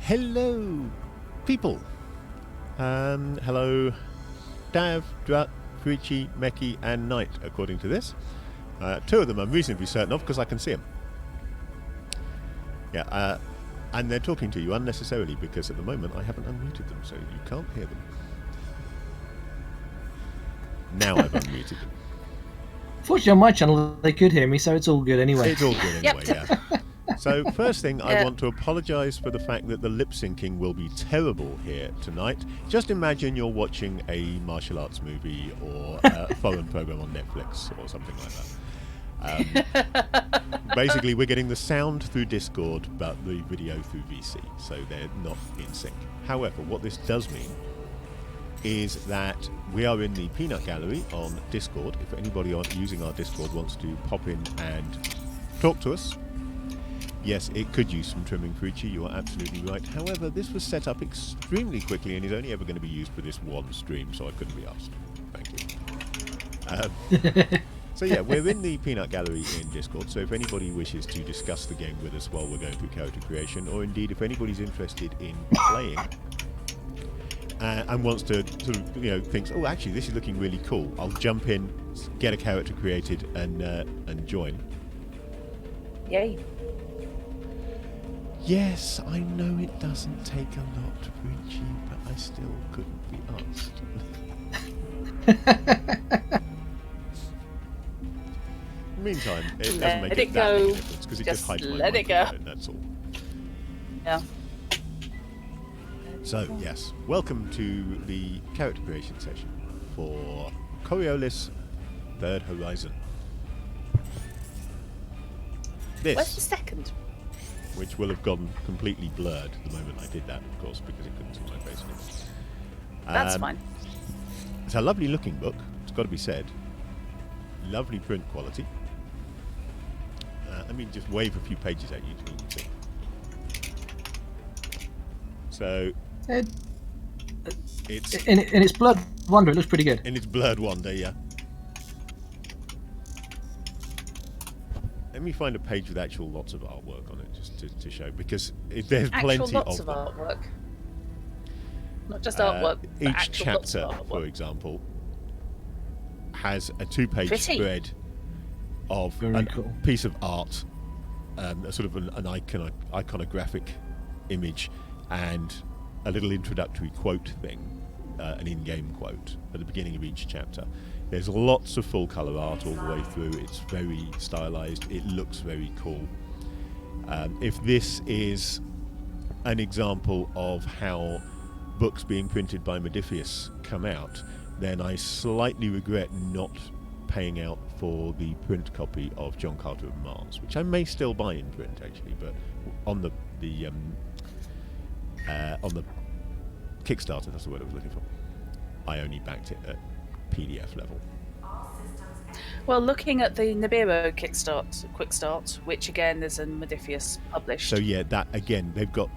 Hello, people. Hello, Dav, Drat, Fruichi, Meki, and Knight, according to this. Two of them I'm reasonably certain of because I can see them. Yeah, and they're talking to you unnecessarily because at the moment I haven't unmuted them, so you can't hear them. Now I've unmuted them. Fortunately, on my channel, they could hear me, so it's all good anyway. It's all good anyway, yeah. So, first thing, I want to apologise for the fact that the lip-syncing will be terrible here tonight. Just imagine you're watching a martial arts movie or a foreign programme on Netflix or something like that. Basically, we're getting the sound through Discord, but the video through VC, so they're not in sync. However, what this does mean is that we are in the Peanut Gallery on Discord. If anybody using our Discord wants to pop in and talk to us, yes, it could use some trimming, Fruichi, you are absolutely right. However, this was set up extremely quickly and is only ever going to be used for this one stream, so I couldn't be asked. Thank you. So yeah, we're in the Peanut Gallery in Discord, so if anybody wishes to discuss the game with us while we're going through character creation, or indeed if anybody's interested in playing and wants to sort of, thinks, oh, actually, this is looking really cool, I'll jump in, get a character created, and join. Yay. Yes, I know it doesn't take a lot, Fruichi, but I still couldn't be asked. Meantime, it doesn't make it that big a difference because it just hides my let it go. That's all. Yeah. So, yes, welcome to the character creation session for Coriolis Third Horizon. Where's the second? Which will have gone completely blurred the moment I did that, of course, because it couldn't see my face anymore. That's fine. It's a lovely looking book, it's got to be said. Lovely print quality. Let me just wave a few pages at you so you can see. So, it's in its blurred wonder, it looks pretty good. In its blurred wonder, yeah. Let me find a page with actual lots of artwork on it, just to show, because there's plenty lots of them. Artwork. Not just artwork, but each chapter, for example, has a 2-page spread of a piece of art, a sort of an iconographic image, and a little introductory quote thing, an in-game quote at the beginning of each chapter. There's lots of full-colour art all the way through. It's very stylised. It looks very cool. If this is an example of how books being printed by Modiphius come out, then I slightly regret not paying out for the print copy of John Carter of Mars, which I may still buy in print actually, but on the Kickstarter, that's the word I was looking for, I only backed it at PDF level. Well, looking at the Nibiru Quick Start, which again is in Modiphius published. So yeah, that again, they put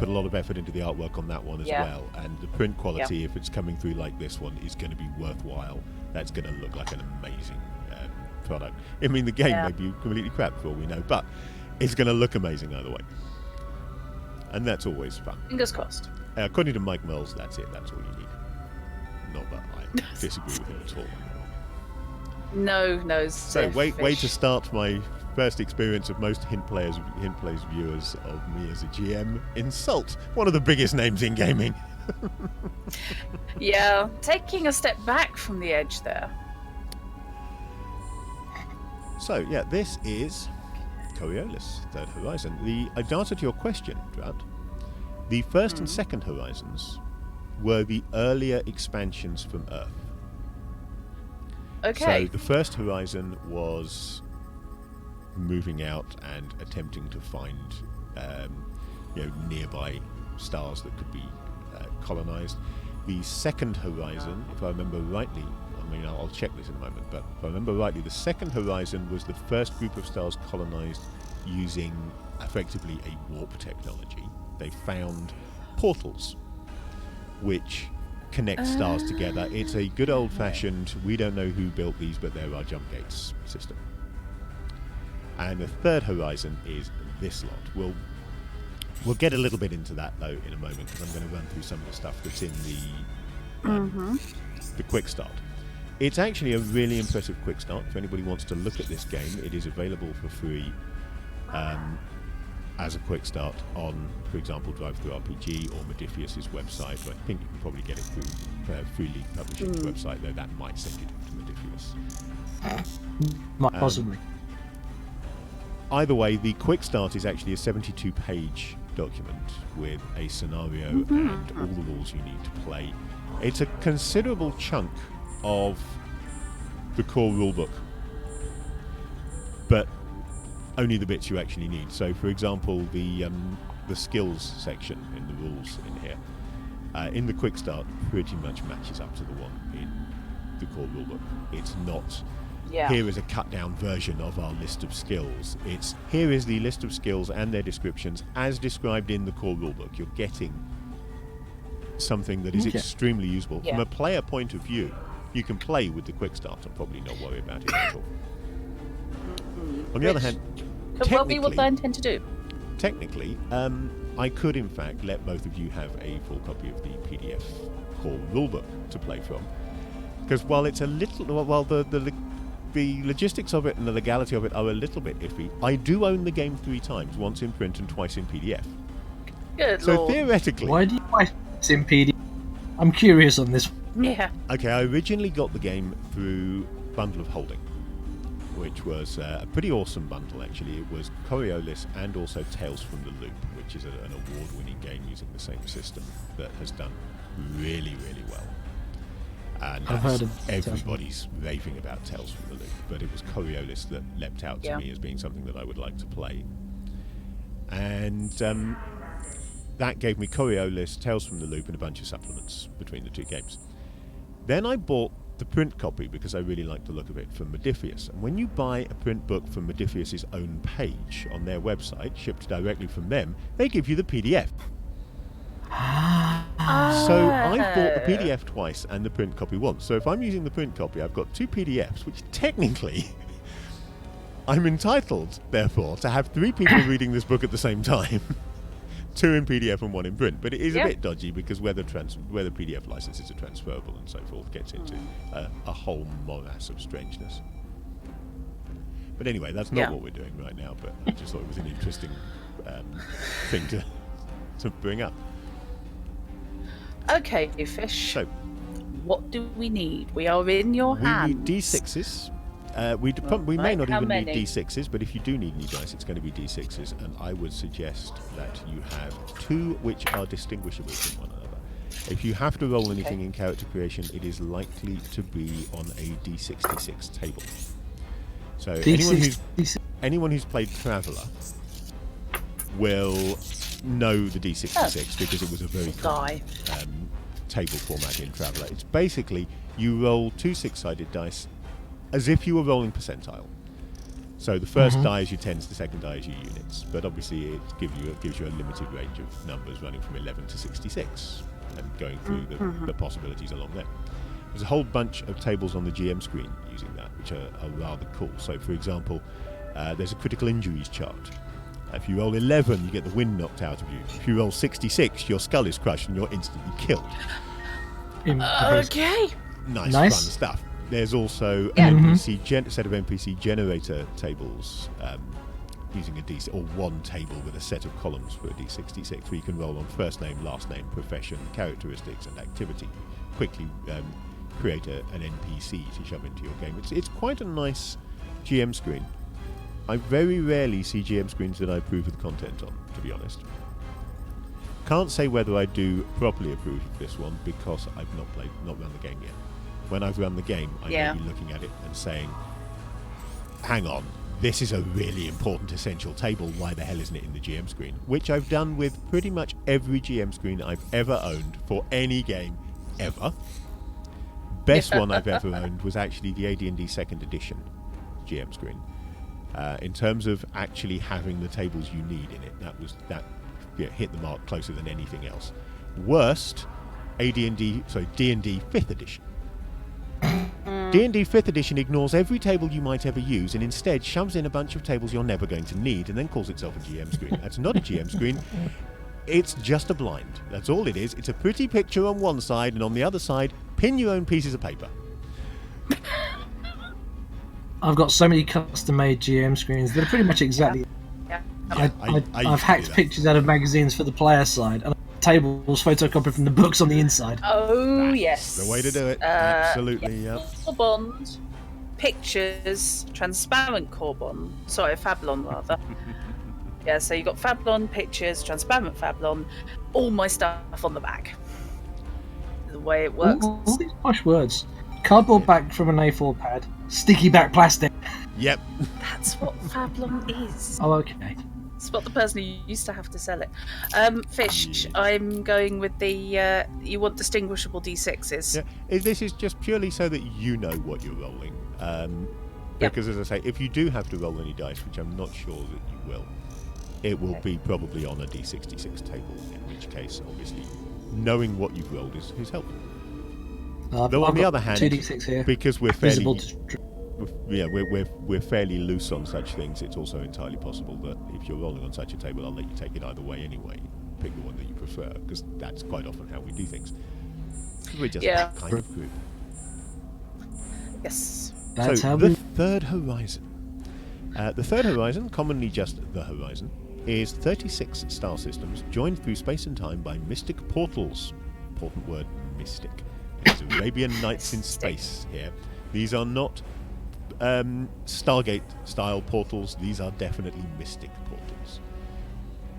a lot of effort into the artwork on that one as well, and the print quality, if it's coming through like this one, is going to be worthwhile. That's going to look like an amazing product. I mean, the game may be completely crap for all we know, but it's going to look amazing either way, and that's always fun. Fingers crossed. According to Mike Mills, that's it. That's all you need. Not that I disagree with him at all. No. So way to start my first experience of most hint players viewers of me as a GM. Insult one of the biggest names in gaming. Yeah, taking a step back from the edge there. So yeah, this is Coriolis Third Horizon. The answer to your question, Drat, the first and second Horizons were the earlier expansions from Earth. Okay. So the first Horizon was moving out and attempting to find nearby stars that could be colonized. The second Horizon, if I remember rightly, I mean I'll check this in a moment, but if I remember rightly, the second Horizon was the first group of stars colonized using effectively a warp technology. They found portals which connect stars together. It's a good old-fashioned, we don't know who built these, but there are jump gates system. And the third Horizon is this lot. We'll We'll get a little bit into that though in a moment, because I'm going to run through some of the stuff that's in the quick start. It's actually a really impressive quick start. If anybody wants to look at this game, it is available for free as a quick start on, for example, DriveThruRPG or Modiphius's website. I think you can probably get it through Free League Publishing's website, though that might send it to Modiphius. Possibly. Either way, the quick start is actually a 72-page document with a scenario and all the rules you need to play. It's a considerable chunk of the core rulebook, but only the bits you actually need. So, for example, the skills section in the rules in here, in the quick start, pretty much matches up to the one in the core rulebook. It's not. Here is a cut-down version of our list of skills. It's here is the list of skills and their descriptions as described in the core rulebook. You're getting something that is extremely useful from a player point of view. You can play with the quick start and probably not worry about it at all. On the other hand, could well be what I intend to do. Technically, I could in fact let both of you have a full copy of the PDF core rulebook to play from, because while it's a little, while the logistics of it and the legality of it are a little bit iffy, I do own the game 3 times, once in print and twice in PDF. Good so Lord. Theoretically, why do you twice in PDF? I'm curious on this. Yeah. Okay, I originally got the game through Bundle of Holding, which was a pretty awesome bundle actually. It was Coriolis and also Tales from the Loop, which is an award-winning game using the same system that has done really, really well. And I've heard of everybody's raving about Tales from the Loop, but it was Coriolis that leapt out to me as being something that I would like to play. And that gave me Coriolis, Tales from the Loop, and a bunch of supplements between the 2 games. Then I bought the print copy because I really liked the look of it from Modiphius. And when you buy a print book from Modiphius's own page on their website, shipped directly from them, they give you the PDF. So I've bought the PDF twice and the print copy once. So if I'm using the print copy, I've got 2 PDFs, which technically I'm entitled, therefore, to have 3 people reading this book at the same time. 2 in PDF and 1 in print. But it is a bit dodgy because whether PDF licenses are transferable and so forth gets into a whole morass of strangeness. But anyway, that's not what we're doing right now, but I just thought it was an interesting thing to bring up. Okay, Fish. So, what do we need? We are in your hands. We need D6s. We may not even need D6s, but if you do need any dice, it's going to be D6s, and I would suggest that you have 2 which are distinguishable from one another. If you have to roll anything in character creation, it is likely to be on a D66 table. So anyone who's played Traveller will know the D66 because it was a very common table format in Traveller. It's basically you roll 2 6-sided dice as if you were rolling percentile. So the first die is your tens, the second die is your units, but obviously it gives you a limited range of numbers running from 11 to 66 and going through the possibilities along there. There's a whole bunch of tables on the GM screen using that, which are rather cool. So for example, there's a critical injuries chart. If you roll 11, you get the wind knocked out of you. If you roll 66, your skull is crushed and you're instantly killed. Okay. Nice fun stuff. There's also a set of NPC generator tables using a D, or one table with a set of columns for a D66 where you can roll on first name, last name, profession, characteristics, and activity. Quickly create an NPC to shove into your game. It's quite a nice GM screen. I very rarely see GM screens that I approve of the content on, to be honest. Can't say whether I do properly approve of this one because I've not run the game yet. When I've run the game, I may be looking at it and saying, hang on, this is a really important essential table, why the hell isn't it in the GM screen? Which I've done with pretty much every GM screen I've ever owned for any game, ever. Best one I've ever owned was actually the AD&D 2nd edition GM screen. In terms of actually having the tables you need in it, that hit the mark closer than anything else. Worst, D&D 5th edition. D&D 5th edition ignores every table you might ever use and instead shoves in a bunch of tables you're never going to need and then calls itself a GM screen. That's not a GM screen. It's just a blind. That's all it is. It's a pretty picture on one side, and on the other side, pin your own pieces of paper. I've got so many custom-made GM screens that are pretty much exactly. Yeah. I've hacked pictures out of magazines for the player side, and tables photocopied from the books on the inside. Oh, yes. The way to do it. Absolutely, yeah. Core bond, pictures, transparent core bond. Sorry, Fablon, rather. Yeah, so you've got Fablon, pictures, transparent Fablon, all my stuff on the back. The way it works. All these posh words. Cardboard back from an A4 pad, sticky back plastic. Yep. That's what Fablon is. Oh, okay. It's what the person who used to have to sell it. Fish, I'm going with the, you want distinguishable D6s. Yeah. This is just purely so that you know what you're rolling. Because, as I say, if you do have to roll any dice, which I'm not sure that you will, it will be probably on a D66 table, in which case, obviously, knowing what you've rolled is helpful. Though on the other hand, 2d6 here. Because we're fairly, we're fairly loose on such things, it's also entirely possible that if you're rolling on such a table, I'll let you take it either way anyway. Pick the one that you prefer, because that's quite often how we do things. We're just that kind of group. Yes. That's so how the Third Horizon. The Third Horizon, commonly just the Horizon, is 36 star systems joined through space and time by mystic portals. Important word, mystic. It's Arabian Nights in space here. These are not Stargate-style portals. These are definitely mystic portals.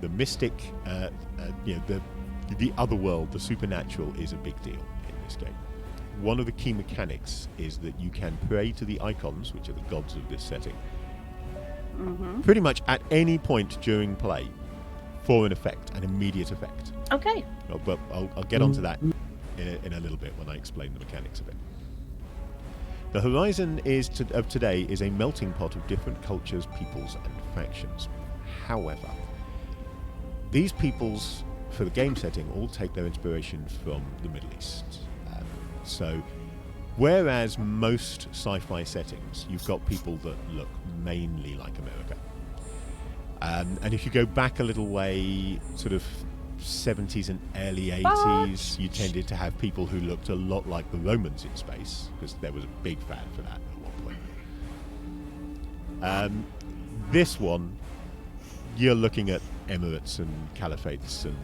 The mystic, the other world, the supernatural, is a big deal in this game. One of the key mechanics is that you can pray to the icons, which are the gods of this setting, pretty much at any point during play for an effect, an immediate effect. Okay. But I'll get onto that in a little bit when I explain the mechanics of it. The Horizon of today is a melting pot of different cultures, peoples, and factions. However, these peoples, for the game setting, all take their inspiration from the Middle East. So, whereas most sci-fi settings, you've got people that look mainly like America. And if you go back a little way, sort of 70s and early 80s, you tended to have people who looked a lot like the Romans in space, because there was a big fan for that at one point. This one, you're looking at emirates and caliphates and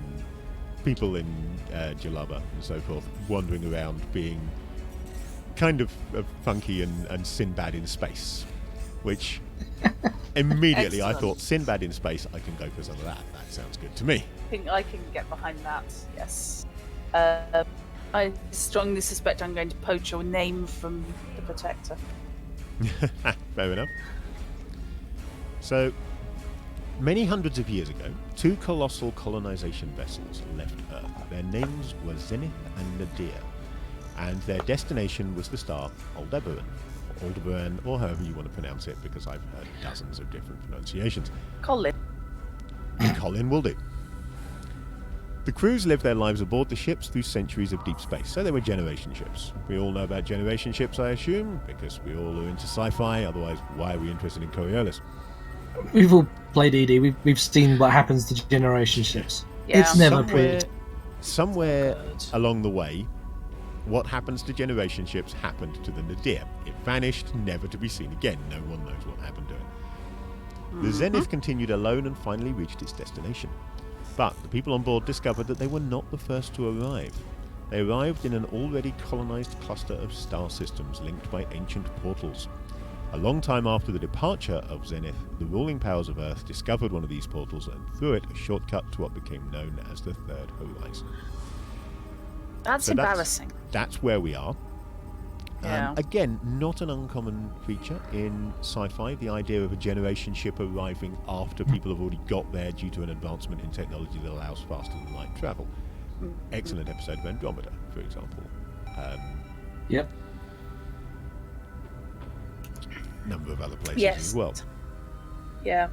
people in Jalaba and so forth, wandering around being kind of funky and Sinbad in space, which immediately I thought, Sinbad in space, I can go for some of that. That sounds good to me. I can get behind that, yes. I strongly suspect I'm going to poach your name from the Protector. Fair enough. So, many hundreds of years ago, two colossal colonization vessels left Earth. Their names were Zenith and Nadir, and their destination was the star Aldebaran, or Aldebaran, or however you want to pronounce it, because I've heard dozens of different pronunciations. Colin will do. The crews lived their lives aboard the ships through centuries of deep space, so they were generation ships. We all know about generation ships, I assume, because we all are into sci-fi, otherwise why are we interested in Coriolis? We've all played ED, we've seen what happens to generation ships. Yeah. It's never pretty. Somewhere along the way, what happens to generation ships happened to the Nadir. It vanished, never to be seen again. No one knows what happened to it. The Zenith continued alone and finally reached its destination. But the people on board discovered that they were not the first to arrive. They arrived in an already colonized cluster of star systems linked by ancient portals. A long time after the departure of Zenith, the ruling powers of Earth discovered one of these portals and through it a shortcut to what became known as the Third Horizon. That's embarrassing. That's where we are. Yeah. Again, not an uncommon feature in sci-fi, the idea of a generation ship arriving after people have already got there due to an advancement in technology that allows faster than light travel. Excellent episode of Andromeda, for example. Yep. Number of other places as well. Yeah.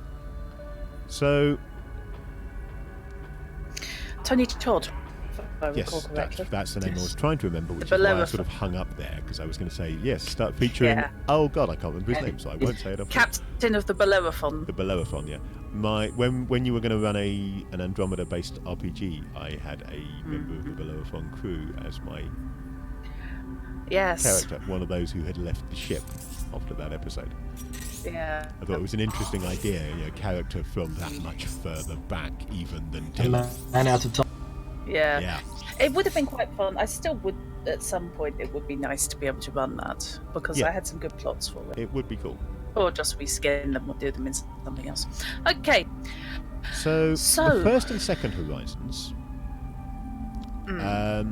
So, Tony Todd, if I recall yes, correctly. that's the name I was trying to remember, which The is why I Bellerophon. sort of hung up there, because I was going to say, yes, start featuring... Yeah. Oh, God, I can't remember his name, so I won't say it off. Captain of the Bellerophon. The Bellerophon, yeah. when you were going to run an Andromeda-based RPG, I had a member of the Bellerophon crew as my character, one of those who had left the ship after that episode. Yeah. I thought it was an interesting idea, a character from that much further back even than Dylan. And out of time. Yeah. It would have been quite fun. I still would, at some point, it would be nice to be able to run that, because I had some good plots for it. It would be cool. Or just reskin them or do them in something else. Okay. So the first and second Horizons. Let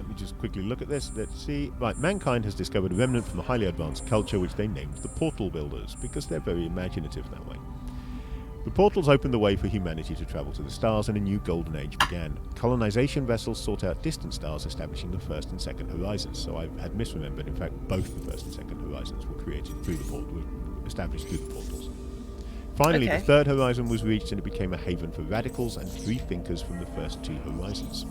me just quickly look at this. Let's see. Right, mankind has discovered a remnant from a highly advanced culture which they named the Portal Builders, because they're very imaginative that way. The portals opened the way for humanity to travel to the stars, and a new golden age began. Colonization vessels sought out distant stars, establishing the first and second horizons. So I had misremembered. In fact, both the first and second horizons were created through the portal, were established through the portals. Finally, the third horizon was reached, and it became a haven for radicals and free thinkers from the first two horizons.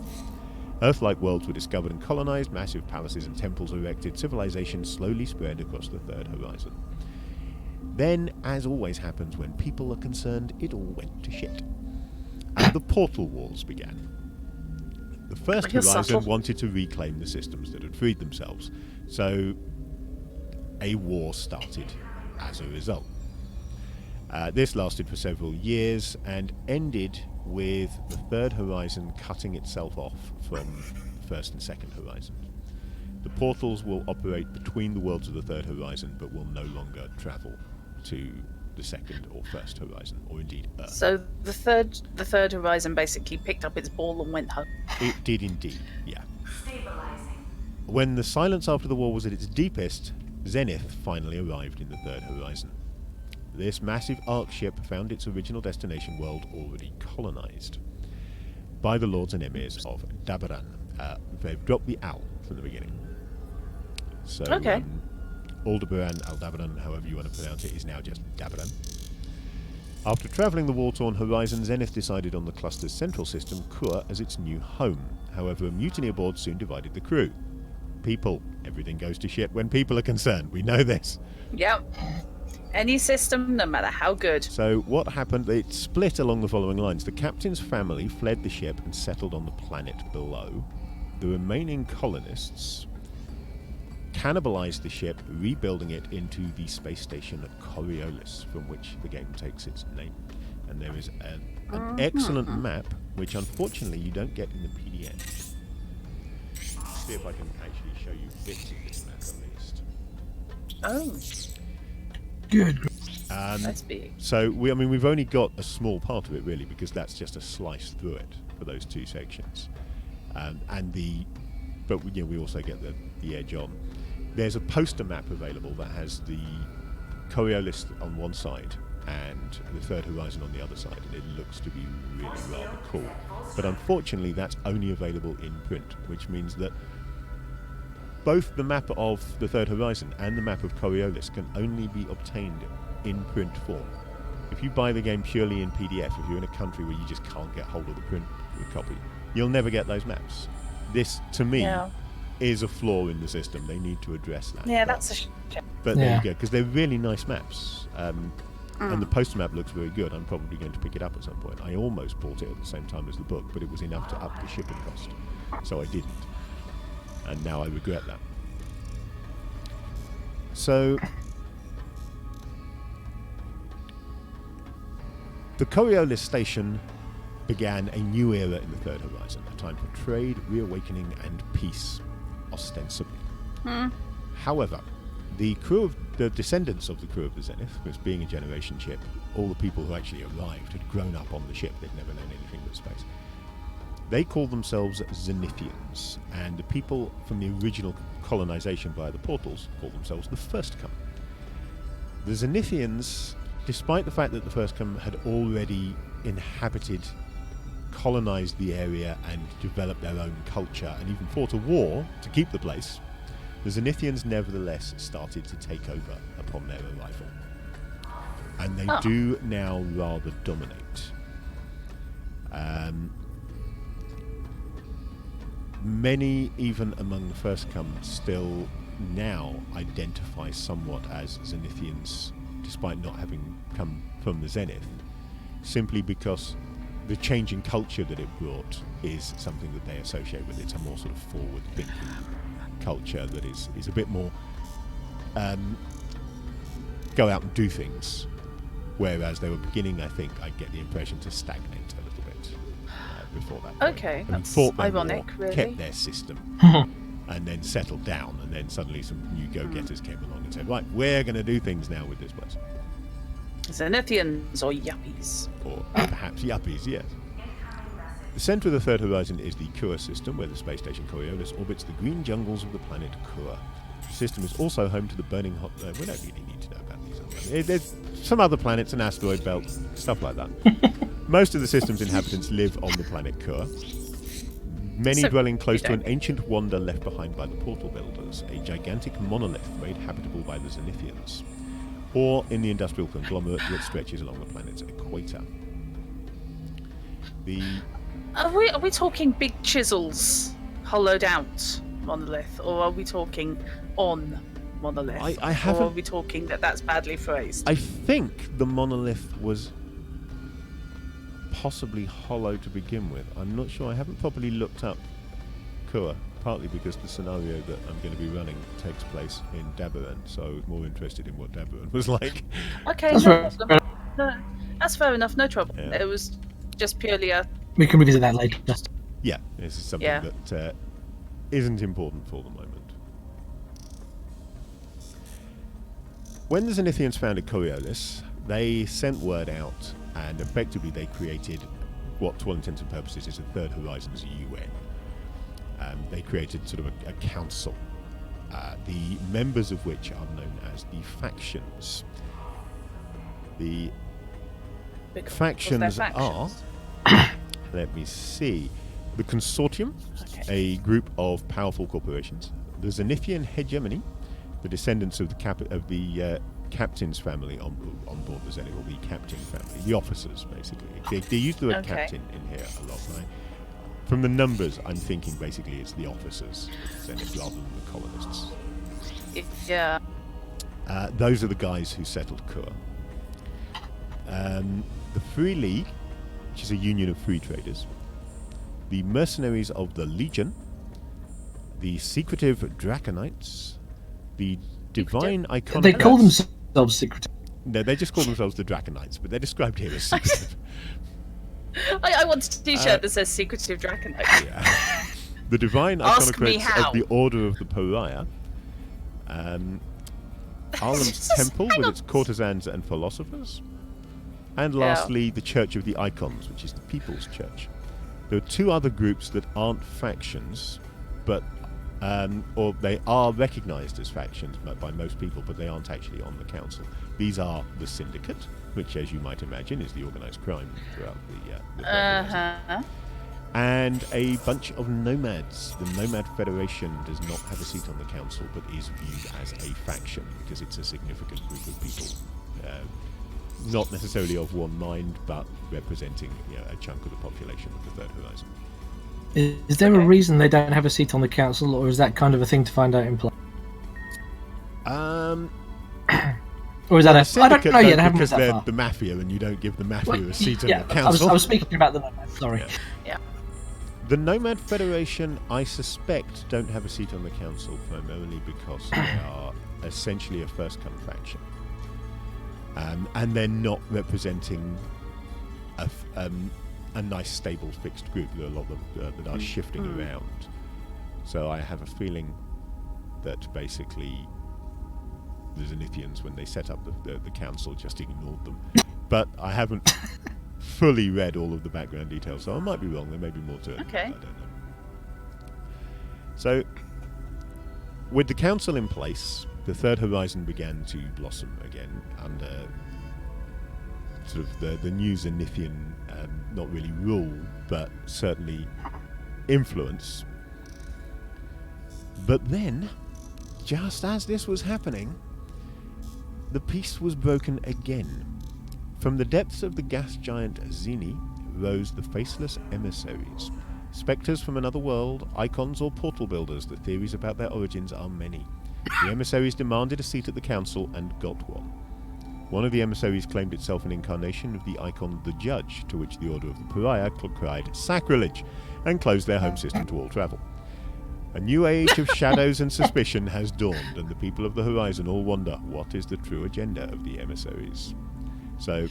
Earth-like worlds were discovered and colonized, massive palaces and temples erected, civilization slowly spread across the third horizon. Then, as always happens when people are concerned, it all went to shit. And the portal wars began. The first horizon wanted to reclaim the systems that had freed themselves, so a war started as a result. This lasted for several years and ended with the third horizon cutting itself off from the first and second horizon. The portals will operate between the worlds of the third horizon, but will no longer travel to the second or first horizon, or indeed Earth. So the third horizon basically picked up its ball and went home. It did indeed, yeah. Stabilizing. When the silence after the war was at its deepest, Zenith finally arrived in the third horizon. This massive arc ship found its original destination world already colonized by the lords and emirs of Dabaran. They've dropped the Al from the beginning. So, Aldebaran, Aldebaran, however you want to pronounce it, is now just Dabaran. After travelling the war-torn horizon, Zenith decided on the cluster's central system, Kua, as its new home. However, a mutiny aboard soon divided the crew. People. Everything goes to shit when people are concerned. We know this. Yep. Any system, no matter how good. So what happened? It split along the following lines. The captain's family fled the ship and settled on the planet below. The remaining colonists cannibalized the ship, rebuilding it into the space station at Coriolis, from which the game takes its name. And there is an excellent map, which unfortunately you don't get in the PDF. Let's see if I can actually show you bits of this map at least. Oh. Good. That's big. So we've only got a small part of it really, because that's just a slice through it for those two sections, but we also get the edge on. There's a poster map available that has the Coriolis on one side and the third horizon on the other side, and it looks to be really rather cool. But unfortunately, that's only available in print, which means that both the map of the third horizon and the map of Coriolis can only be obtained in print form. If you buy the game purely in PDF, if you're in a country where you just can't get hold of the print copy, you'll never get those maps. This, to me, is a flaw in the system. They need to address that. Yeah, that's a shame. But there you go, because they're really nice maps. And the poster map looks very good. I'm probably going to pick it up at some point. I almost bought it at the same time as the book, but it was enough to up the shipping cost, so I didn't. And now I regret that. So the Coriolis station began a new era in the third horizon, a time for trade, reawakening, and peace, ostensibly. However, the descendants of the crew of the Zenith, this being a generation ship, all the people who actually arrived had grown up on the ship. They'd never known anything but space. They called themselves Zenithians, and the people from the original colonization via the portals called themselves the First Come. The Zenithians, despite the fact that the First Come had already inhabited, colonized the area and developed their own culture and even fought a war to keep the place, the Zenithians nevertheless started to take over upon their arrival. And they do now rather dominate. Many, even among the First Come, still now identify somewhat as Zenithians despite not having come from the Zenith, simply because the change in culture that it brought is something that they associate with. It's a more sort of forward-thinking culture that is a bit more go out and do things, whereas they were beginning, I think, I get the impression, to stagnate a little bit before that point. Okay, I mean, that's fought their ironic, war, really. kept their system, and then settled down, and then suddenly some new go-getters came along and said, right, we're going to do things now with this place. Zenithians or yuppies. Or perhaps yuppies, yes. The centre of the Third Horizon is the Kua system, where the space station Coriolis orbits the green jungles of the planet Kua. The system is also home to the burning hot... we don't really need to know about these. There's some other planets, an asteroid belt, stuff like that. Most of the system's inhabitants live on the planet Kua, many dwelling close to an ancient wonder left behind by the Portal Builders, a gigantic monolith made habitable by the Zenithians, or in the industrial conglomerate that stretches along the planet's equator. Are we talking big chisels, hollowed out monolith, or are we talking on monolith? I haven't... Or are we talking that's badly phrased? I think the monolith was possibly hollow to begin with. I'm not sure. I haven't properly looked up Kua, partly because the scenario that I'm going to be running takes place in Dabaran, so I was more interested in what Dabaran was like. Okay, that's fair enough, no trouble. Yeah. It was just purely a... We can revisit that later. Yeah, this is something that isn't important for the moment. When the Zenithians founded Coriolis, they sent word out, and effectively they created what, to all intents and purposes, is a Third Horizon's UN. They created sort of a council, the members of which are known as the factions. The factions are, let me see, the Consortium, a group of powerful corporations, the Zenithian Hegemony, the descendants of the captain's family on board the Zenith, or the captain family, the officers, basically. They use the word captain in here a lot, right? From the numbers, I'm thinking basically it's the officers of Zenith rather than the colonists. Yeah. Those are the guys who settled Kua. The Free League, which is a union of free traders, the mercenaries of the Legion, the secretive Draconites, the divine Iconoclasts. They call themselves secretive. No, they just call themselves the Draconites, but they're described here as secretive. I want a t-shirt that says secretive Draconite. Yeah. The divine Iconoclasts of the Order of the Pariah, Arlem's Temple with its courtesans and philosophers, and lastly, the Church of the Icons, which is the People's Church. There are two other groups that aren't factions, but or they are recognised as factions by most people, but they aren't actually on the council. These are the Syndicate, which, as you might imagine, is the organised crime throughout the and a bunch of nomads. The Nomad Federation does not have a seat on the council, but is viewed as a faction because it's a significant group of people, not necessarily of one mind, but representing a chunk of the population of the Third Horizon. Is there a reason they don't have a seat on the council, or is that kind of a thing to find out in play? Or is that I don't know yet. I haven't because got that they're far. the mafia, and you don't give the mafia a seat on the council. I was speaking about the Nomad. Sorry. Yeah. The Nomad Federation, I suspect, don't have a seat on the council primarily because they are essentially a first-come faction, and they're not representing a nice, stable, fixed group. There are a lot that are shifting around. So I have a feeling that basically the Zenithians, when they set up the council, just ignored them. But I haven't fully read all of the background details, so I might be wrong. There may be more to it. Okay. I don't know. So, with the council in place, the Third Horizon began to blossom again under sort of the new Zenithian, not really rule, but certainly influence. But then, just as this was happening, the peace was broken again. From the depths of the gas giant Zeni rose the faceless emissaries. Spectres from another world, icons or portal builders, the theories about their origins are many. The emissaries demanded a seat at the council and got one. One of the emissaries claimed itself an incarnation of the icon The Judge, to which the Order of the Pariah cried sacrilege and closed their home system to all travel. A new age of shadows and suspicion has dawned, and the people of the horizon all wonder what is the true agenda of the emissaries. So,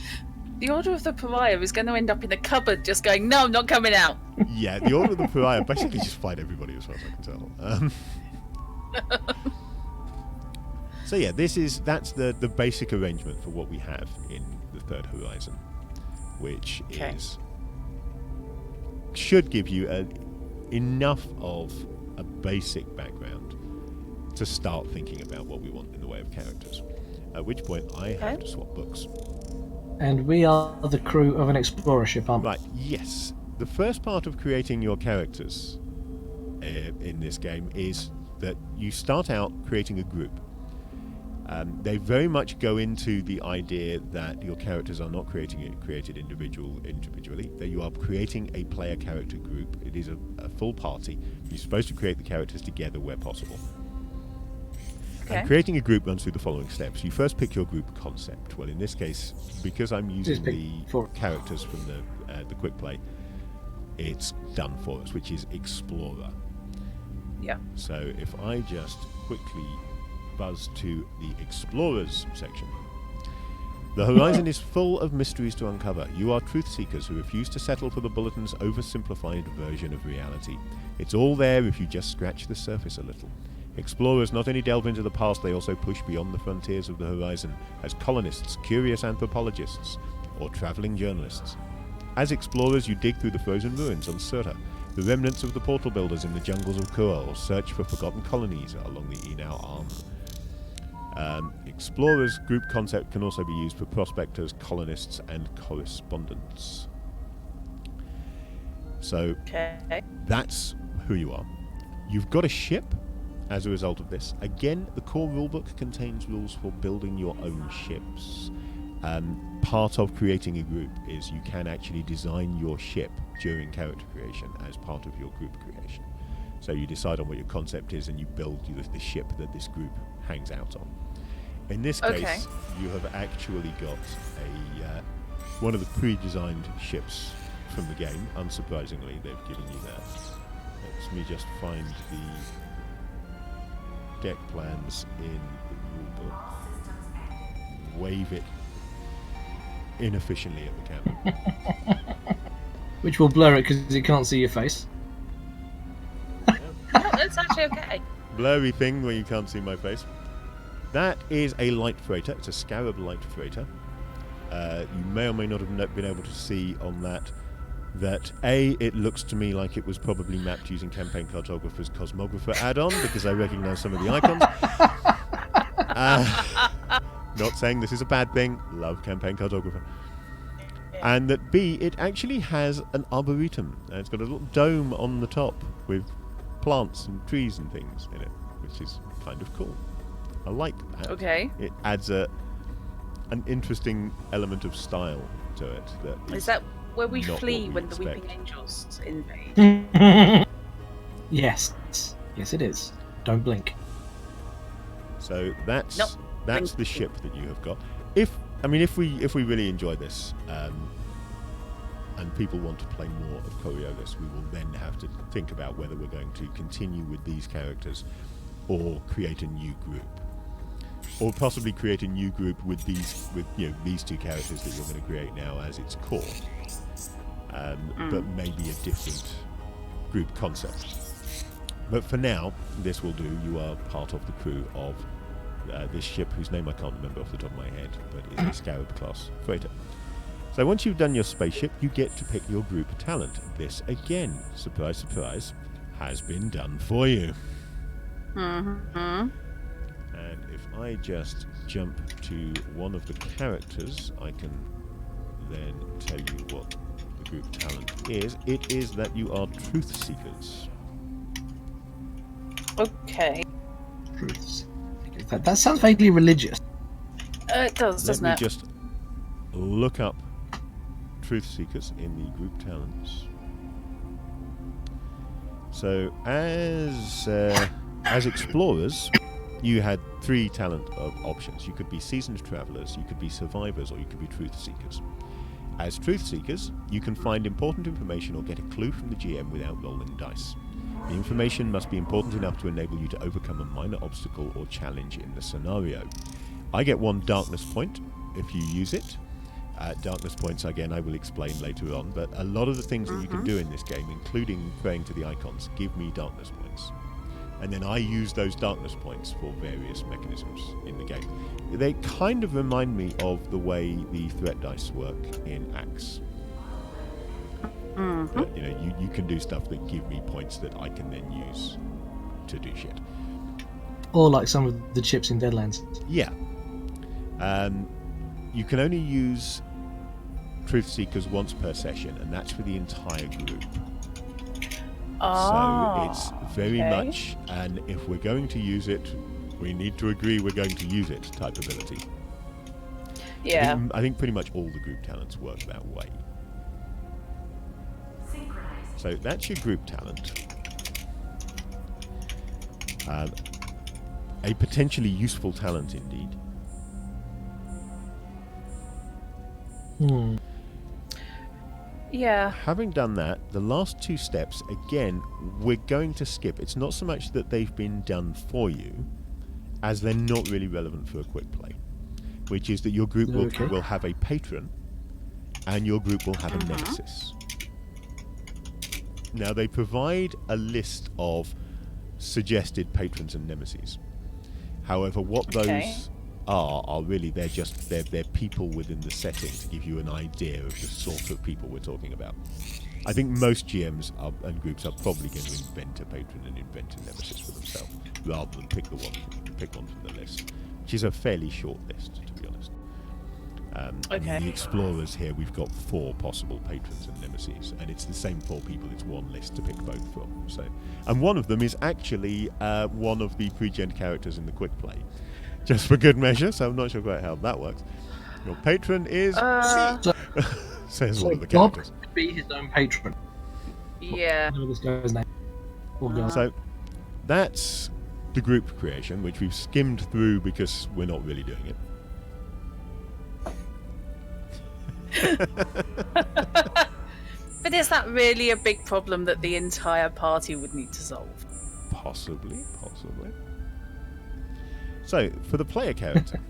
the Order of the Pariah is going to end up in a cupboard just going, no, I'm not coming out. Yeah, the Order of the Pariah basically just fight everybody as far as I can tell. So yeah, that's the basic arrangement for what we have in the Third Horizon, which should give you enough of a basic background to start thinking about what we want in the way of characters. At which point I have to swap books. And we are the crew of an explorer ship, aren't we? Right, yes. The first part of creating your characters in this game is that you start out creating a group. They very much go into the idea that your characters are not created individually, that you are creating a player character group. It is a full party. You're supposed to create the characters together where possible. And creating a group runs through the following steps. You first pick your group concept. Well, in this case, because I'm using the characters from the quick play, it's done for us, which is Explorer. Yeah. So if I just quickly buzz to the Explorers section. The horizon is full of mysteries to uncover. You are truth seekers who refuse to settle for the Bulletin's oversimplified version of reality. It's all there if you just scratch the surface a little. Explorers not only delve into the past, they also push beyond the frontiers of the horizon as colonists, curious anthropologists, or travelling journalists. As explorers, you dig through the frozen ruins on Surta, the remnants of the portal builders in the jungles of Kura, or search for forgotten colonies along the Enau Arm. Explorers group concept can also be used for prospectors, colonists, and correspondents. So that's who you are. You've got a ship as a result of this. Again, the core rulebook contains rules for building your own ships. Part of creating a group is you can actually design your ship during character creation as part of your group creation. So you decide on what your concept is and you build the ship that this group hangs out on. In this case, you have actually got one of the pre-designed ships from the game. Unsurprisingly, they've given you that. Let me just find the deck plans in the rulebook. Wave it inefficiently at the camera. Which will blur it because you can't see your face. No, it's actually okay. Blurry thing where you can't see my face. That is a light freighter. It's a Scarab light freighter. You may or may not have been able to see on that it looks to me like it was probably mapped using Campaign Cartographer's Cosmographer add-on because I recognise some of the icons. Not saying this is a bad thing. Love Campaign Cartographer. And that B, it actually has an arboretum. And it's got a little dome on the top with plants and trees and things in it, which is kind of cool. I like that. Okay. It adds an interesting element of style to it. Is that where we flee when the Weeping Angels invade? Yes. Yes, it is. Don't blink. So that's the ship that you have got. If we really enjoy this, and people want to play more of Coriolis, we will then have to think about whether we're going to continue with these characters or create a new group. Or possibly create a new group with these two characters that you're going to create now as its core. But maybe a different group concept. But for now, this will do. You are part of the crew of this ship, whose name I can't remember off the top of my head, but is a Scarab class freighter. So once you've done your spaceship, you get to pick your group talent. This again, surprise, surprise, has been done for you. Mm-hmm. And if I just jump to one of the characters, I can then tell you what the group talent is. It is that you are truth seekers. Okay. Truth seekers. That sounds vaguely religious. It does, doesn't it? Let me just look up truth seekers in the group talents. So as explorers, you had 3 talent options. You could be seasoned travelers, you could be survivors, or you could be truth seekers. As truth seekers, you can find important information or get a clue from the GM without rolling dice. The information must be important enough to enable you to overcome a minor obstacle or challenge in the scenario. I get 1 darkness point if you use it. Darkness points, again, I will explain later on, but a lot of the things that you can do in this game, including praying to the icons, give me darkness points. And then I use those darkness points for various mechanisms in the game. They kind of remind me of the way the threat dice work in Axe. But, you can do stuff that give me points that I can then use to do shit. Or like some of the chips in Deadlands. Yeah. You can only use Truth Seekers once per session, and that's for the entire group. So it's very much, and if we're going to use it, we need to agree we're going to use it type ability. Yeah. I think pretty much all the group talents work that way. So that's your group talent. A potentially useful talent indeed. Yeah. Having done that, the last 2 steps, again, we're going to skip. It's not so much that they've been done for you, as they're not really relevant for a quick play. Which is that your group will have a patron, and your group will have a nemesis. Now, they provide a list of suggested patrons and nemesis. However, what those are really, they're people within the setting to give you an idea of the sort of people we're talking about. I think most GMs and groups are probably going to invent a patron and invent a nemesis for themselves, rather than pick one from the list, which is a fairly short list, to be honest. The explorers here, we've got 4 possible patrons and nemesis, and it's the same 4 people. It's one list to pick both from. So, and one of them is actually one of the pre-gen characters in the quick play, just for good measure. So I'm not sure quite how that works. Your patron is says one of the characters. Bob could be his own patron. Yeah. This guy's name. So that's the group creation, which we've skimmed through because we're not really doing it. But is that really a big problem that the entire party would need to solve? Possibly. So, for the player character,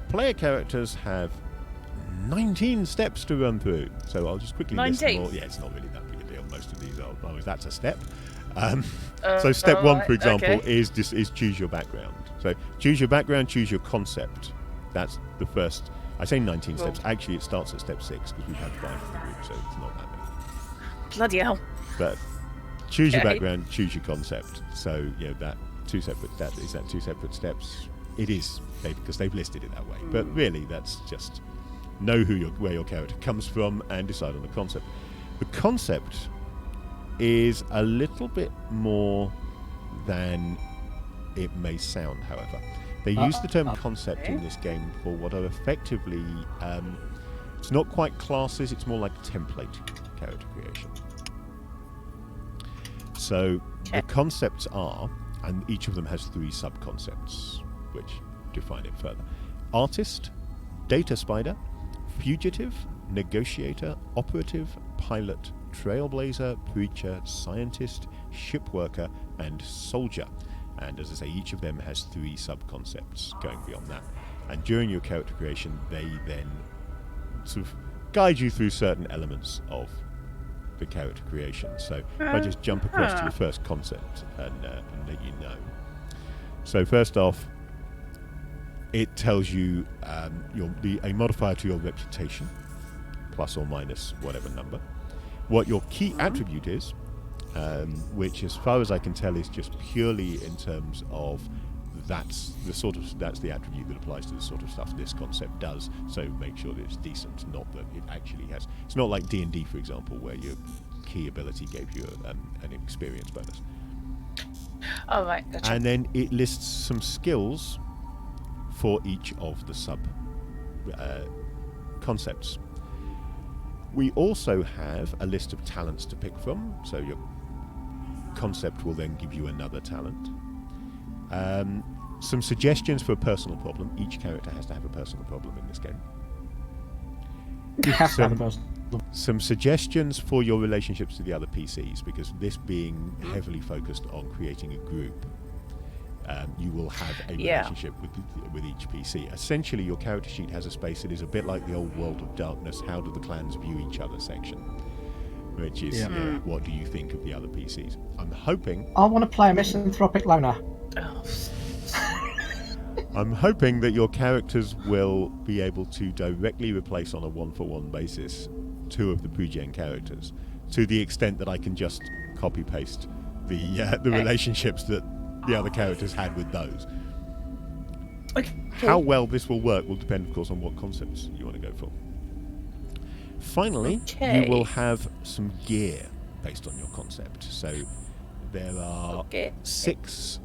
player characters have 19 steps to run through. So I'll just quickly list them all. Yeah, it's not really that big a deal. Most of these are. Oh, that's a step. So step 1, for example, is choose your background. So choose your background, choose your concept. That's the first. I say 19 steps. Actually, it starts at step 6 because we've had 5 in the group, so it's not that many. Bloody hell. But choose your background, choose your concept. So, that 2 separate steps. It is, because they've listed it that way. But really, that's just know where your character comes from and decide on the concept. The concept is a little bit more than it may sound, however. They use the term concept in this game for what are effectively, it's not quite classes, it's more like template character creation. So the concepts are, and each of them has 3 sub-concepts, which define it further. Artist, data spider, fugitive, negotiator, operative, pilot, trailblazer, preacher, scientist, ship worker, and soldier. And as I say, each of them has 3 sub-concepts going beyond that. And during your character creation, they then sort of guide you through certain elements of the character creation. So if I just jump across to the first concept and let you know. So first off, it tells you a modifier to your reputation, plus or minus whatever number. What your key attribute is, which, as far as I can tell, is just purely in terms of that's the attribute that applies to the sort of stuff this concept does. So make sure that it's decent, not that it actually has. It's not like D&D, for example, where your key ability gave you an experience bonus. Oh, right, gotcha. And then it lists some skills for each of the sub concepts. We also have a list of talents to pick from, so your concept will then give you another talent. Some suggestions for a personal problem. Each character has to have a personal problem in this game. You have to have a personal. Some suggestions for your relationships to the other PCs, because this being heavily focused on creating a group, you will have a relationship with each PC. Essentially, your character sheet has a space that is a bit like the old World of Darkness, how do the clans view each other section, which is what do you think of the other PCs. I'm hoping... I want to play a misanthropic loner. I'm hoping that your characters will be able to directly replace on a one-for-one basis 2 of the pre-gen characters, to the extent that I can just copy-paste the relationships that the other characters had with those. Okay. How well this will work will depend, of course, on what concepts you want to go for. Finally, you will have some gear based on your concept. So there are 6...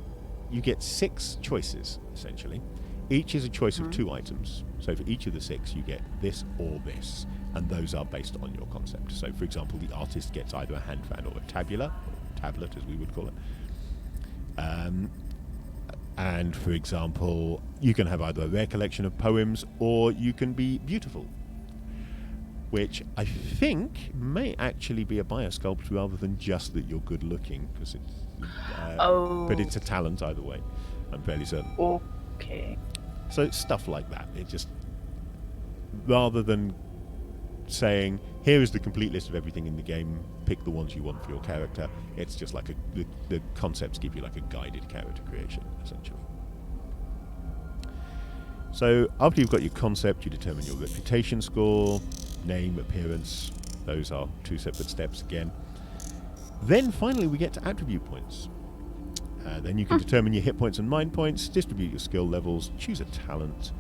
You get 6 choices, essentially. Each is a choice of 2 items. So for each of the 6, you get this or this, and those are based on your concept. So, for example, the artist gets either a hand fan or a tabula, or tablet as we would call it. And, for example, you can have either a rare collection of poems, or you can be beautiful, which I think may actually be a biosculpt rather than just that you're good looking, because it's but it's a talent either way, I'm fairly certain. Okay. So stuff like that. It just, rather than saying here is the complete list of everything in the game, pick the ones you want for your character, it's just like the concepts give you like a guided character creation, essentially. So after you've got your concept, you determine your reputation score, name, appearance. Those are 2 separate steps again. Then finally we get to attribute points. Then you can determine your hit points and mind points, distribute your skill levels, choose a talent,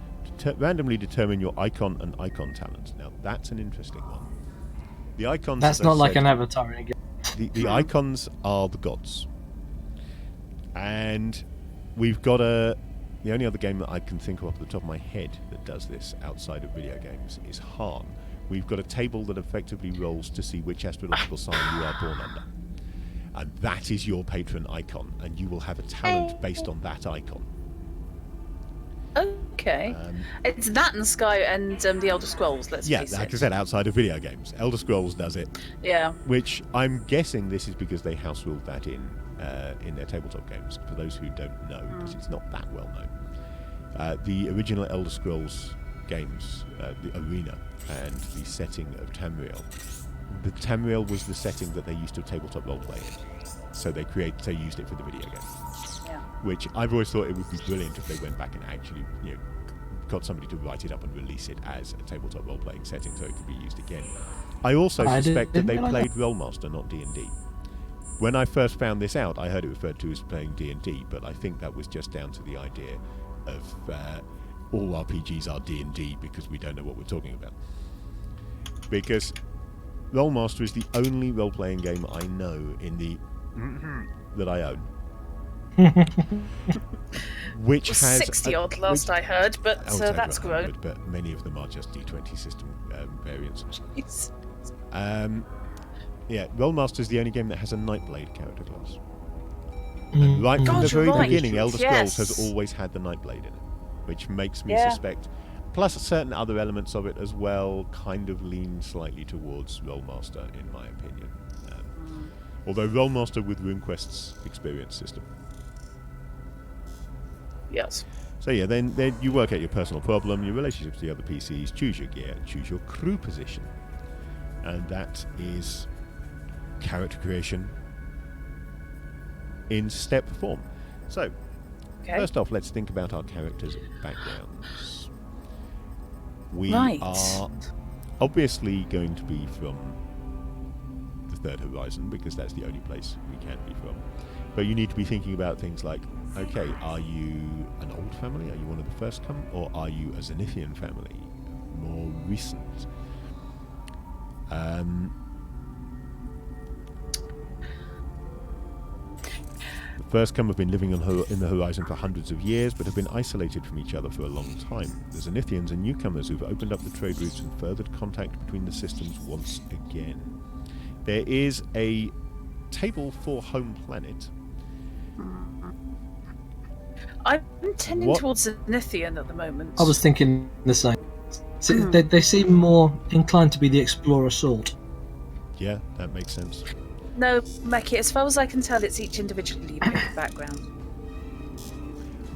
randomly determine your icon and icon talent. Now that's an interesting one. The icons... That's not like an avatar in a game. The icons are the gods. And we've got the only other game that I can think of off the top of my head that does this outside of video games is Han. We've got a table that effectively rolls to see which astrological sign you are born under. And that is your patron icon, and you will have a talent based on that icon. Okay. It's that and Sky and the Elder Scrolls, let's face it. Like I said, outside of video games. Elder Scrolls does it. Yeah. Which I'm guessing this is because they house ruled that in their tabletop games. For those who don't know, because it's not that well known. The original Elder Scrolls games, the arena and the setting of Tamriel. The Tamriel was the setting that they used to tabletop roleplay in. So they used it for the video game. Yeah. Which I've always thought it would be brilliant if they went back and actually, got somebody to write it up and release it as a tabletop role-playing setting so it could be used again. I also suspect that they played Rollmaster, not D&D. When I first found this out, I heard it referred to as playing D&D, but I think that was just down to the idea of all RPGs are D&D because we don't know what we're talking about. Because Rollmaster is the only role-playing game I know that I own. Which has 60 odd last I heard, but that's grown. But many of them are just D20 system variants. Rollmaster is the only game that has a Nightblade character class. And right from the very beginning, Elder Scrolls has always had the Nightblade in it, which makes me suspect. Plus, certain other elements of it as well kind of lean slightly towards Rollmaster, in my opinion. Although Rollmaster with RuneQuest's experience system. Yes. So yeah, then you work out your personal problem, your relationships to the other PCs, choose your gear, choose your crew position. And that is character creation in step form. So, first off, let's think about our characters' backgrounds. We are obviously going to be from the Third Horizon, because that's the only place we can be from. But you need to be thinking about things like, okay, are you an old family? Are you one of the first come? Or are you a Zenithian family? More recent? The first come have been living in the Horizon for hundreds of years, but have been isolated from each other for a long time. The Zenithians are newcomers who've opened up the trade routes and furthered contact between the systems once again. There is a table for home planet. I'm tending towards Zenithian at the moment. I was thinking the same. So they seem more inclined to be the explorer sort. Yeah, that makes sense. No, Meki, as far as I can tell, it's each individually picked background.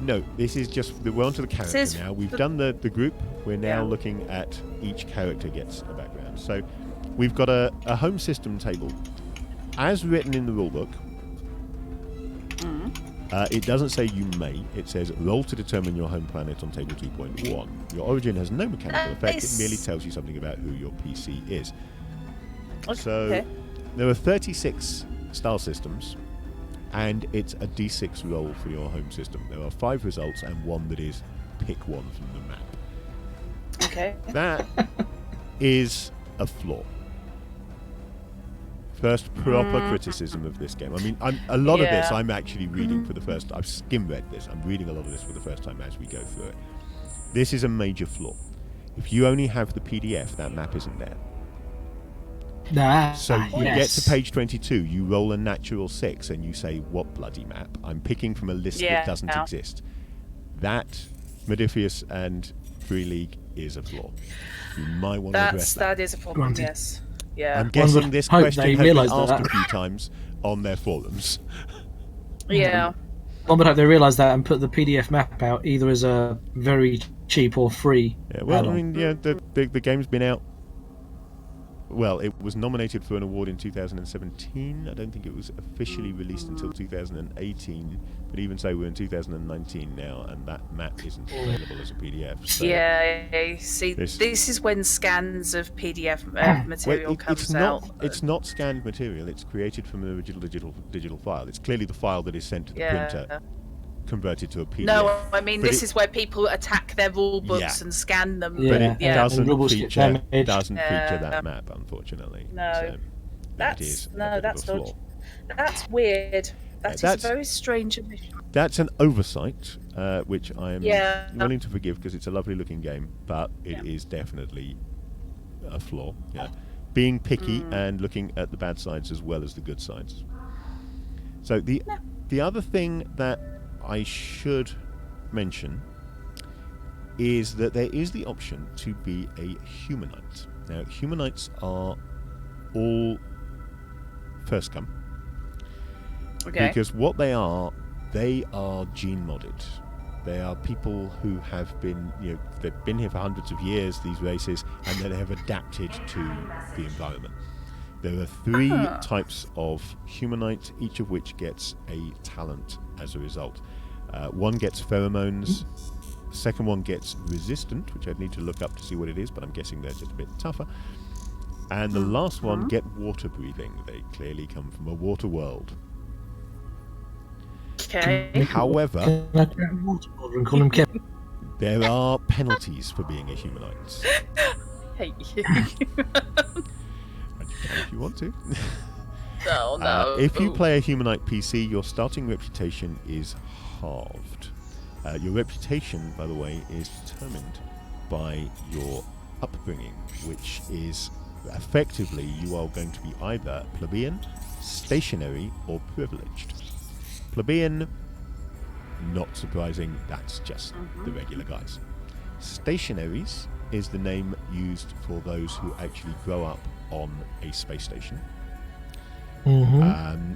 No, this is just... We're onto the character now. We've done the group. We're now looking at each character gets a background. So we've got a home system table. As written in the rulebook, it doesn't say you may. It says roll to determine your home planet on table 2.1. Your origin has no mechanical effect. It merely tells you something about who your PC is. Okay. So there are 36 star systems, and it's a D6 roll for your home system. There are 5 results and 1 that is pick one from the map. Okay. That is a flaw. First proper criticism of this game. I mean, a lot of this I'm actually reading for the first time. I've skim-read this. I'm reading a lot of this for the first time as we go through it. This is a major flaw. If you only have the PDF, that map isn't there. So you get to page 22, you roll a natural 6, and you say, what bloody map? I'm picking from a list that doesn't exist. That, Modiphius and Free League, is a flaw. You might want to address that. That is a problem, yes. Yeah. I'm guessing this question has been asked a few times on their forums. Yeah. One would hope they realise that and put the PDF map out either as a very cheap or free. Yeah, well, I mean, the game's been out. Well, it was nominated for an award in 2017. I don't think it was officially released until 2018. But even so, we're in 2019 now, and that map isn't available as a PDF. So yeah, see, this is when scans of PDF material comes out. It's not scanned material. It's created from the original digital file. It's clearly the file that is sent to the printer, converted to a PDF. No, I mean, this is where people attack their rule books and scan them. But it doesn't feature that map, unfortunately. No, so that's weird. That's a very strange omission. That's an oversight, which I am willing to forgive because it's a lovely looking game, but it is definitely a flaw. Yeah, being picky and looking at the bad sides as well as the good sides. So the other thing that I should mention is that there is the option to be a humanite. Now, humanites are all first come. Okay. Because what they are gene modded. They are people who have been, they've been here for hundreds of years, these races, and they have adapted to the environment. There are 3 types of humanite, each of which gets a talent as a result. One gets pheromones, the second one gets resistant, which I'd need to look up to see what it is, but I'm guessing they're just a bit tougher. And the last one get water breathing. They clearly come from a water world. Okay. However, Kevin? There are penalties for being a humanite. Hate you. And you can if you want to. No. If you play a humanite PC, your starting reputation is halved. Your reputation, by the way, is determined by your upbringing, which is effectively you are going to be either plebeian, stationary, or privileged. Plebeian, not surprising, that's just the regular guys. Stationaries is the name used for those who actually grow up on a space station.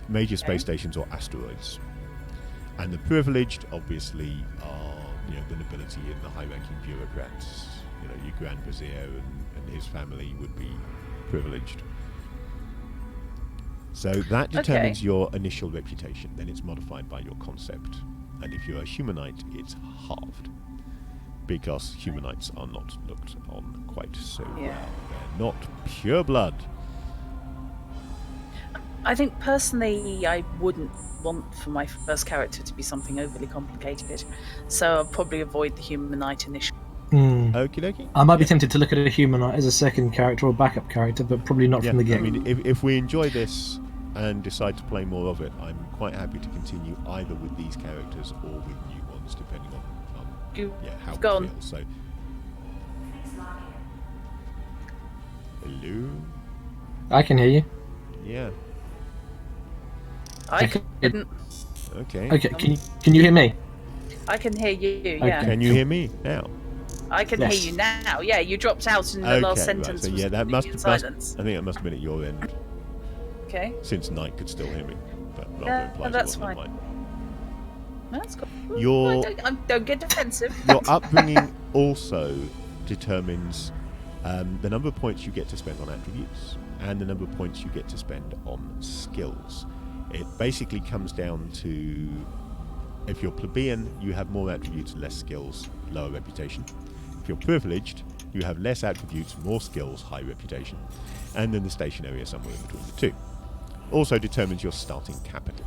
Major space stations or asteroids. And the privileged, obviously, are the nobility and the high-ranking bureaucrats. Your Grand Vizier and his family would be privileged. So that determines your initial reputation. Then it's modified by your concept. And if you're a humanite, it's halved. Because humanites are not looked on quite so well. They're not pure blood. I think personally I wouldn't want for my first character to be something overly complicated. So I'll probably avoid the humanite initially. Okie dokie. I might be tempted to look at a humanite as a second character or backup character, but probably not from the get. I mean, if we enjoy this and decide to play more of it, I'm quite happy to continue either with these characters or with new ones, depending on how we feel. So, hello. I can hear you. Yeah. I couldn't. Okay. Okay. Can you hear me? I can hear you. Okay. Yeah. Can you hear me now? I can Yes. hear you now. Yeah, you dropped out in the last sentence. Right. So, was yeah, that must, silence. I think it must have been at your end, Okay. since Knight could still hear me. But rather Yeah, implies that's it wasn't fine. mine. That's cool. Your Don't get defensive. Your upbringing also determines the number of points you get to spend on attributes and the number of points you get to spend on skills. It basically comes down to, if you're plebeian, you have more attributes, less skills, lower reputation. If you're privileged, you have less attributes, more skills, high reputation. And then the stationary is somewhere in between the two. Also determines your starting capital.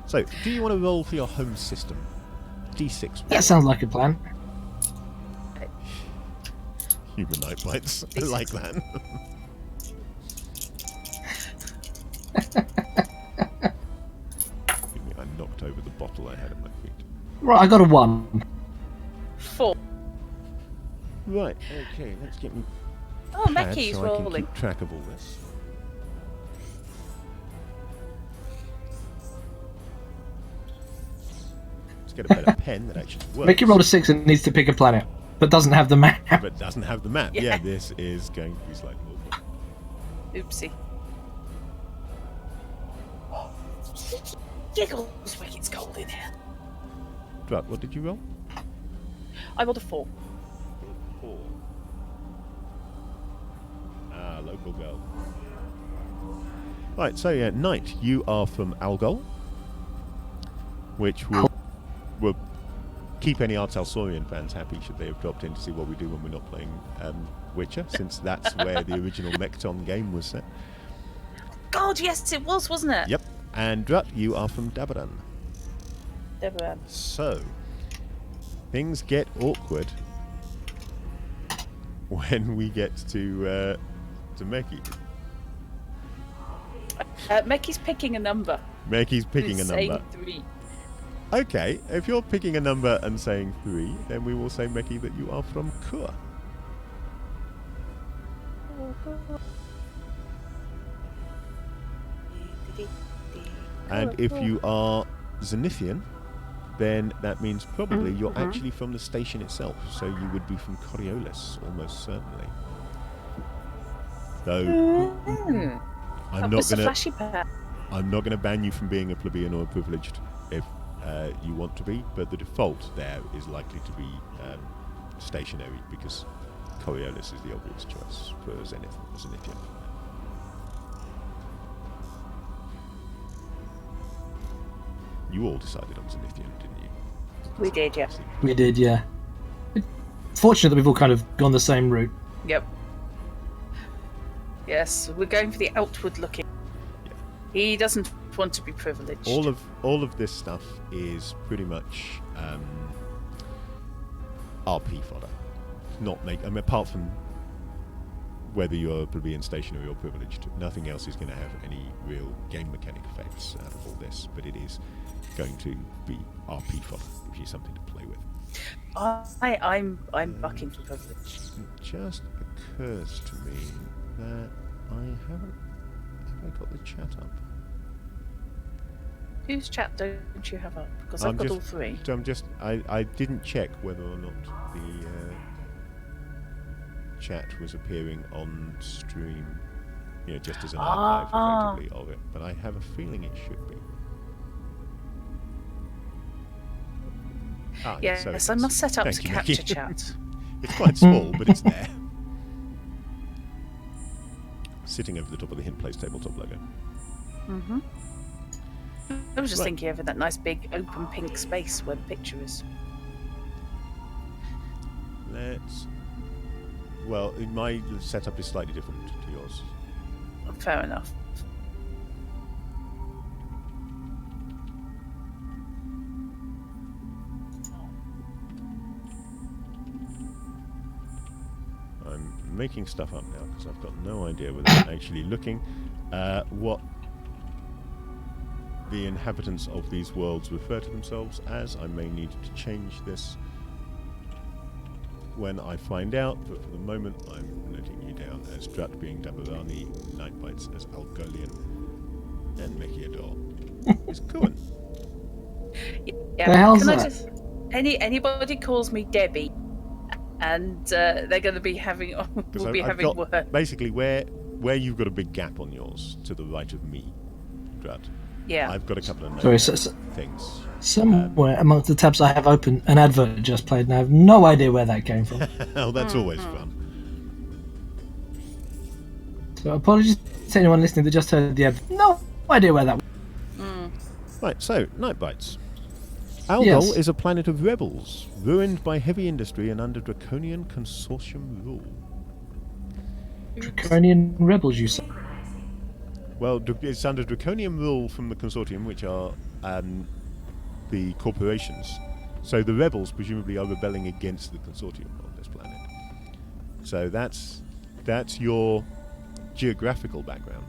So, do you want to roll for your home system? D6. That sounds like a plan. Human night bites. I like that. I knocked over the bottle I had at my feet. Right, I got a 1. 4. Right, okay, let's get me Oh, pad Meckie's so I can rolling. keep track of all this. Let's get a better pen that actually works. Mickey rolled a 6 and needs to pick a planet, but doesn't have the map. But doesn't have the map. Yeah, Yeah. this is going to be slightly awkward. Oopsie. Giggles when it's cold in here. Right, what did you roll? I rolled a 4. 4. Ah, local girl. Right, so yeah, Knight, you are from Algol, which will keep any Artalsaurian fans happy should they have dropped in to see what we do when we're not playing Witcher, since that's where the original Mechton game was set. God, yes, it was, wasn't it? Yep. And Drut, you are from Dabaran. Deborah. So, things get awkward when we get to Meki. Meckie's picking a number. Meki's picking a Saying number. 3. Okay, if you're picking a number and saying 3, then we will say, Meki, that you are from Kur. And if you are Zenithian, then that means probably you're actually from the station itself, so you would be from Coriolis, almost certainly. Though I'm not going to ban you from being a plebeian or a privileged if you want to be, but the default there is likely to be stationary, because Coriolis is the obvious choice for Zenithian. You all decided on Zenithian, didn't you? We did, yeah. We did, yeah. Fortunate that we've all kind of gone the same route. Yep. Yes, we're going for the outward looking. Yeah. He doesn't want to be privileged. All of this stuff is pretty much RP fodder. Apart from whether you're plebeian, stationary, or privileged, nothing else is going to have any real game mechanic effects out of all this. But it is going to be RP fodder, gives you something to play with. I'm bucking for privilege. It just occurs to me that have I got the chat up? Whose chat don't you have up? Because I've got all 3. So I didn't check whether or not the chat was appearing on stream, just as an archive effectively of it, but I have a feeling it should be. Yes, so I must set up Thank to you, capture Mickey. chat. It's quite small, but it's there. Sitting over the top of the Hint Place tabletop logo. Mm-hmm. I was just Right. thinking over that nice big open pink space where the picture is. My setup is slightly different to yours. Fair enough. I'm making stuff up now because I've got no idea without actually looking what the inhabitants of these worlds refer to themselves as. I may need to change this when I find out, but for the moment I'm noting you down as Drat being Dabarani, Nightbites as Algolian, and Mechiador is Kuan. Yeah. The hell's Can I that? just anybody calls me Debbie, and they're going to be having work. Basically where you've got a big gap on yours to the right of me, Drud. Yeah. I've got a couple of things. Somewhere amongst the tabs I have open, an advert just played, and I have no idea where that came from. Oh, that's always fun. So apologies to anyone listening that just heard the advert. No idea where that was. Right, so, Night Bites. Algol is a planet of rebels, ruined by heavy industry and under draconian consortium rule. Draconian rebels, you say? Well, it's under draconian rule from the consortium, which are the corporations. So the rebels presumably are rebelling against the consortium on this planet. So that's your geographical background.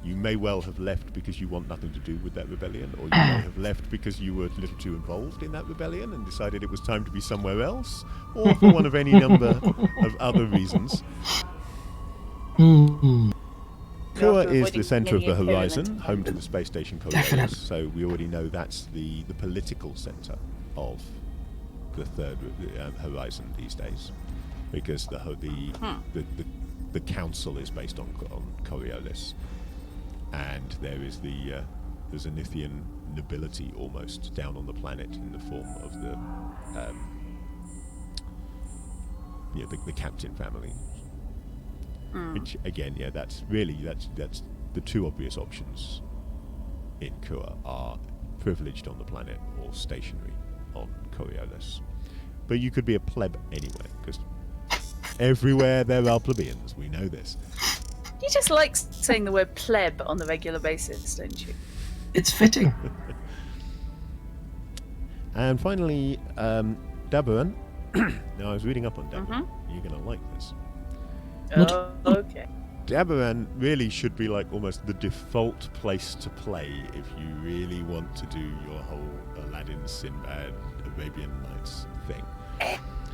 You may well have left because you want nothing to do with that rebellion, or you may have left because you were a little too involved in that rebellion and decided it was time to be somewhere else, or for one of any number of other reasons. Kua is the centre of the horizon, home to the space station Coriolis, so we already know that's the political centre of the third horizon these days, because the council is based on Coriolis. And there is the Zenithian nobility almost down on the planet in the form of the captain family. Which again, that's the two obvious options in Kua are privileged on the planet or stationary on Coriolis. But you could be a pleb anywhere, because everywhere there are plebeians. We know this. You just like saying the word pleb on a regular basis, don't you? It's fitting. And finally, Dabaran. Now, I was reading up on Dabaran. You're going to like this. Okay. Dabaran really should be like almost the default place to play if you really want to do your whole Aladdin, Sinbad, Arabian Nights thing.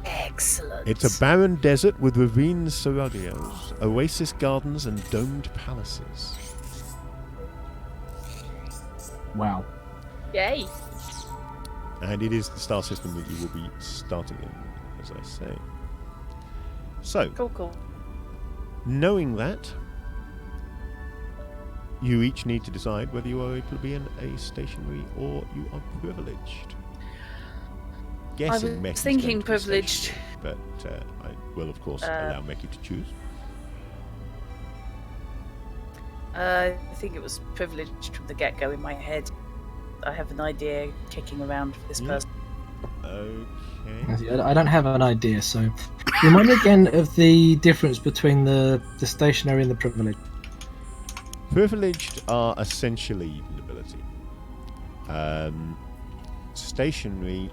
Excellent. It's a barren desert with ravines, seraglios, oasis gardens, and domed palaces. Wow. Yay. And it is the star system that you will be starting in, as I say. So, Cool. Knowing that, you each need to decide whether you are a plebeian, a stationary, or you are privileged. I was thinking privileged. But I will, of course, allow Meki to choose. I think it was privileged from the get-go in my head. I have an idea kicking around for this person. Okay. I don't have an idea, so remind me again of the difference between the stationary and the privileged. Privileged are essentially nobility. Stationary...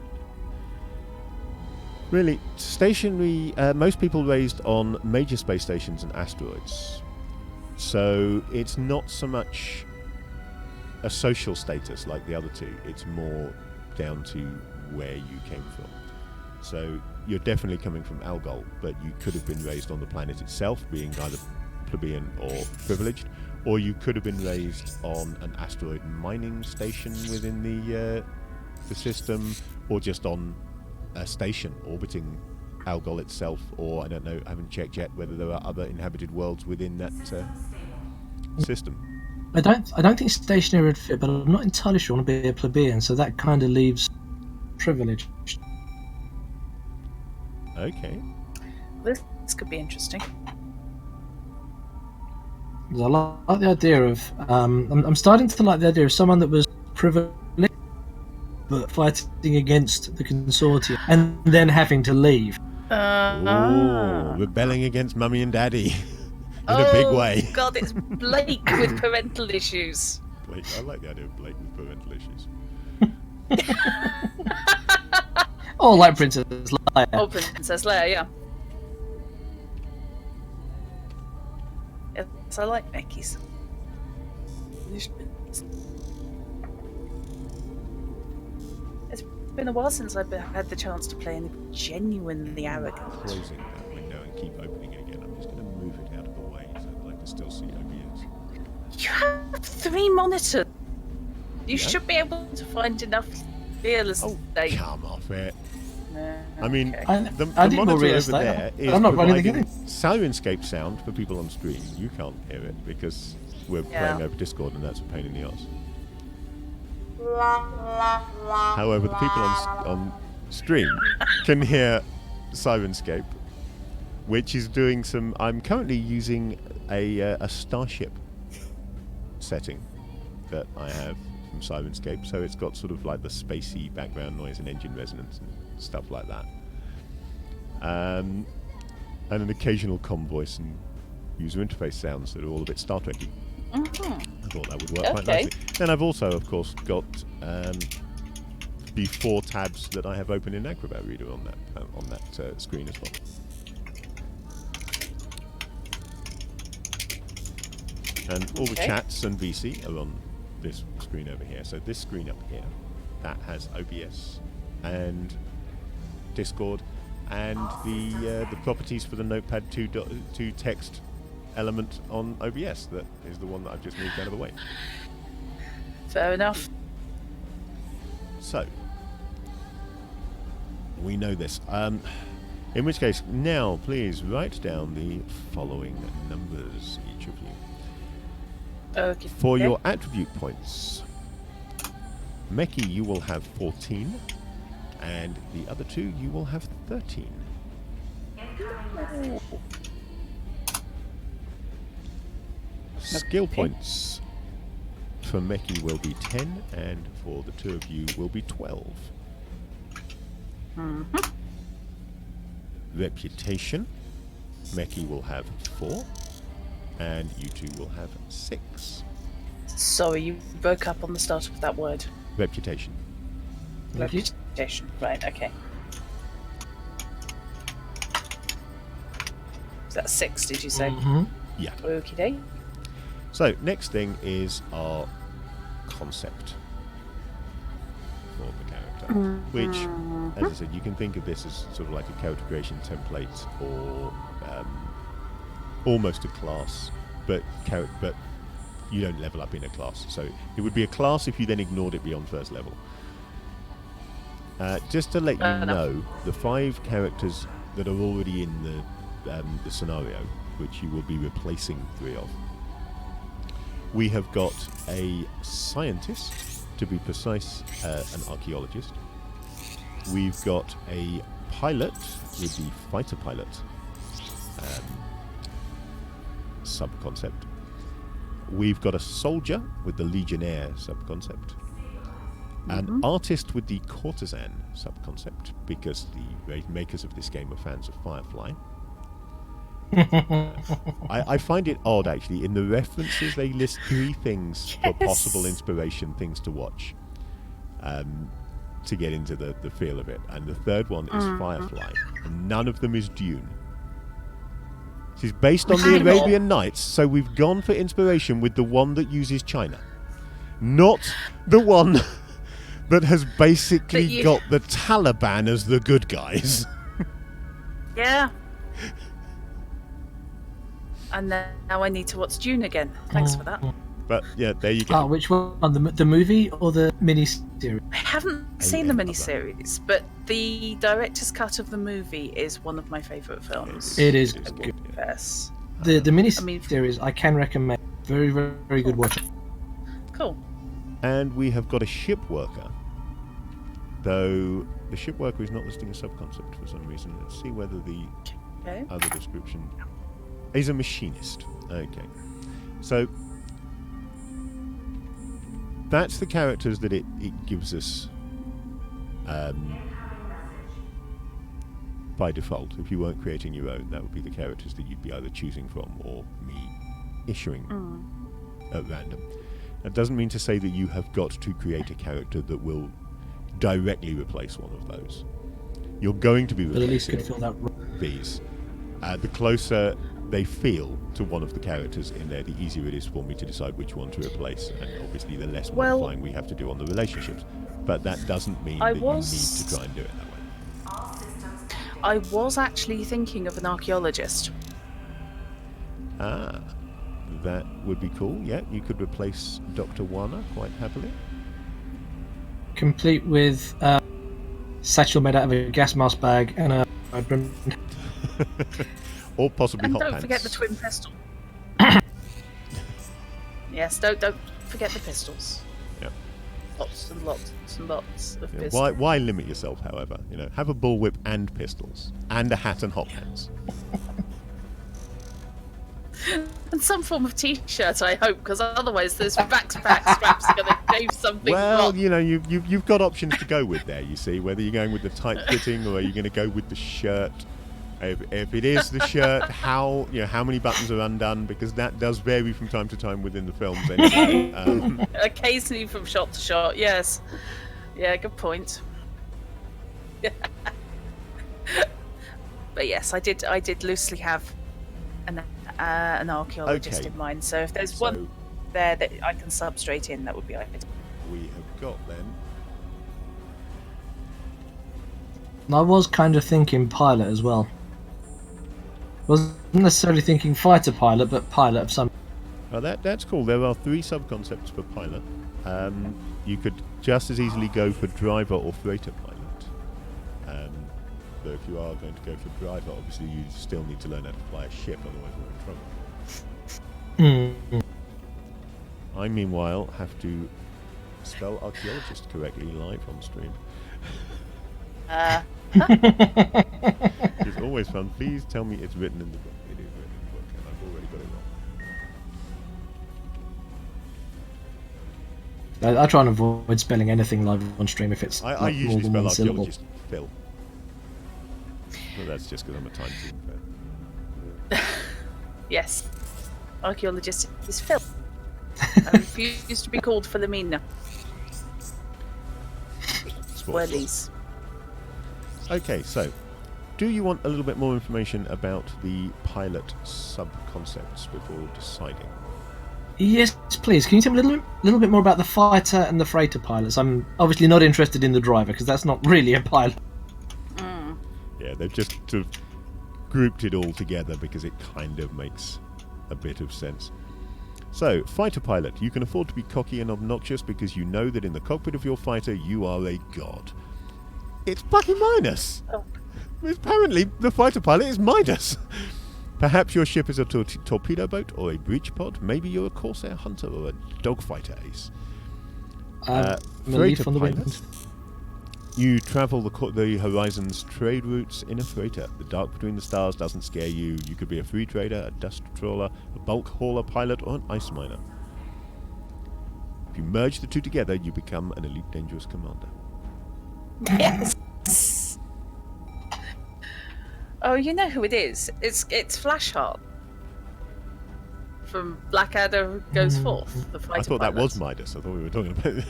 Really, stationary, most people raised on major space stations and asteroids. So it's not so much a social status like the other two, it's more down to where you came from. So you're definitely coming from Algol, but you could have been raised on the planet itself, being either plebeian or privileged, or you could have been raised on an asteroid mining station within the system, or just on a station orbiting Algol itself, or I don't know, I haven't checked yet whether there are other inhabited worlds within that system. I don't think stationary would fit, but I'm not entirely sure I want to be a plebeian, so that kind of leaves privileged. Okay. This could be interesting. I like the idea of I'm starting to like the idea of someone that was privileged but fighting against the consortium and then having to leave. Rebelling against Mummy and Daddy in a big way. Oh God, it's Blake with parental issues. Blake, I like the idea of Blake with parental issues. Oh, like Princess Leia. Oh, Princess Leia, yeah. Yes, I like Mickey's. It's been a while since I've had the chance to play any genuinely arrogant. Closing that window and keep opening it again. I'm just going to move it out of the way so that I can still see OBS. You have 3 monitors. You should be able to find enough Real Oh, estate. come off it. Yeah, I mean, okay. the I did more monitor real over estate. there is I'm not running the providing game. Sirenscape sound for people on stream. You can't hear it because we're Yeah. playing over Discord and that's a pain in the arse. However, the people on stream can hear Sirenscape, which is doing some... I'm currently using a Starship setting that I have from Sirenscape, so it's got sort of like the spacey background noise and engine resonance and stuff like that. And an occasional comm voice and user interface sounds that are all a bit Star Trek-y. Mm-hmm. I thought that would work quite nicely. Then I've also, of course, got the 4 tabs that I have open in Acrobat Reader on that screen as well. And all the chats and VC are on this screen over here. So this screen up here, that has OBS and Discord and the properties for the Notepad 2 text element on OBS. That is the one that I've just moved out of the way. Fair enough. So, we know this. In which case, now please write down the following numbers, each of you. Okay. For your attribute points, Meki, you will have 14, and the other 2, you will have 13. Skill points for Meki will be 10, and for the 2 of you will be 12. Reputation, Meki will have 4, and you 2 will have 6. Sorry, you broke up on the start of that word. Reputation. Reputation. Right, okay. Is that 6, did you say? Mm-hmm. Yeah. Okie doke. So, next thing is our concept for the character, which, as I said, you can think of this as sort of like a character creation template or almost a class, but you don't level up in a class. So it would be a class if you then ignored it beyond first level. Just to let you know, the 5 characters that are already in the scenario, which you will be replacing 3 of. We have got a scientist, to be precise, an archaeologist. We've got a pilot with the fighter pilot sub-concept. We've got a soldier with the legionnaire sub-concept. An artist with the courtesan sub-concept, because the makers of this game are fans of Firefly. I find it odd, actually. In the references, they list 3 things for possible inspiration, things to watch, to get into the feel of it. And the third one is Firefly. And none of them is Dune. This is based on the Arabian Nights, so we've gone for inspiration with the one that uses China. Not the one that has basically got the Taliban as the good guys. Yeah. And now I need to watch Dune again. Thanks for that. But yeah, there you go. Oh, which one? The movie or the mini-series? I haven't seen the miniseries, but the director's cut of the movie is one of my favourite films. It is I will good. confess. The mini-series I can recommend. Very, very, very good watching. Cool. And we have got a ship worker. Though the ship worker is not listing a sub-concept for some reason. Let's see whether the other description... He's a machinist. Okay. So that's the characters that it gives us by default. If you weren't creating your own, that would be the characters that you'd be either choosing from or me issuing at random. That doesn't mean to say that you have got to create a character that will directly replace one of those. You're going to be replacing these. The closer they feel to one of the characters in there, the easier it is for me to decide which one to replace, and obviously the less modifying we have to do on the relationships. But that doesn't mean that you need to try and do it that way. I was actually thinking of an archaeologist. Ah, that would be cool. Yeah, you could replace Dr. Wana quite happily. complete with satchel made out of a gas mask bag and a or possibly And hot don't pants. forget the twin pistol. Yes, don't forget the pistols. Yep. Lots and lots and lots of Yeah, pistols. why limit yourself, however? Have a bullwhip and pistols. And a hat and hot pants. And some form of t-shirt, I hope, because otherwise those back-to-back straps are going to do something Well, wrong. you've got options to go with there, you see. Whether you're going with the tight fitting or you're going to go with the shirt. If it is the shirt, how many buttons are undone? Because that does vary from time to time within the films. Anyway. Occasionally from shot to shot, yes. Yeah, good point. But yes, I did loosely have an archaeologist Okay. in mind. So if there's one there that I can substrate in, that would be ideal. We have got then. I was kind of thinking pilot as well. Wasn't necessarily thinking fighter pilot, but pilot of some. Well, that's cool. There are 3 sub-concepts for pilot. You could just as easily go for driver or freighter pilot. Though if you are going to go for driver, obviously you still need to learn how to fly a ship, otherwise we're in trouble. I, meanwhile, have to spell archaeologist correctly live on stream. It's always fun. Please tell me it's written in the book. It is written in the book, and I've already got it wrong. I try and avoid spelling anything live on stream if it's I like usually more than spell one syllable. archaeologist Phil. But that's just because I'm a time team fan. Yes. Archaeologist is Phil. I refuse to be called Philomena. Whirlies. Okay, so do you want a little bit more information about the pilot sub-concepts before deciding? Yes, please. Can you tell me a little bit more about the fighter and the freighter pilots? I'm obviously not interested in the driver because that's not really a pilot. Yeah, they've just sort of grouped it all together because it kind of makes a bit of sense. So, fighter pilot, you can afford to be cocky and obnoxious because you know that in the cockpit of your fighter you are a god. It's fucking Midas! Oh. Apparently, the fighter pilot is Midas! Perhaps your ship is a torpedo boat or a breach pod. Maybe you're a corsair hunter or a dogfighter ace. I'm a Freighter leaf on the pilot. wind. You travel the horizon's trade routes in a freighter. The dark between the stars doesn't scare you. You could be a free trader, a dust trawler, a bulk hauler pilot, or an ice miner. If you merge the two together, you become an elite dangerous commander. Yes. Oh, you know who it is? It's Flashheart from Blackadder Goes Forth. The fighter I thought that pilot. was Midas. I thought we were talking about.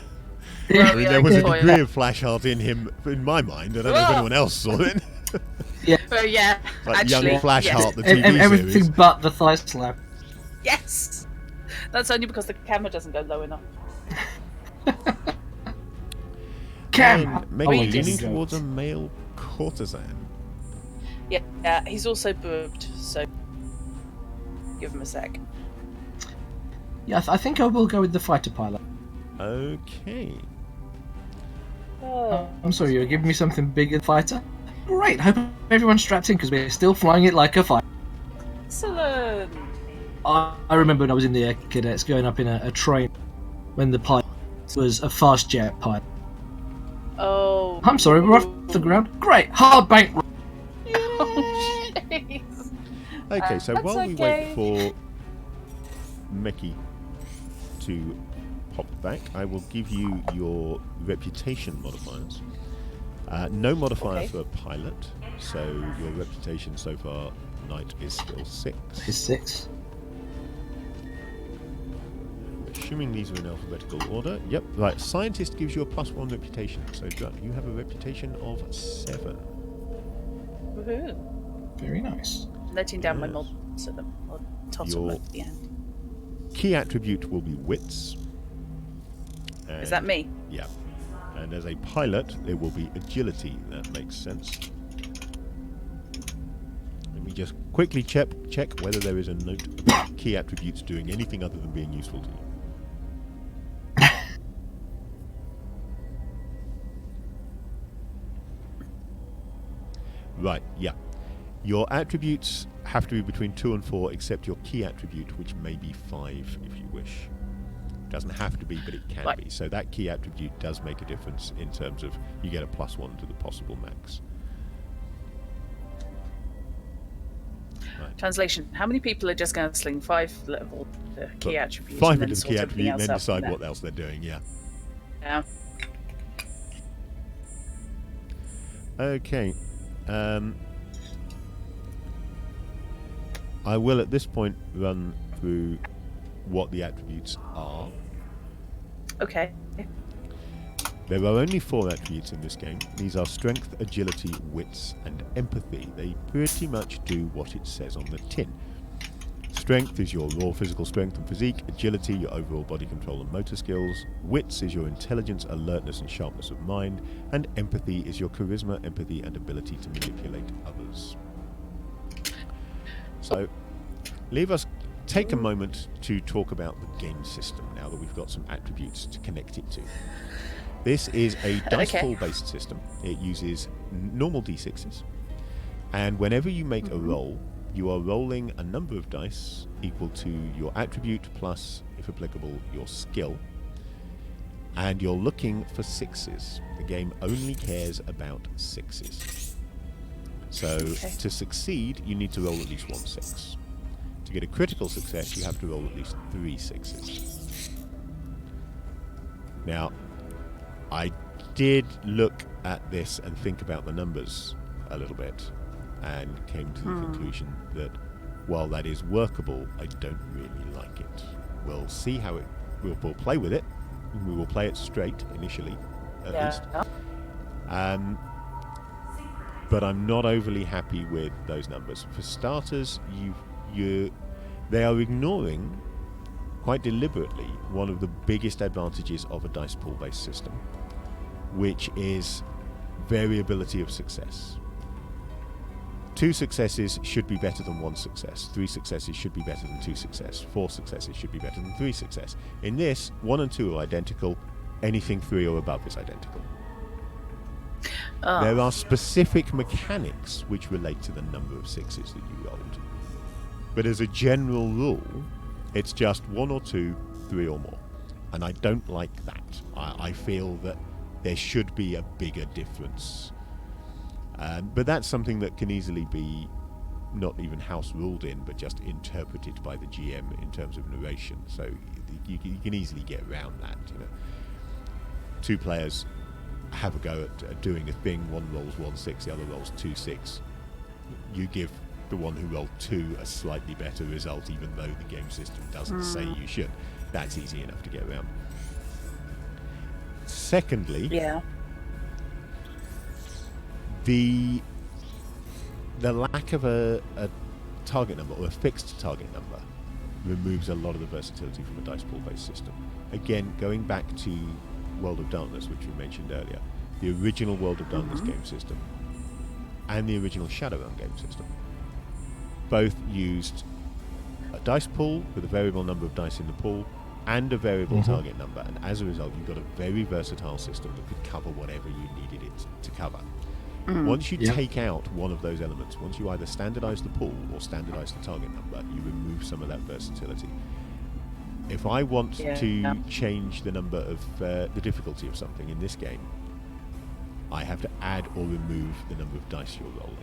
Well, I mean, yeah, there was a good point. degree of Flashheart in him, in my mind. I don't know if Whoa. anyone else saw it. Oh yeah, Like actually, young Flashheart, yes. the TV Everything series. but the thigh slap. Yes. That's only because the camera doesn't go low enough. Cam! Maybe Oh, leaning yes. towards a male courtesan. Yeah, he's also boobed, so give him a sec. Yeah, I think I will go with the fighter pilot. Okay. Oh. I'm sorry, you're giving me something bigger than fighter? Great, hope everyone's strapped in because we're still flying it like a fighter. Excellent. I remember when I was in the Air Cadets going up in a train when the pilot was a fast jet pilot. Oh. I'm sorry, we're off the ground. Great, hard bank. Oh, jeez. Okay, so That's while we okay. wait for Mickey to pop back, I will give you your reputation modifiers. No modifier Okay. for a pilot, so your reputation so far tonight is still 6. Is 6. Assuming these are in alphabetical order. Yep, right. Scientist gives you a +1 reputation, so Druck, you have a reputation of 7. Woohoo. Very nice. Noting down my Yes. mods at them. I'll toss Your- them at the end. Key attribute will be wits. Is that me? Yeah. And as a pilot, there will be agility. That makes sense. Let me just quickly check whether there is a note about key attributes doing anything other than being useful to you. Right, yeah. Your attributes have to be between 2 and 4, except your key attribute, which may be 5 if you wish. Doesn't have to be, but it can be. So that key attribute does make a difference in terms of you get a +1 to the possible max. Right. Translation: how many people are just going to sling 5 level key attributes? 5 into the key attribute and then decide what else they're doing, yeah. Yeah. Okay. I will at this point run through what the attributes are. Okay. There are only 4 attributes in this game. These are strength, agility, wits, and empathy. They pretty much do what it says on the tin. Strength is your raw physical strength and physique. Agility, your overall body control and motor skills. Wits is your intelligence, alertness, and sharpness of mind. And empathy is your charisma, empathy, and ability to manipulate others. So, take a moment to talk about the game system now that we've got some attributes to connect it to. This is a dice pool based system. It uses normal d6s, and whenever you make a roll, you are rolling a number of dice equal to your attribute plus, if applicable, your skill, and you're looking for 6s. The game only cares about 6s. So to succeed, you need to roll at least 1 6. To get a critical success, you have to roll at least 3 6s. Now, I did look at this and think about the numbers a little bit and came to the conclusion that while that is workable, I don't really like it. We'll see how it... We'll play with it. We will play it straight, initially, at least. But I'm not overly happy with those numbers. For starters, they are ignoring, quite deliberately, one of the biggest advantages of a dice pool-based system, which is variability of success. 2 successes should be better than 1 success. 3 successes should be better than 2 success. 4 successes should be better than 3 success. In this, 1 and 2 are identical. Anything 3 or above is identical. There are specific mechanics which relate to the number of 6s that you rolled. But as a general rule, it's just 1 or 2, 3 or more. And I don't like that. I feel that there should be a bigger difference. But that's something that can easily be not even house ruled in, but just interpreted by the GM in terms of narration. So you can easily get around that. 2 players have a go at doing a thing. One rolls 1 6, the other rolls 2 6. You give the one who rolled 2 a slightly better result, even though the game system doesn't say you should. That's easy enough to get around. Secondly, the lack of a target number, or a fixed target number, removes a lot of the versatility from a dice pool based system. Again, going back to World of Darkness, which we mentioned earlier, the original World of Darkness game system and the original Shadowrun game system both used a dice pool with a variable number of dice in the pool and a variable target number, and as a result you've got a very versatile system that could cover whatever you needed it to cover. Once you take out one of those elements, once you either standardize the pool or standardize the target number, you remove some of that versatility. If I want to change the number of the difficulty of something in this game, I have to add or remove the number of dice you're rolling,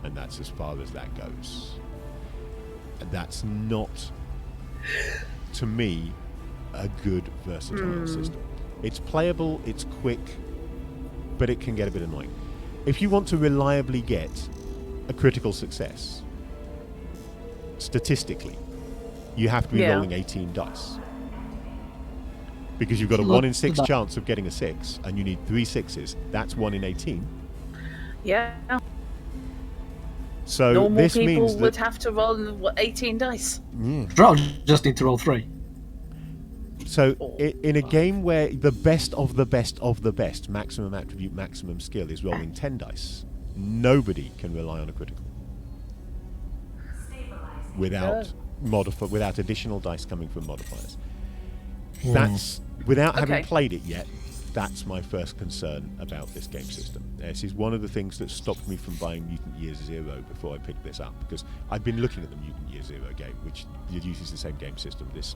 and that's as far as that goes. And that's not, to me, a good versatile system. It's playable, it's quick, but it can get a bit annoying. If you want to reliably get a critical success, statistically, you have to be rolling 18 dice. Because you've got a 1 in 6 chance of getting a 6, and you need 3 6s. That's 1 in 18. Yeah. So normal this people means that would have to roll 18 dice. Just need to roll 3. So in a game where the best of the best of the best, maximum attribute, maximum skill, is rolling 10 dice, nobody can rely on a critical without additional dice coming from modifiers. That's without having played it yet. that's my first concern about this game system. This is one of the things that stopped me from buying Mutant Year Zero before I picked this up, because I've been looking at the Mutant Year Zero game, which uses the same game system. This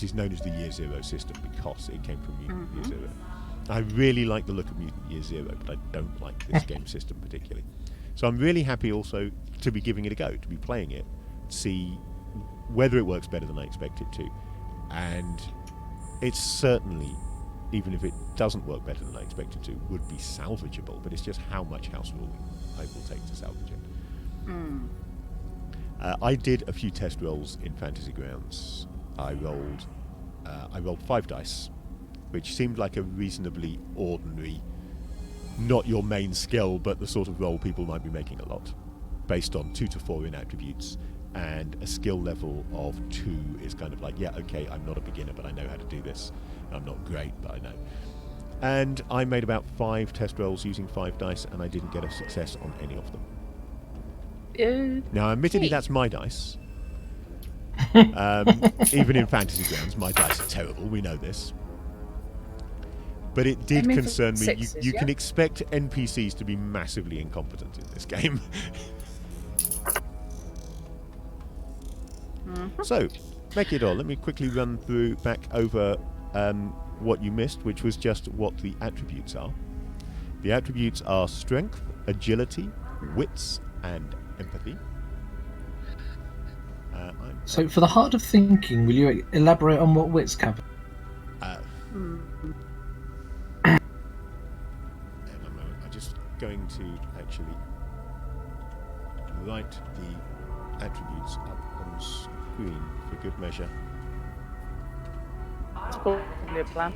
is known as the Year Zero system because it came from Mutant Year Zero. I really like the look of Mutant Year Zero, but I don't like this game system particularly. So I'm really happy also to be giving it a go, to be playing it, see whether it works better than I expect it to. And it's certainly, even if it doesn't work better than I expect it to, would be salvageable, but it's just how much house ruling I will take to salvage it. I did a few test rolls in Fantasy Grounds. I rolled 5 dice, which seemed like a reasonably ordinary, not your main skill, but the sort of roll people might be making a lot, based on 2 to 4 in attributes, and a skill level of 2 is kind of like, yeah, okay, I'm not a beginner, but I know how to do this. I'm not great, but I know. And I made about 5 test rolls using 5 dice, and I didn't get a success on any of them. Now, admittedly, that's my dice. Even in Fantasy Grounds, my dice are terrible. We know this. But it did concern me. You can expect NPCs to be massively incompetent in this game. So, Mekidor, let me quickly run back over what you missed, which was just what the attributes are. The attributes are strength, agility, wits, and empathy. So, for the heart of thinking, will you elaborate on what wits cover? I'm just going to actually write the attributes up on screen for good measure. That's probably a plan.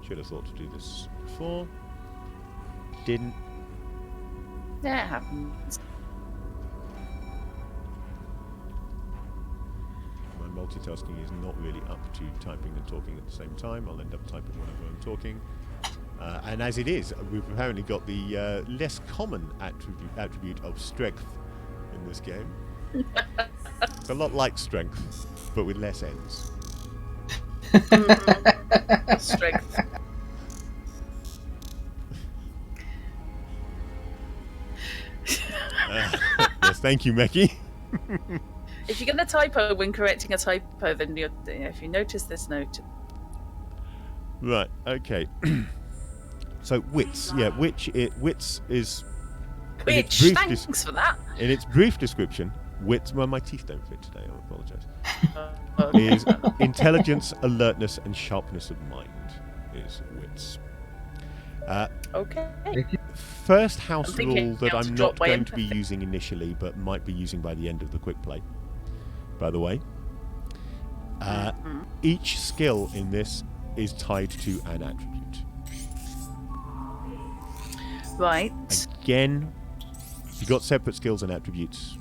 Should have thought to do this before. Didn't. Yeah, it happens. My multitasking is not really up to typing and talking at the same time. I'll end up typing whenever I'm talking. And as it is, we've apparently got the less common attribute of strength in this game. It's a lot like strength, but with less ends. Strength. Yes, thank you, Meki. If you're going to typo when correcting a typo, then if you notice this note. Right, okay. So wits, yeah, wits is. Which, thanks for that. In its brief description, wits. Well, my teeth don't fit today. I apologise. Okay. Is intelligence, alertness, and sharpness of mind. Is wits. Okay. First house rule that I'm not going to be empathy. using initially, but might be using by the end of the quick play. By the way, each skill in this is tied to an attribute. Right. Again, if you've got separate skills and attributes,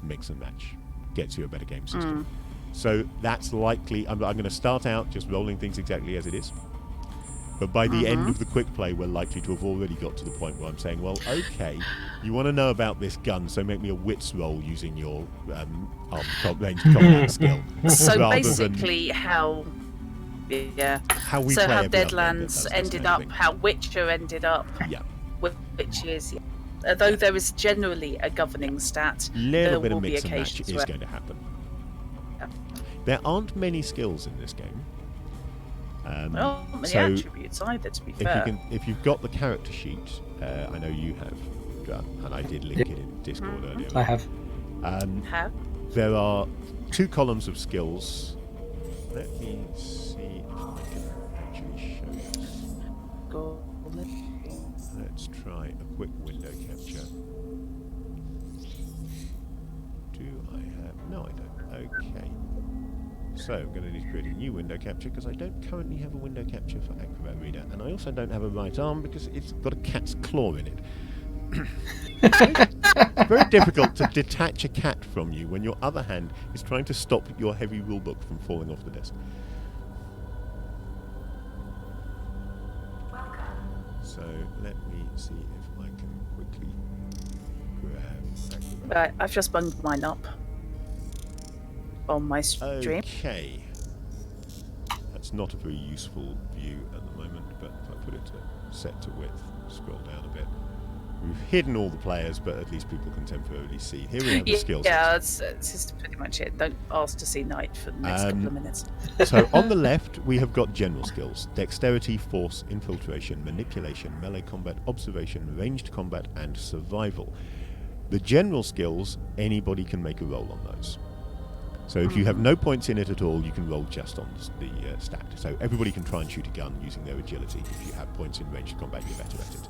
mix and match. Gets you a better game system. So that's likely, I'm going to start out just rolling things exactly as it is. But by the end of the quick play, we're likely to have already got to the point where I'm saying, well, okay, you want to know about this gun, so make me a wits roll using your ranged combat skill. So basically how we how Deadlands ended up, how Witcher ended up. Yeah. Which is, although there is generally a governing stat, Little bit there of will be mix and match occasions is where going to happen. There aren't many skills in this game. well, many so attributes either, to be fair. If you've got the character sheet, I know you have, and I did link it in Discord earlier. I have. Have? There are 2 columns of skills. Let me see if I can actually show this. Go. Let's try a quick window capture. Do I have? No, I don't. Okay. So I'm going to need to create a new window capture because I don't currently have a window capture for Acrobat Reader, and I also don't have a right arm because it's got a cat's claw in it. It's very difficult to detach a cat from you when your other hand is trying to stop your heavy rulebook from falling off the desk. So let me see if I can quickly grab Acrobat. Right, I've just bunged mine up on my stream. Okay. That's It's not a very useful view at the moment, but if I put it to set to width, scroll down a bit. We've hidden all the players, but at least people can temporarily see. Here we have the skills. Yeah, that's just pretty much it. Don't ask to see Knight for the next couple of minutes. So on the left, we have got general skills: dexterity, force, infiltration, manipulation, melee combat, observation, ranged combat, and survival. The general skills, anybody can make a roll on those. So if you have no points in it at all, you can roll just on the stat. So everybody can try and shoot a gun using their agility. If you have points in ranged combat, you're better at it.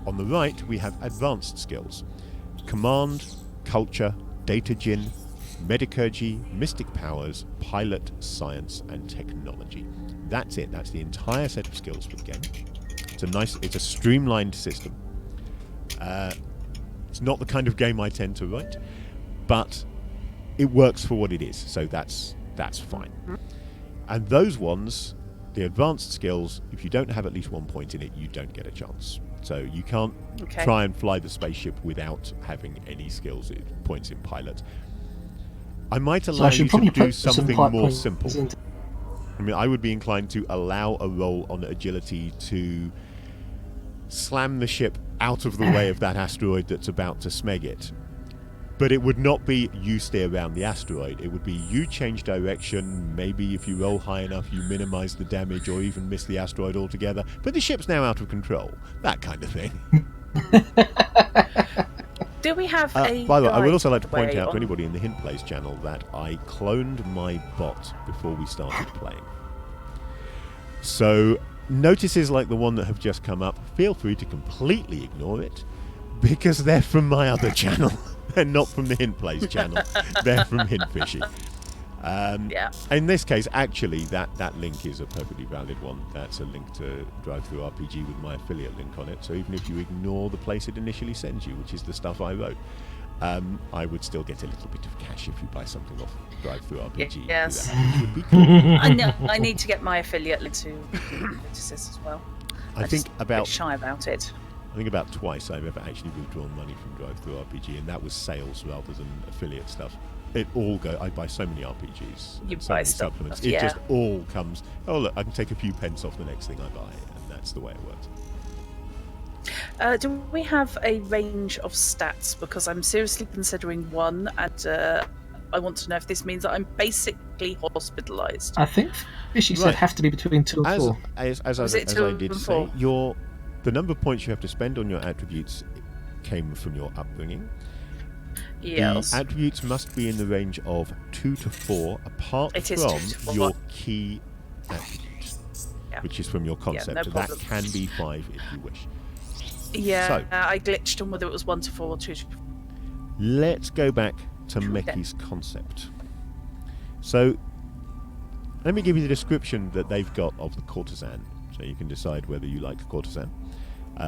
On the right, we have advanced skills: command, culture, data gin, medicurgy, mystic powers, pilot, science, and technology. That's it. That's the entire set of skills for the game. It's a streamlined system. It's not the kind of game I tend to write, but it works for what it is, so that's fine. And those ones, the advanced skills, if you don't have at least 1 point in it, you don't get a chance. So you can't try and fly the spaceship without having any skills points in pilot. I might allow you to do something more simple. I mean, I would be inclined to allow a roll on agility to slam the ship out of the way of that asteroid that's about to smeg it. But it would not be you steer around the asteroid. It would be you change direction. Maybe if you roll high enough, you minimize the damage or even miss the asteroid altogether. But the ship's now out of control. That kind of thing. Do we have a by the way, I would also like to point out to anybody in the Hint Plays channel that I cloned my bot before we started playing. So notices like the one that have just come up, feel free to completely ignore it, because they're from my other channel. They're not from the Hint Plays channel. They're from Hint Fishy. In this case, actually, that link is a perfectly valid one. That's a link to Drive Through RPG with my affiliate link on it. So even if you ignore the place it initially sends you, which is the stuff I wrote, I would still get a little bit of cash if you buy something off Drive Through RPG. Yes. Which would be cool. I need to get my affiliate link to this as well. I think about shy about it. I think about twice I've ever actually withdrawn money from Drive Through RPG, and that was sales rather than affiliate stuff. It all I buy so many RPGs. You so buy many stuff. supplements. It just all comes. Oh look, I can take a few pence off the next thing I buy, and that's the way it works. Do we have a range of stats? Because I'm seriously considering one, and I want to know if this means that I'm basically hospitalised. I think Fishy said have to be between 2 and 4. As I did say, the number of points you have to spend on your attributes came from your upbringing. Yes. The attributes must be in the range of 2 to 4, apart from your key attribute, which is from your concept. So that can be 5 if you wish. Yeah, so, I glitched on whether it was 1 to 4 or 2 to 4. Let's go back to Meki's concept. So, let me give you the description that they've got of the courtesan, so you can decide whether you like a courtesan.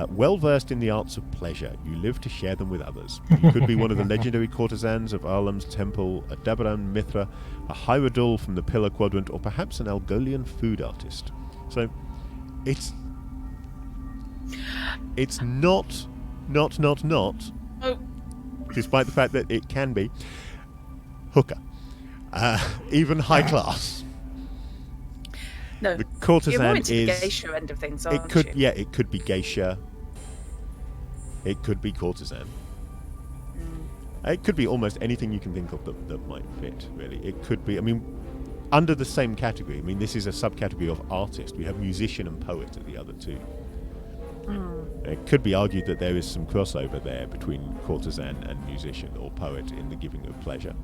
Well versed in the arts of pleasure, you live to share them with others. You could be one of the legendary courtesans of Arlam's temple, a Dabaran Mithra, a Hyrule from the Pillar Quadrant, or perhaps an Algolian food artist. So, it's not, despite the fact that it can be, hooker. Even high class. No, the courtesan you're more into is the geisha end of things, aren't you? you? Yeah, it could be geisha. It could be courtesan. It could be almost anything you can think of that might fit, really. It could be, under the same category. This is a subcategory of artist. We have musician and poet are the other two. It could be argued that there is some crossover there between courtesan and musician or poet in the giving of pleasure.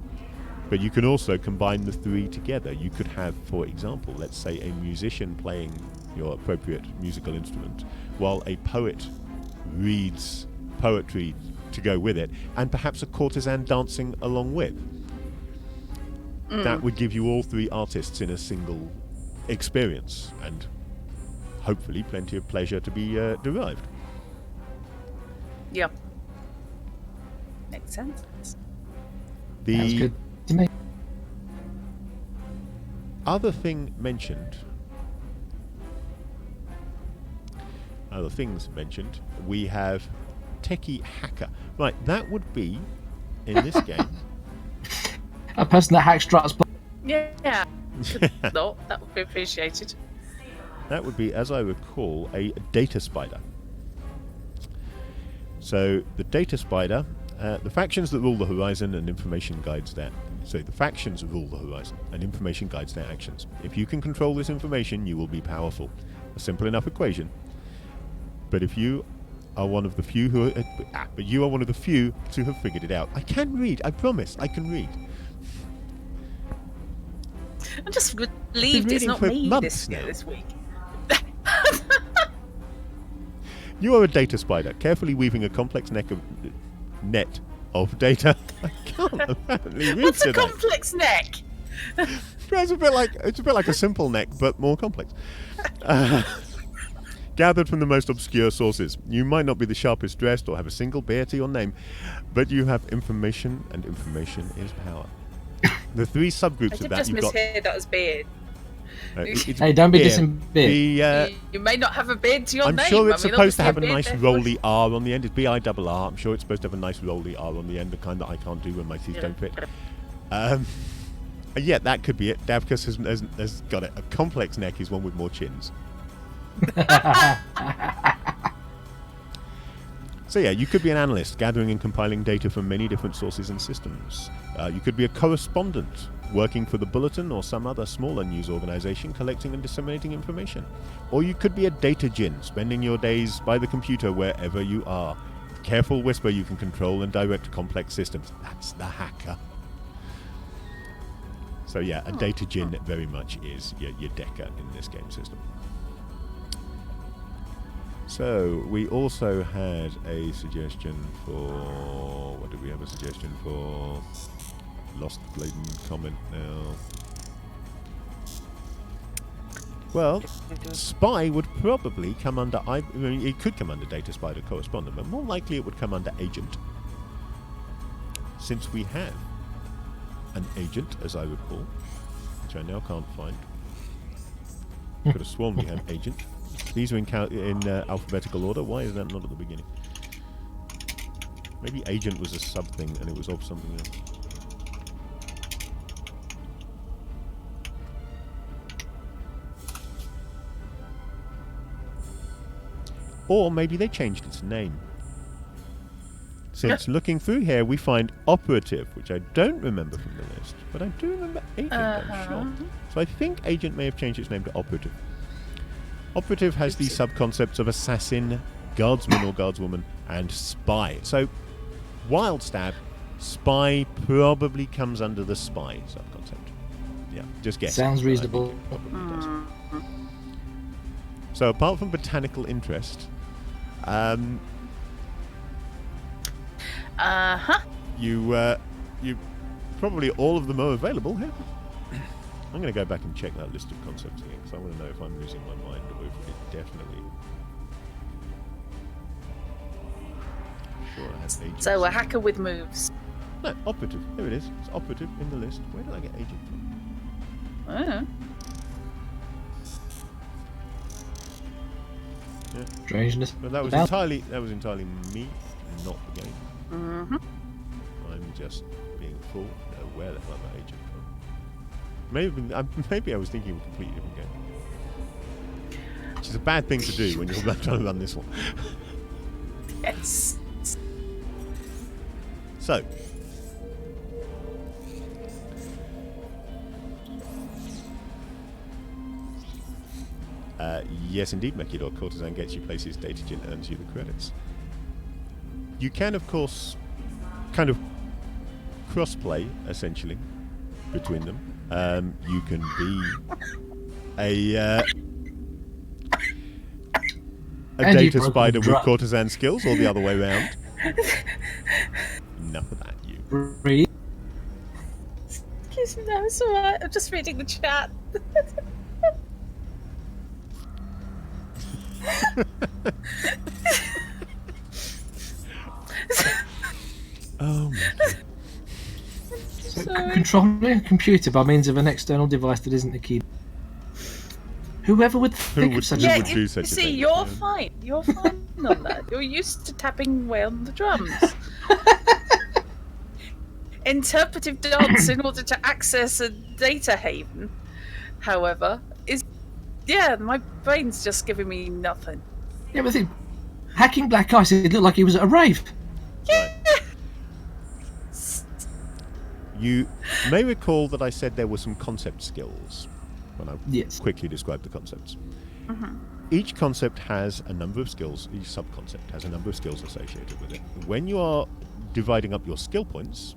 But you can also combine the three together. You could have, for example, let's say a musician playing your appropriate musical instrument, while a poet reads poetry to go with it, and perhaps a courtesan dancing along with. That would give you all three artists in a single experience, and hopefully plenty of pleasure to be derived. Yeah. Makes sense. Sounds good to me. Other things mentioned, we have techie hacker. Right, that would be, in this game... a person that hacks Strut's. Yeah. not, that would be appreciated. That would be, as I recall, a data spider. So the data spider, the factions that rule the horizon and information guides their... So the factions rule the horizon and information guides their actions. If you can control this information, you will be powerful. A simple enough equation. But if you are one of the few who to have figured it out. I can read, I promise, I can read. I'm just relieved it's not me this week. You are a data spider, carefully weaving a complex net of data. I can't apparently read What's today. a complex neck? It's a bit like a simple neck, but more complex. Gathered from the most obscure sources. You might not be the sharpest dressed or have a single beard to your name, but you have information, and information is power. The three subgroups of that you've got... misheard that as beard. Hey, don't be dissing beard. You may not have a beard to your name. I'm sure it's supposed to have a nice rolly R on the end. It's B-I-R-R. I'm sure it's supposed to have a nice rolly R on the end, the kind that I can't do when my teeth don't fit. Yeah, that could be it. Davkus has got it. A complex neck is one with more chins. So yeah, you could be an analyst, gathering and compiling data from many different sources and systems. You could be a correspondent, working for the Bulletin or some other smaller news organization, collecting and disseminating information. Or you could be a data djinn, spending your days by the computer wherever you are. Careful whisper, you can control and direct complex systems. That's the hacker. So yeah, a data djinn very much is your decker in this game system. So we also had a suggestion for... What did we have a suggestion for? Lost the blatant comment now. Well, spy would probably come under... I mean, it could come under data spider correspondent, but more likely it would come under agent. Since we have an agent, as I recall, which I now can't find. Could have sworn we had agent. These are in alphabetical order. Why is that not at the beginning? Maybe agent was a sub thing and it was of something else. Or maybe they changed its name. Since looking through here, we find operative, which I don't remember from the list, but I do remember agent, I'm sure. So I think agent may have changed its name to operative. Operative has the sub-concepts of assassin, guardsman or guardswoman, and spy. So, wild stab, spy probably comes under the spy sub-concept. Yeah, just guess. Sounds reasonable. So, apart from botanical interest, you probably all of them are available here. I'm going to go back and check that list of concepts again, because I want to know if I'm losing my mind or if it definitely... I'm sure I have agent. So a hacker with moves. No, operative. There it is. It's operative in the list. Where did I get agent from? Yeah. Strangeness. But that was entirely me, not the game. Mm-hmm. I'm just being a fool. No, where the hell am I agent from? Maybe I was thinking of a completely different game. Which is a bad thing to do when you're trying to run this one. Yes. So. Yes, indeed, Mekidor. Courtesan gets you places, data djinn earns you the credits. You can, of course, kind of cross-play, essentially, between them. You can be a data spider with courtesan skills, or the other way around. Enough of that, you. Read. Excuse me, no, it's alright. I'm just reading the chat. Oh my God. Controlling a computer by means of an external device that isn't a key. Whoever would think of such a do such a thing? See, you're fine. You're fine on that. You're used to tapping away on the drums. Interpretive dance in order to access a data haven. however, is my brain's just giving me nothing. Yeah, but think, hacking black ice, it looked like he was at a rave. Right. You may recall that I said there were some concept skills when I quickly described the concepts. Mm-hmm. Each concept has a number of skills, each sub-concept has a number of skills associated with it. When you are dividing up your skill points,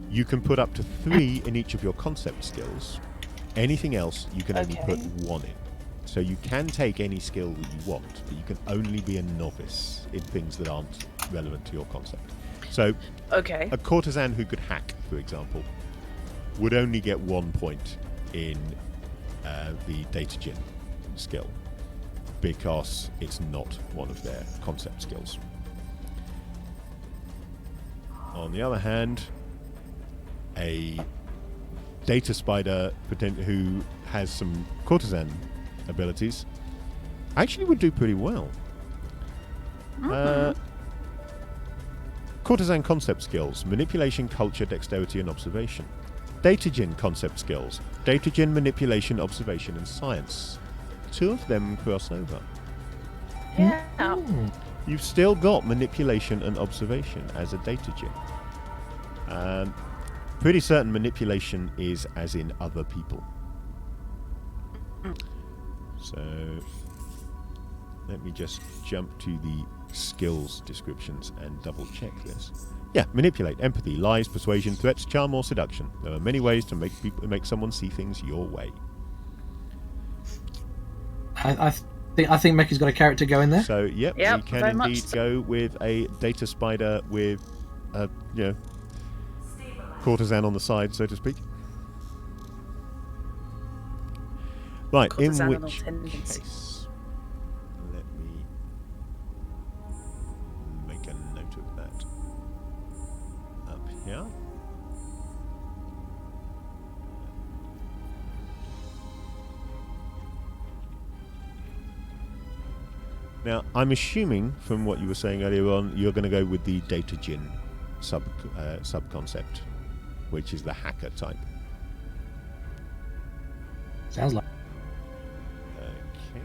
you can put up to 3 in each of your concept skills. Anything else, you can only put 1 in. So you can take any skill that you want, but you can only be a novice in things that aren't relevant to your concept. So a courtesan who could hack, for example, would only get 1 point in the data gen skill because it's not one of their concept skills. On the other hand, a data spider who has some courtesan abilities actually would do pretty well. Courtesan concept skills: manipulation, culture, dexterity, and observation. Datagen concept skills: datagen, manipulation, observation, and science. 2 of them cross over. Yeah. You've still got manipulation and observation as a datagen. Pretty certain manipulation is as in other people. So let me just jump to the skills descriptions and double check this. Yeah, manipulate, empathy, lies, persuasion, threats, charm, or seduction. There are many ways to make someone see things your way. I think Meki's got a character going there. So yep, we can indeed go with a data spider with a courtesan on the side, so to speak. Right, in which case, let me make a note of that up here. Now, I'm assuming from what you were saying earlier on, you're going to go with the datagen sub-concept, which is the hacker type. Sounds like. Okay.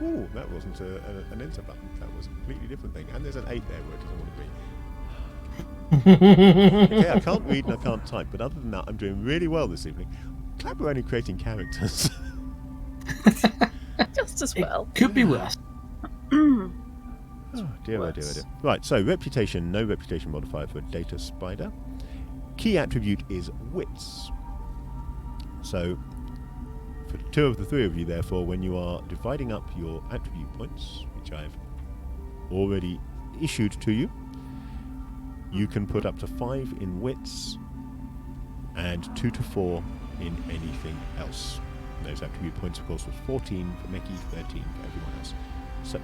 Ooh, that wasn't an enter button. That was a completely different thing. And there's an 8 there where it doesn't want to be. Okay, I can't read and I can't type, but other than that, I'm doing really well this evening. Glad we're only creating characters. Just as well. It could be worse. Oh dear, oh dear, oh dear. Right, so reputation, no reputation modifier for Data Spider. Key attribute is wits. So, for 2 of the 3 of you, therefore, when you are dividing up your attribute points, which I've already issued to you, you can put up to 5 in wits and 2 to 4 in anything else. Those attribute points, of course, was 14 for Meki, 13 for everyone else. So,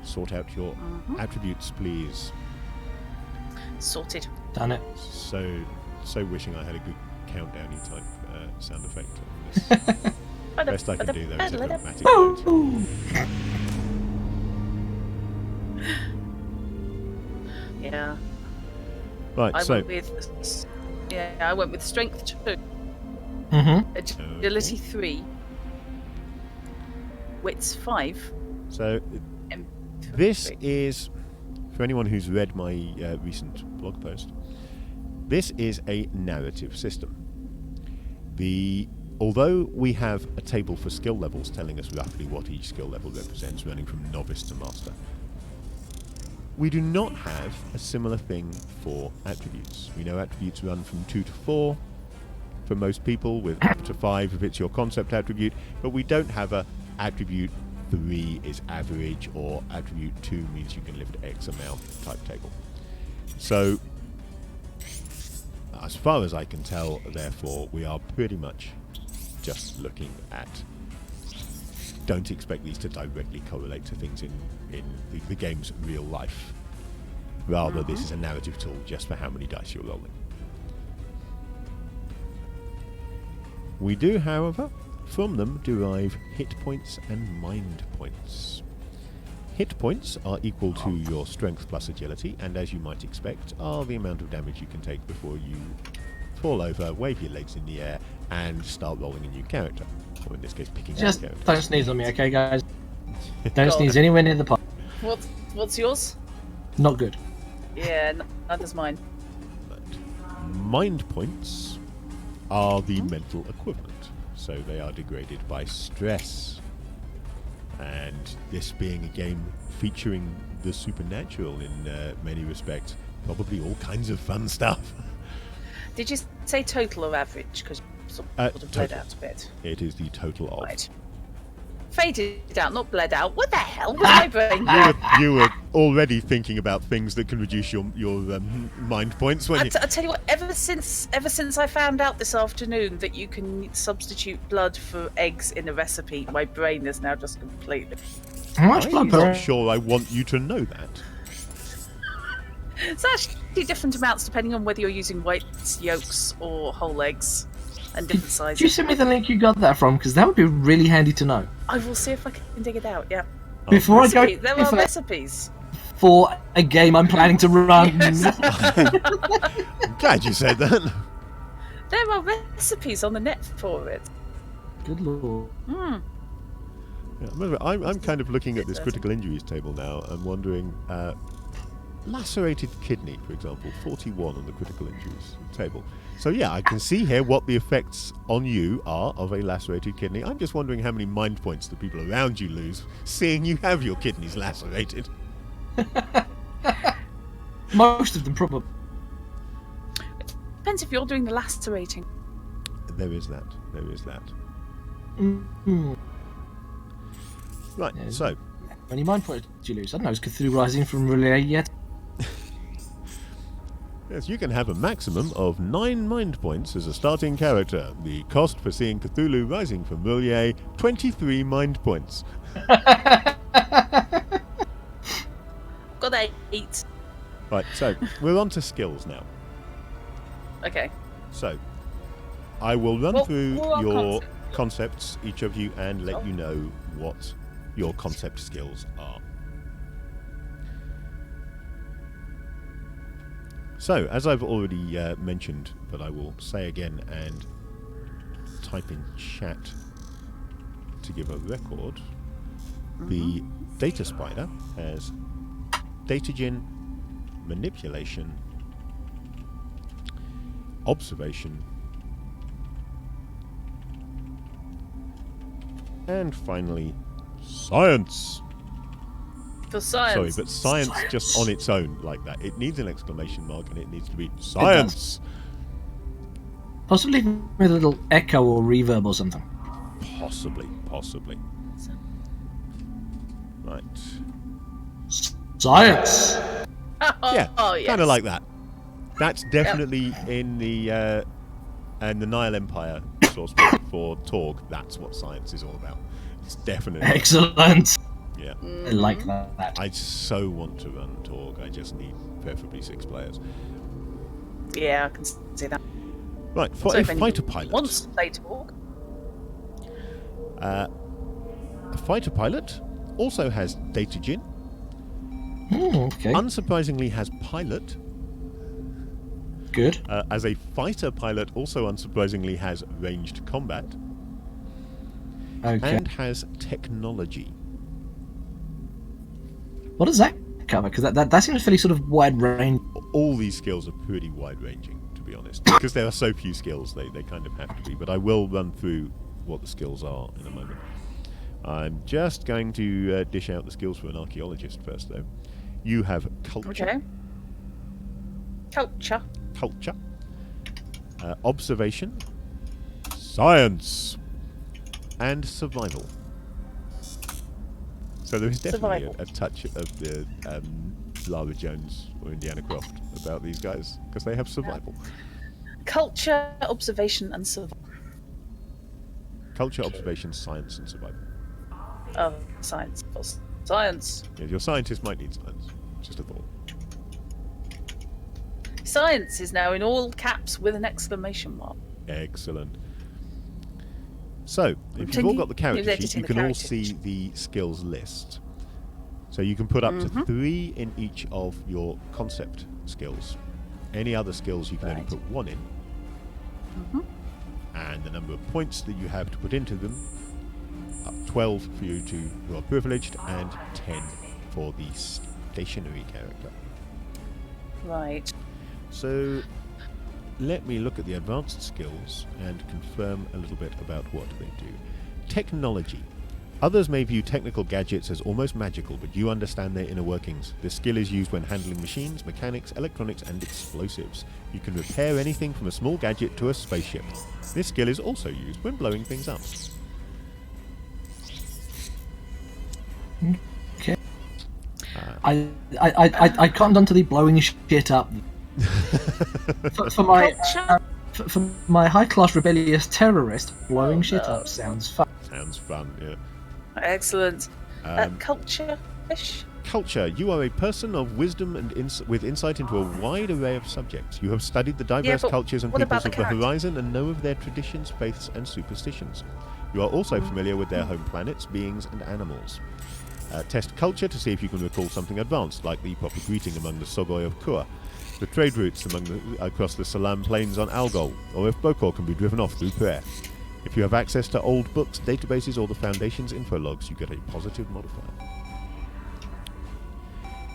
sort out your attributes, please. Sorted. Done it. So wishing I had a good countdown-y type sound effect on this. Best I can do, though, is a dramatic note. Yeah. Right, I went with strength 2. Agility 3. Wits 5. So this is, for anyone who's read my recent blog post, this is a narrative system. Although we have a table for skill levels telling us roughly what each skill level represents, running from novice to master, we do not have a similar thing for attributes. We know attributes run from 2 to 4 for most people, with up to 5 if it's your concept attribute, but we don't have a attribute 3 is average or attribute 2 means you can lift X amount type table. So, as far as I can tell, therefore, we are pretty much just looking at, don't expect these to directly correlate to things in the game's real life. Rather, this is a narrative tool just for how many dice you're rolling. We do, however, from them derive hit points and mind points. hit points are equal to your strength plus agility, and as you might expect, are the amount of damage you can take before you fall over, wave your legs in the air, and start rolling a new character. Or in this case, picking Just a character. don't sneeze on me, okay, guys? Don't sneeze anywhere near the pot. What's yours? Not good. Yeah, neither's mine. Mind points are the mental equivalent, so they are degraded by stress. And this being a game featuring the supernatural in many respects, probably all kinds of fun stuff. Did you say total or average? Because you sort of bled out a bit. It is the total of. Right. Faded out, not bled out. What the hell was my brain? You were already thinking about things that can reduce your mind points when I tell you what, ever since I found out this afternoon that you can substitute blood for eggs in a recipe, my brain is now just completely... How much blood? I'm not sure I want you to know that. It's actually different amounts depending on whether you're using whites, yolks, or whole eggs, and different sizes. Could you send me the link you got that from? Because that would be really handy to know. I will see if I can dig it out, yeah. Before I go... There are recipes. For a game I'm planning to run. Yes. I'm glad you said that. There are recipes on the net for it. Good lord. Mm. Yeah, I'm kind of looking at this critical injuries table now and wondering... lacerated kidney, for example, 41 on the critical injuries table. So yeah, I can see here what the effects on you are of a lacerated kidney. I'm just wondering how many mind points the people around you lose, seeing you have your kidneys lacerated. Most of them probably. Depends if you're doing the lacerating. There is that. Mm-hmm. Right, Yeah. so... How many mind points did you lose? I don't know, is Cthulhu Rising from Relay yet? Yes, you can have a maximum of 9 mind points as a starting character. The cost for seeing Cthulhu Rising from Mulier, 23 mind points. Got 8. Right, so we're on to skills now. Okay. So, I will run through what your concepts? concepts, each of you, and let you know what your concept skills are. So, as I've already mentioned, but I will say again and type in chat to give a record, the Data Spider has Datagen, Manipulation, Observation, and finally, Science. For science. Sorry, but science just on its own like that. It needs an exclamation mark and it needs to be science. Possibly with a little echo or reverb or something. Possibly. Right. Science! Yeah, yes. kind of like that. That's definitely in the Nile Empire source book for Torg. That's what science is all about. It's definitely Excellent! Yeah. I like that. I so want to run Torg. I just need preferably 6 players. Yeah, I can see that. Right, for So a if anyone fighter pilot. wants to play Torg. A fighter pilot also has Datagen. Okay. Unsurprisingly has pilot. Good. As a fighter pilot also unsurprisingly has ranged combat. Okay. And has technology. What does that cover? Because that seems fairly sort of wide range. All these skills are pretty wide-ranging, to be honest. Because there are so few skills, they kind of have to be. But I will run through what the skills are in a moment. I'm just going to dish out the skills for an archaeologist first, though. You have culture. Okay. Culture. Observation. Science. And survival. So there is definitely a touch of the Lara Jones or Indiana Croft about these guys, because they have survival. Culture, observation, and survival. Culture, observation, science, and survival. Oh, science. Science. Yeah, your scientist might need science. Just a thought. Science is now in all caps with an exclamation mark. Excellent. So, if you've all got the character sheet, you can all see the skills list. So you can put up to 3 in each of your concept skills. Any other skills you can only put 1 in. And the number of points that you have to put into them, 12 for you who are privileged, and 10 for the stationary character. Right. So let me look at the advanced skills and confirm a little bit about what they do. Technology. Others may view technical gadgets as almost magical, but you understand their inner workings. This skill is used when handling machines, mechanics, electronics, and explosives. You can repair anything from a small gadget to a spaceship. This skill is also used when blowing things up. Okay. I cottoned onto the blowing shit up. for my high-class rebellious terrorist, blowing shit up sounds fun. Sounds fun, yeah. Excellent. Culture-ish? Culture. You are a person of wisdom and with insight into a wide array of subjects. You have studied the diverse cultures and peoples of the horizon and know of their traditions, faiths, and superstitions. You are also familiar with their home planets, beings, and animals. Test culture to see if you can recall something advanced, like the proper greeting among the Sogoi of Kua, the trade routes across the Salam Plains on Algol, or if Bokor can be driven off through prayer. If you have access to old books, databases, or the Foundation's info logs, you get a positive modifier.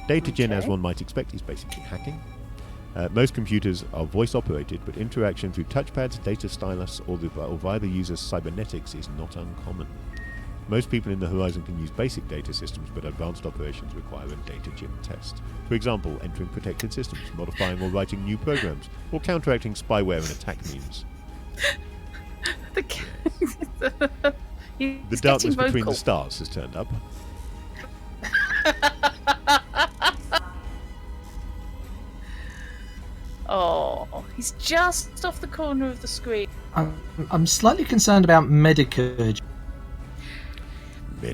Datagen, as one might expect, is basically hacking. Most computers are voice-operated, but interaction through touchpads, data stylus, or via the user's cybernetics is not uncommon. Most people in the Horizon can use basic data systems, but advanced operations require a datagen test. For example, entering protected systems, modifying or writing new programs, or counteracting spyware and attack memes. The darkness between the stars has turned up. Oh, he's just off the corner of the screen. I'm slightly concerned about Medicurgy.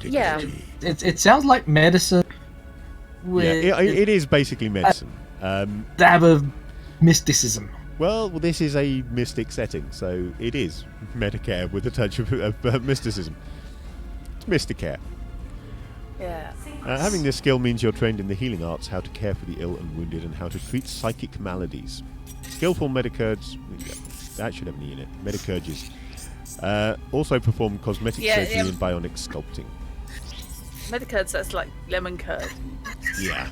Yeah. It sounds like medicine. It is basically medicine. Dab of mysticism. Well, this is a mystic setting, so it is Medicare with a touch of mysticism. It's Mysticare. Yeah. Having this skill means you're trained in the healing arts, how to care for the ill and wounded, and how to treat psychic maladies. Skillful Medicurgs, that should have an E in it, Medicurges, also perform cosmetic surgery and bionic sculpting. Medicurds, that's like lemon curd. Yeah.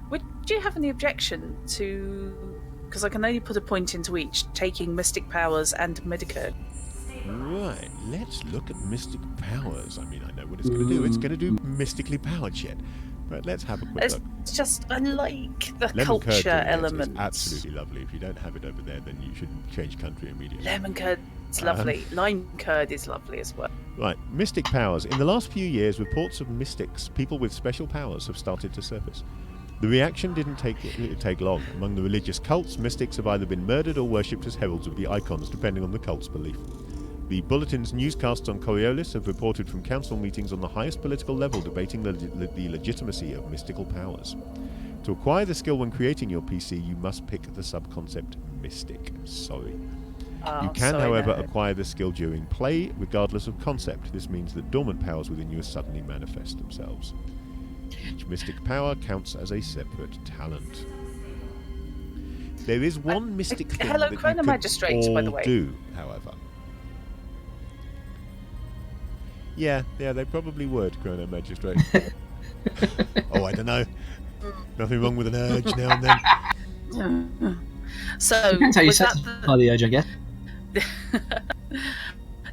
Would you have any objection to, because I can only put a point into each, taking Mystic Powers and Medicurg? Right, let's look at Mystic Powers. I mean, I know what it's going to do. It's going to do mystically powered shit. But let's have a quick look. It's just, I like the Lemon culture curd element. It's absolutely lovely. If you don't have it over there, then you should change country immediately. Lemon curd's lovely. Lime curd is lovely as well. Right, Mystic Powers. In the last few years, reports of mystics, people with special powers, have started to surface. The reaction didn't take long. Among the religious cults, mystics have either been murdered or worshipped as heralds of the icons, depending on the cult's belief. The Bulletin's newscasts on Coriolis have reported from council meetings on the highest political level debating the legitimacy of mystical powers. To acquire the skill when creating your PC, you must pick the subconcept Mystic. Sorry. You can, however, acquire the skill during play, regardless of concept. This means that dormant powers within you suddenly manifest themselves. Each mystic power counts as a separate talent. There is one mystic thing that you can all do, however. Yeah, they probably would, Chrono Magistrate. Oh, I don't know. Nothing wrong with an urge now and then. So, depends how you satisfy the urge, I guess.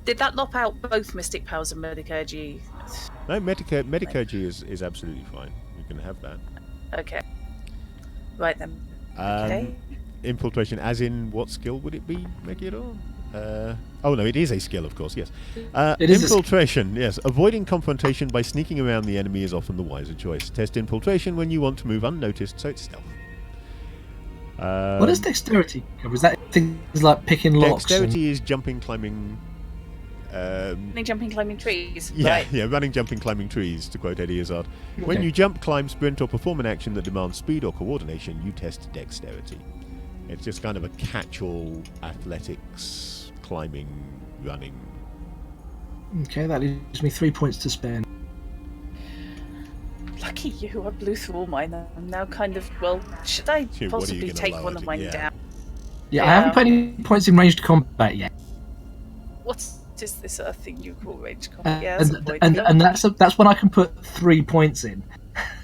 Did that lop out both Mystic Powers and Medicurgy? No, Medicurgy is absolutely fine. You can have that. Okay. Right then. Okay. Infiltration, as in what skill would it be, Megidor? Oh no, it is a skill, of course, yes. Infiltration, yes. Avoiding confrontation by sneaking around the enemy is often the wiser choice. Test infiltration when you want to move unnoticed, so it's stealth. What is dexterity? Is that things like picking locks? Dexterity is jumping, climbing... running, jumping, climbing trees. Yeah, right. yeah, running, jumping, climbing trees, to quote Eddie Izzard. Okay. When you jump, climb, sprint, or perform an action that demands speed or coordination, you test dexterity. It's just kind of a catch-all athletics, climbing, running Okay, that leaves me 3 points to spend. Lucky you, I blew through all mine. I'm now kind of, well, should I What are you possibly gonna take lower one of mine down? Yeah, I haven't put any points in ranged combat yet. What is this other thing you call ranged combat? Yeah, that's a point. And that's when I can put 3 points in.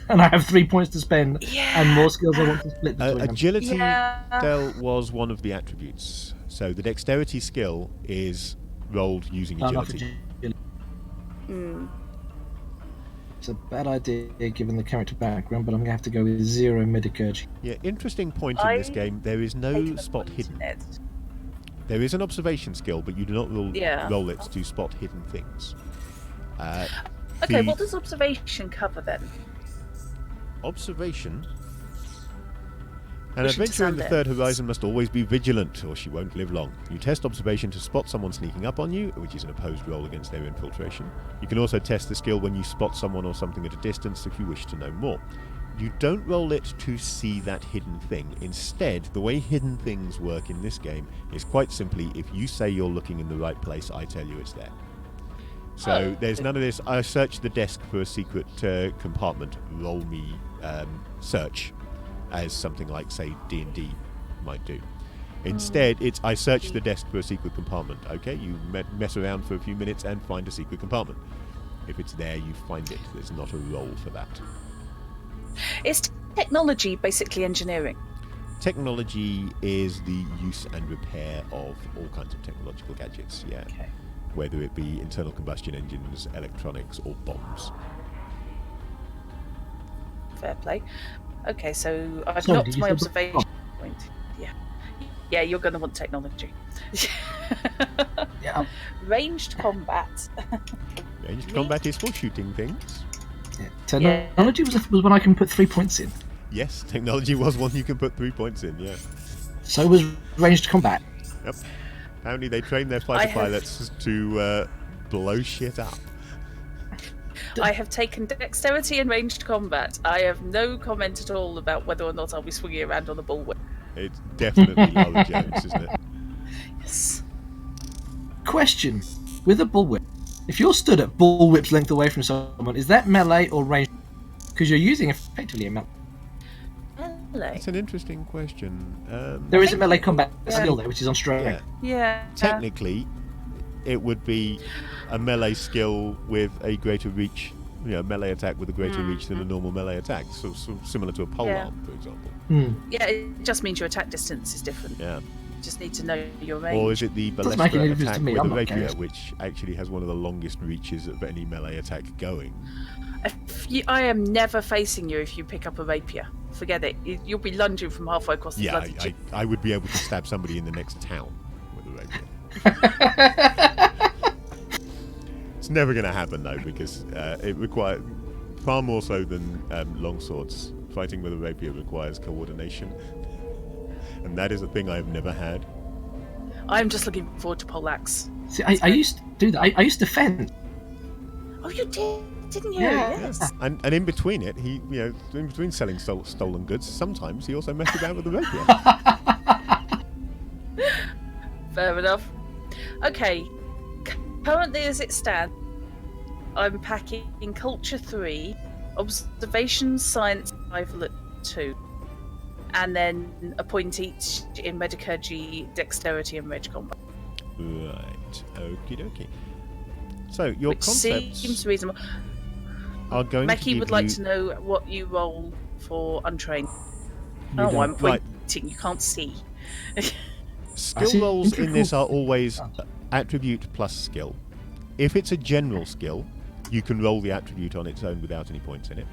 And I have 3 points to spend and more skills I want to split between them. Agility, Del, was one of the attributes. So the dexterity skill is rolled using agility. It's a bad idea given the character background, but I'm going to have to go with 0 metacurgy. Yeah, interesting point in this game. There is no spot hidden. There is an observation skill, but you do not roll it to spot hidden things. Okay, what does observation cover then? Observation. An adventurer in the Third Horizon must always be vigilant, or she won't live long. You test observation to spot someone sneaking up on you, which is an opposed roll against their infiltration. You can also test the skill when you spot someone or something at a distance if you wish to know more. You don't roll it to see that hidden thing. Instead, the way hidden things work in this game is quite simply, if you say you're looking in the right place, I tell you it's there. So there's none of this, I search the desk for a secret compartment, roll me search, as something like, say, D&D might do. Instead, it's I search the desk for a secret compartment. Okay, you mess around for a few minutes and find a secret compartment. If it's there, you find it. There's not a roll for that. Is technology basically engineering? Technology is the use and repair of all kinds of technological gadgets, yeah. Okay. Whether it be internal combustion engines, electronics, or bombs. Fair play. Okay, so I've knocked my observation point. Yeah, you're going to want technology. Yeah. Ranged combat. Ranged combat is for shooting things. Yeah. Technology was when I can put 3 points in. Yes, technology was one you can put 3 points in, yeah. So was ranged combat. Yep. Apparently they train their fighter pilots to blow shit up. I have taken dexterity and ranged combat. I have no comment at all about whether or not I'll be swinging around on a bullwhip. It's definitely Lara Jones, isn't it? Yes. Question. With a bullwhip, if you're stood at bullwhip's length away from someone, is that melee or ranged? Because you're using effectively a melee. It's an interesting question. There is a melee combat skill there, which is on strength. Yeah. Technically, it would be a melee skill with a greater reach, melee attack with a greater reach than a normal melee attack, so similar to a polearm, for example. Yeah, it just means your attack distance is different. Yeah. You just need to know your range. Or is it the ballista attack with a rapier, which actually has one of the longest reaches of any melee attack going? I am never facing you if you pick up a rapier. Forget it. You'll be lunging from halfway across the bloody chip. I would be able to stab somebody in the next town with a rapier. It's never going to happen, though, because it requires, far more so than longswords, fighting with a rapier requires coordination. And that is a thing I have never had. I'm just looking forward to poleaxe. See, I used to do that. I used to fence. Oh, you did? Didn't you? Yeah. Yes. And in between it, he, in between selling stolen goods, sometimes he also messed around with the rapier. Fair enough. Okay. Currently, as it stands, I'm packing in Culture 3, Observation, Science, Survival at 2, and then a point each in Metacurgy, Dexterity, and Reg Combat. Right. Okie dokie. So your Which concepts seems reasonable. are going Mackie to give would like to know what you roll for untrained. I'm pointing. You can't see. Skill rolls in this are always attribute plus skill. If it's a general skill, you can roll the attribute on its own without any points in it.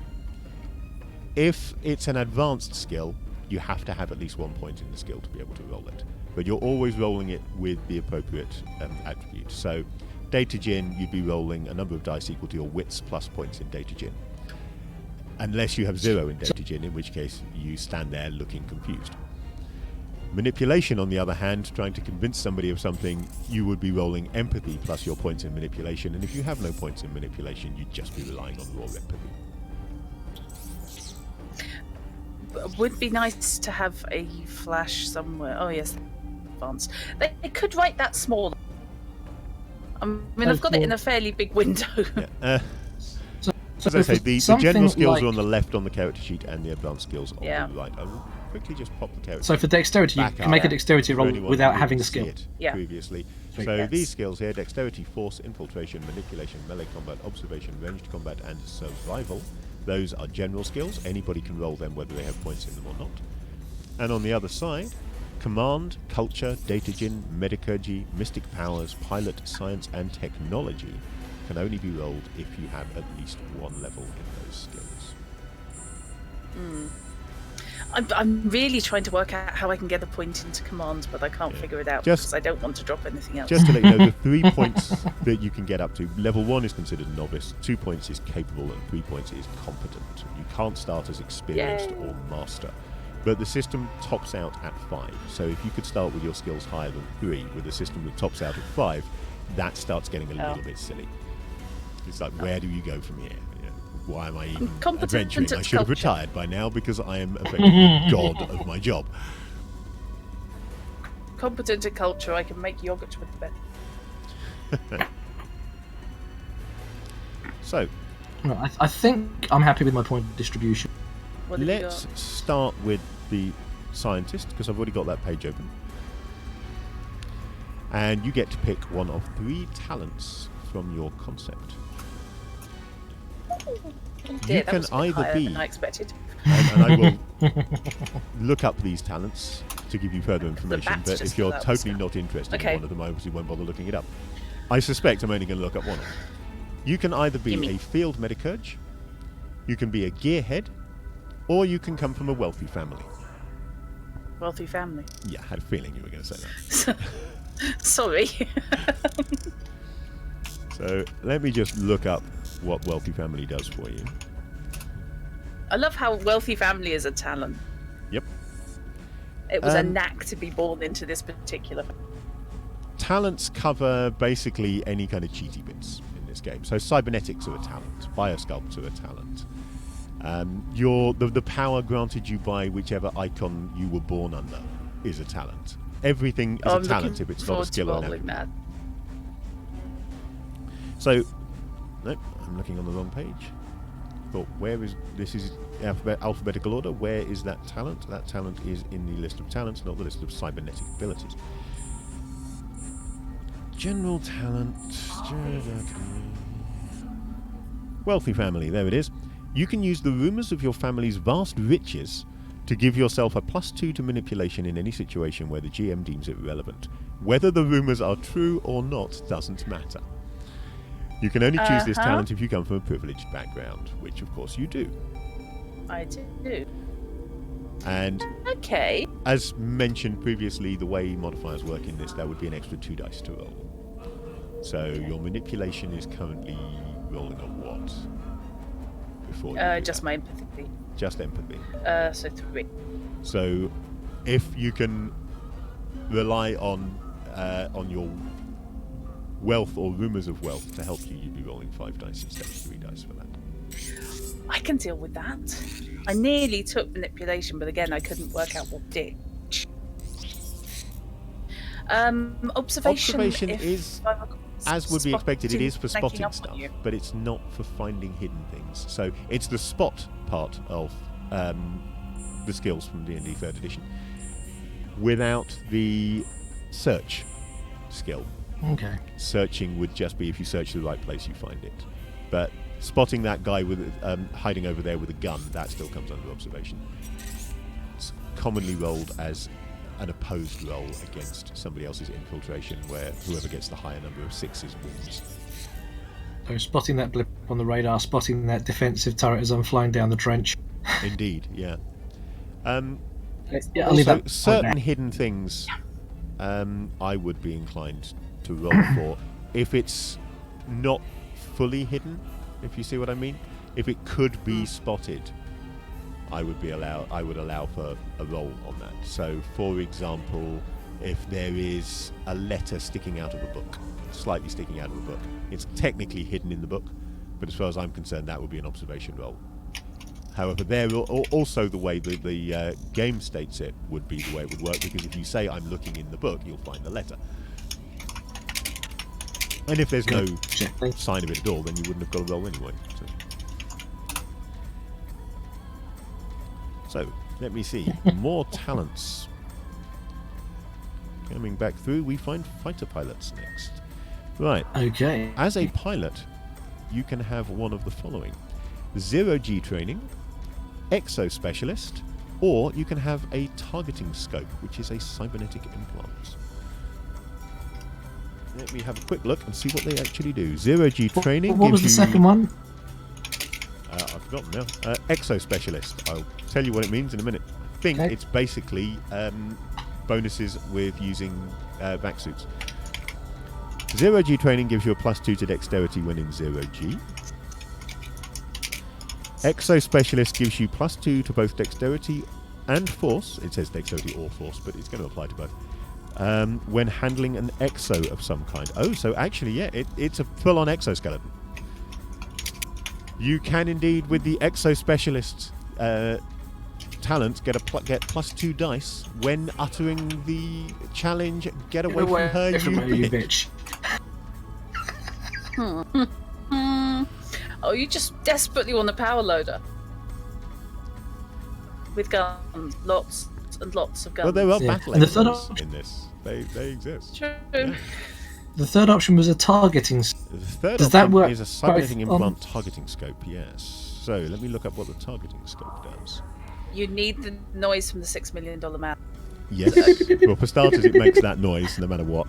If it's an advanced skill, you have to have at least 1 point in the skill to be able to roll it. But you're always rolling it with the appropriate attribute. So Data Gin, you'd be rolling a number of dice equal to your wits plus points in Data Gin. Unless you have 0 in Data Gin, in which case you stand there looking confused. Manipulation, on the other hand, trying to convince somebody of something, you would be rolling empathy plus your points in manipulation, and if you have no points in manipulation, you'd just be relying on raw empathy. It would be nice to have a flash somewhere. Oh yes, advanced. They could write that small. I mean, I've got it in a fairly big window. Yeah. So As I say, the general skills are on the like- left on the character sheet, and the advanced skills on Yeah. the right. I will quickly just pop the character. So for dexterity, you back can up make a Yeah. dexterity for roll anyone without who having a didn't see skill. it Yeah. previously. Sweet. So Yes. these skills here: dexterity, force, infiltration, manipulation, melee combat, observation, ranged combat, and survival. Those are general skills. Anybody can roll them, whether they have points in them or not. And on the other side, command, culture, datagen, metacurgy, mystic powers, pilot, science, and technology can only be rolled if you have at least one level in those skills. I'm really trying to work out how I can get a point into command, but I can't figure it out because I don't want to drop anything else. Just to let you know, the 3 points that you can get up to, level 1 is considered novice, 2 points is capable, and 3 points is competent. You can't start as experienced Yay. or master. But the system tops out at 5. So if you could start with your skills higher than 3, with a system that tops out at 5, that starts getting a little bit silly. It's like, where do you go from here? You know, why am I even Competent adventuring? I at should have culture. retired by now because I am effectively god of my job. Competent at culture, I can make yogurt with the bed. So, Right, I think I'm happy with my point distribution. What have you let's got? start with the scientist, because I've already got that page open. And you get to pick one of 3 talents from your concept. Dear, You that can was a bit either higher be, than I expected. and I will look up these talents to give you further information, maths but just if you're fell out, totally so- not interested Okay. in one of them, I obviously won't bother looking it up. I suspect I'm only going to look up one of them. You can either be Gimme. a field metacurge, you can be a gearhead, or you can come from a wealthy family. Wealthy family. Yeah, I had a feeling you were going to say that. Sorry. So let me just look up what wealthy family does for you. I love how wealthy family is a talent. Yep. It was a Um, knack to be born into this particular. Talents cover basically any kind of cheaty bits in this game. So cybernetics are a talent, biosculpts are a talent. The power granted you by whichever icon you were born under is a talent. Everything is I'm a talent looking if it's not a forward to skill or an rolling attribute. that. So, nope, I'm looking on the wrong page. Thought, where is this? Is alphabetical order? Where is that talent? That talent is in the list of talents, not the list of cybernetic abilities. General talent. Wealthy family. There it is. You can use the rumours of your family's vast riches to give yourself a +2 to manipulation in any situation where the GM deems it relevant. Whether the rumours are true or not doesn't matter. You can only choose this talent if you come from a privileged background, which of course you do. I do. And Okay. as mentioned previously, the way modifiers work in this, there would be an extra 2 dice to roll. So your manipulation is currently rolling a what? Before you do Just that? my empathy. Just empathy. So 3. So if you can rely on your wealth or rumours of wealth to help you, you'd be rolling 5 dice instead of 3 dice for that. I can deal with that. I nearly took manipulation, but again, I couldn't work out what ditch. Observation if is, I've as would be expected, it is for sneaking spotting up on stuff, you. but it's not for finding hidden things. So it's the spot part of the skills from D&D 3rd edition without the search skill. Okay. Searching would just be if you search the right place, you find it. But spotting that guy with hiding over there with a gun, that still comes under observation. It's commonly rolled as an opposed roll against somebody else's infiltration, where whoever gets the higher number of 6s wins. So spotting that blip on the radar, spotting that defensive turret as I'm flying down the trench. Indeed, yeah. Yeah, I'll leave Also, that certain on there. hidden things I would be inclined to roll for if it's not fully hidden, if you see what I mean. If it could be spotted, I would allow for a roll on that. So, for example, if there is a letter sticking out of a book, slightly sticking out of a book, it's technically hidden in the book, but as far as I'm concerned, that would be an observation roll. However, there also the way that the game states it would be the way it would work, because if you say I'm looking in the book, you'll find the letter. And if there's no Gotcha. sign of it at all, then you wouldn't have got a roll anyway. So let me see. More talents. Coming back through, we find fighter pilots next. Right. Okay. As a pilot, you can have one of the following: 0G training, exo specialist, or you can have a targeting scope, which is a cybernetic implant. Let me have a quick look and see what they actually do. 0G training. What was the second one? I've forgotten now. Exo specialist. I'll tell you what it means in a minute. I think it's basically bonuses with using vac suits. 0G training gives you a +2 to dexterity when in 0G. Exo specialist gives you +2 to both dexterity and force. It says dexterity or force, but it's going to apply to both. When handling an exo of some kind. Oh, so actually, yeah, it's a full-on exoskeleton. You can indeed, with the exo specialist talent, get +2 dice when uttering the challenge. Get away from her, you bitch. Oh, you just desperately want a power loader with guns, lots and lots of guns. Well, there are battle And the third exos in this. They exist. True. Yeah. The third option was a targeting. The third Does option that work is a cybernetic both implant targeting scope. Yes. So let me look up what the targeting scope does. You need the noise from the $6 million man. Yes. Well, for starters, it makes that noise no matter what.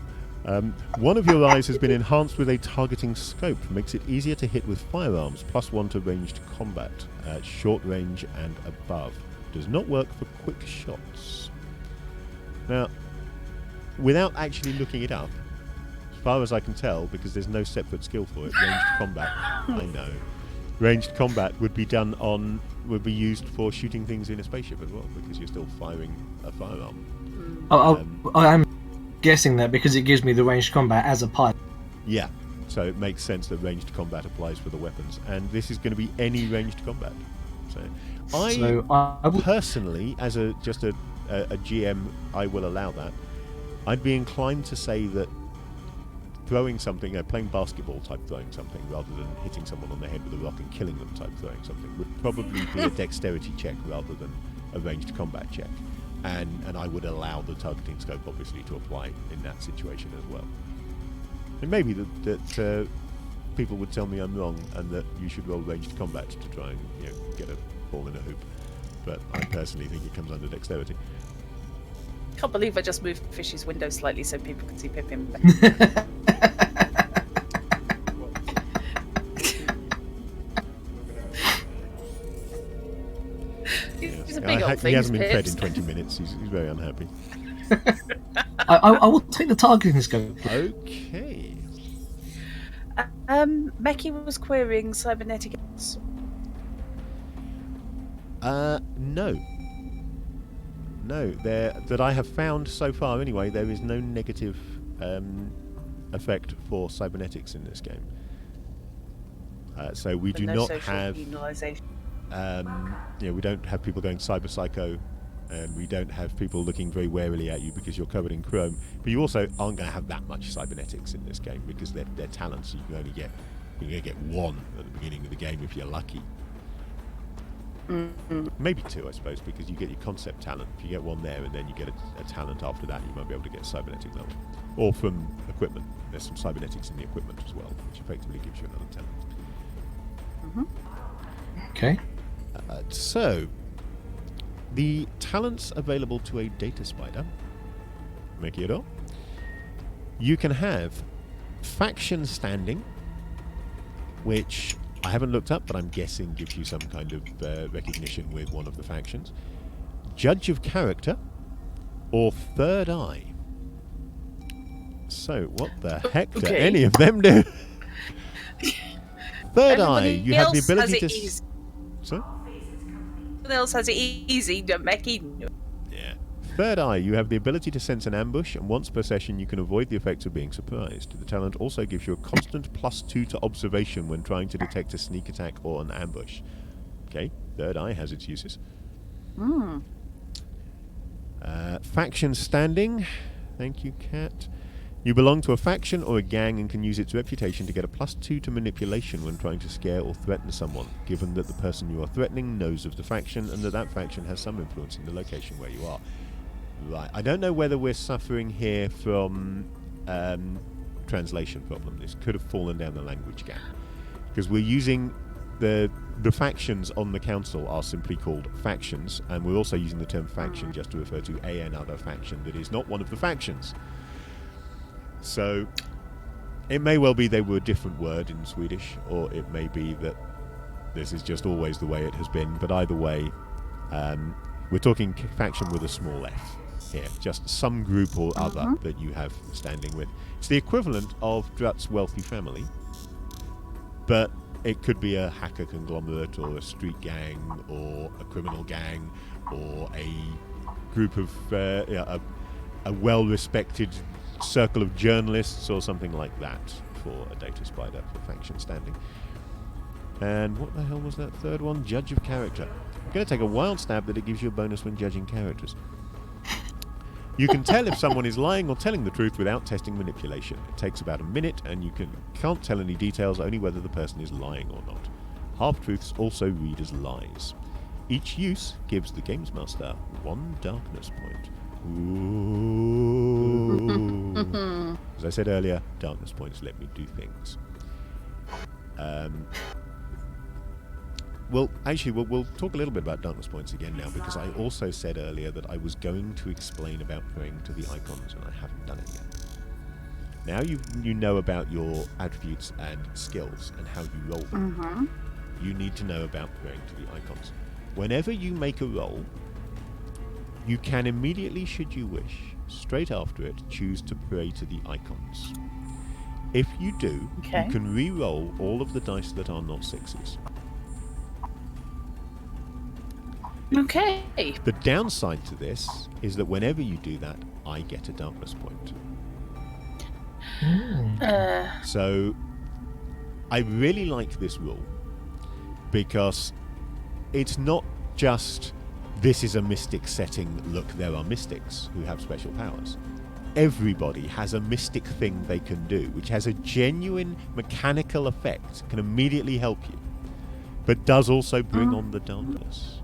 One of your eyes has been enhanced with a targeting scope. Makes it easier to hit with firearms. +1 to ranged combat, short range and above. Does not work for quick shots. Now, without actually looking it up, as far as I can tell, because there's no separate skill for it, ranged combat. I know. Ranged combat would be used for shooting things in a spaceship as well, because you're still firing a firearm. I'm guessing that because it gives me the ranged combat as a pilot. Yeah, so it makes sense that ranged combat applies for the weapons, and this is going to be any ranged combat. So I personally, as a GM, I will allow that. I'd be inclined to say that throwing something, playing basketball type throwing something, rather than hitting someone on the head with a rock and killing them type throwing something, would probably be a dexterity check rather than a ranged combat check. And I would allow the targeting scope, obviously, to apply in that situation as well. And maybe that people would tell me I'm wrong and that you should roll ranged combat to try and get a ball in a hoop. But I personally think it comes under dexterity. Can't believe I just moved Fishy's window slightly so people can see Pippin. He's a big old thing. He hasn't been fed in 20 minutes. He's very unhappy. I will take the targeting scope. Okay. Meki was querying cybernetic. No, that I have found so far anyway, there is no negative effect for cybernetics in this game. So we do not have we don't have people going cyber psycho, and we don't have people looking very warily at you because you're covered in chrome. But you also aren't going to have that much cybernetics in this game because they're talents. So you can only get one at the beginning of the game if you're lucky. Maybe two, I suppose, because you get your concept talent. If you get one there and then you get a talent after that, you might be able to get a cybernetic level. Or from equipment. There's some cybernetics in the equipment as well, which effectively gives you another talent. Okay. So, the talents available to a data spider, make it all. You can have faction standing, which I haven't looked up, but I'm guessing gives you some kind of recognition with one of the factions. Judge of character, or third eye. So, what the heck do any of them do? Third eye, you have the ability to... Sorry? Everyone else has it easy, don't make it. Yeah. Third eye, you have the ability to sense an ambush, and once per session you can avoid the effects of being surprised. The talent also gives you a constant +2 to observation when trying to detect a sneak attack or an ambush. Okay, third eye has its uses. Faction standing. Thank you, Kat. You belong to a faction or a gang and can use its reputation to get a +2 to manipulation when trying to scare or threaten someone, given that the person you are threatening knows of the faction and that faction has some influence in the location where you are. Right, I don't know whether we're suffering here from translation problem. This could have fallen down the language gap. Because we're using the factions on the council are simply called factions, and we're also using the term faction just to refer to another faction that is not one of the factions. So it may well be they were a different word in Swedish, or it may be that this is just always the way it has been. But either way, we're talking faction with a small f here, just some group or other that you have standing with. It's the equivalent of Drut's wealthy family, but it could be a hacker conglomerate or a street gang or a criminal gang or a group of a well-respected circle of journalists or something like that for a data spider for faction standing. And what the hell was that third one? Judge of character. I'm going to take a wild stab that it gives you a bonus when judging characters. You can tell if someone is lying or telling the truth without testing manipulation. It takes about a minute, and you can't tell any details, only whether the person is lying or not. Half-truths also read as lies. Each use gives the games master 1 darkness point. Ooh. As I said earlier, darkness points let me do things. Well, actually, we'll talk a little bit about darkness points again now, because I also said earlier that I was going to explain about praying to the icons, and I haven't done it yet. Now you know about your attributes and skills and how you roll them. You need to know about praying to the icons. Whenever you make a roll, you can immediately, should you wish, straight after it, choose to pray to the icons. If you do, you can re-roll all of the dice that are not 6s. Okay. The downside to this is that whenever you do that, I get a darkness point. So I really like this rule because it's not just this is a mystic setting, look, there are mystics who have special powers. Everybody has a mystic thing they can do, which has a genuine mechanical effect, can immediately help you, but does also bring on the darkness.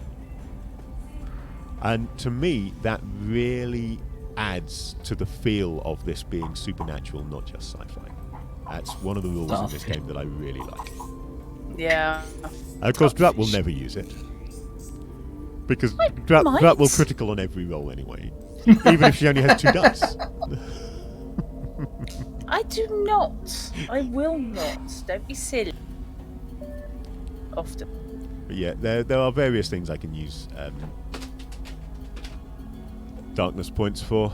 And to me, that really adds to the feel of this being supernatural, not just sci-fi. That's one of the rules in this game that I really like. Yeah. Of course, Drat will never use it. Because Drat will critical on every roll anyway. Even if she only has 2 dice. I do not. I will not. Don't be silly. Often. But yeah, there are various things I can use darkness points for.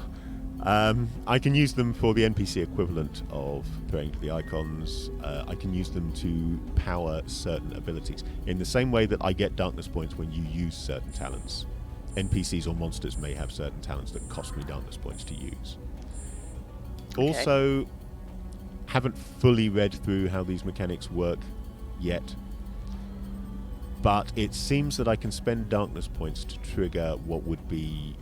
I can use them for the NPC equivalent of praying to the icons. I can use them to power certain abilities. In the same way that I get darkness points when you use certain talents. NPCs or monsters may have certain talents that cost me darkness points to use. Okay. Also, haven't fully read through how these mechanics work yet. But it seems that I can spend darkness points to trigger what would be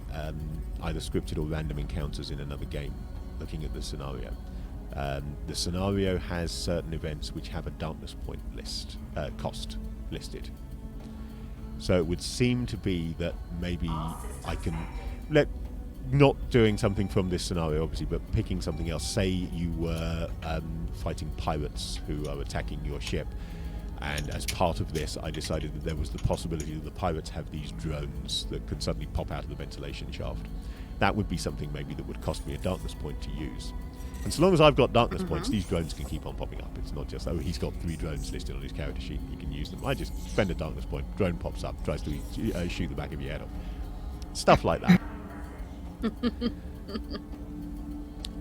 either scripted or random encounters in another game, looking at the scenario. The scenario has certain events which have a darkness point cost listed. So it would seem to be that maybe I can, not doing something from this scenario obviously, but picking something else. Say you were fighting pirates who are attacking your ship, and as part of this I decided that there was the possibility that the pirates have these drones that could suddenly pop out of the ventilation shaft. That would be something maybe that would cost me a darkness point to use. And so long as I've got darkness points, these drones can keep on popping up. It's not just, oh, he's got 3 drones listed on his character sheet and he can use them. I just spend a darkness point, drone pops up, tries to shoot the back of your head off. Stuff like that.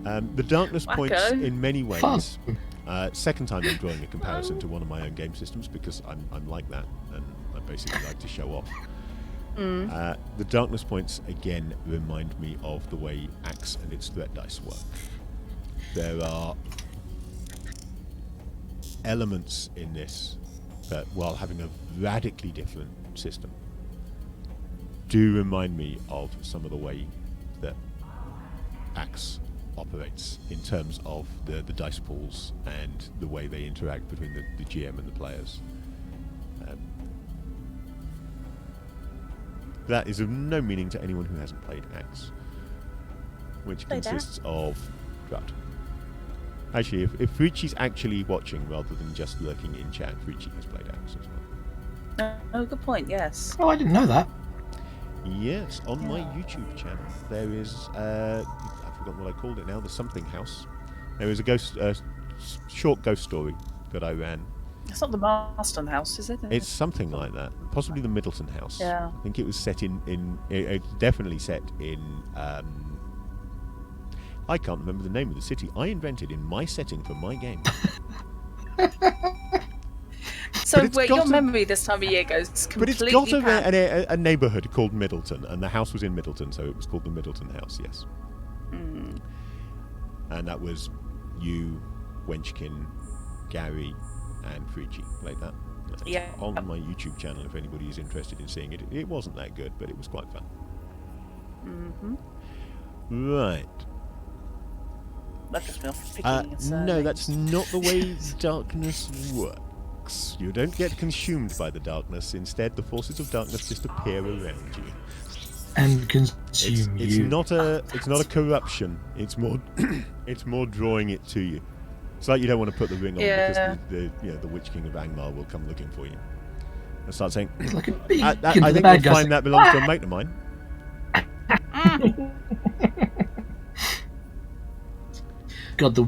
The darkness points, in many ways, second time I'm drawing a comparison to one of my own game systems because I'm like that and I basically like to show off. The darkness points, again, remind me of the way Axe and its threat dice work. There are elements in this that, while having a radically different system, do remind me of some of the way that Axe operates in terms of the dice pools and the way they interact between the GM and the players. That is of no meaning to anyone who hasn't played Axe, which consists of Drat. Actually, if Fruichi's actually watching rather than just lurking in chat, Fruichi has played Axe as well. Oh, good point. Yes. Oh, I didn't know that. Yes, on my YouTube channel there is I've forgotten what I called it now. The Something House. There is a short ghost story that I ran. It's not the Marston House, is it? It's something like that. Possibly the Middleton House. Yeah. I think it was set it's definitely set in. I can't remember the name of the city. I invented in my setting for my game. So your memory this time of year goes completely. But it's got a neighbourhood called Middleton, and the house was in Middleton, so it was called the Middleton House. Yes. Mm. And that was you, Wenchkin, Gary, and Fruichi played that. Yeah. On my YouTube channel, if anybody is interested in seeing it. It wasn't that good, but it was quite fun. Mm-hmm. Right. That just me off picking no, that's not the way darkness works. You don't get consumed by the darkness. Instead, the forces of darkness just appear around you. And consume it's you. not a corruption. It's more it's more drawing it to you. It's like you don't want to put the ring on because the Witch King of Angmar will come looking for you and start saying, It's like a I think you'll find that belongs to a mate of mine. God, the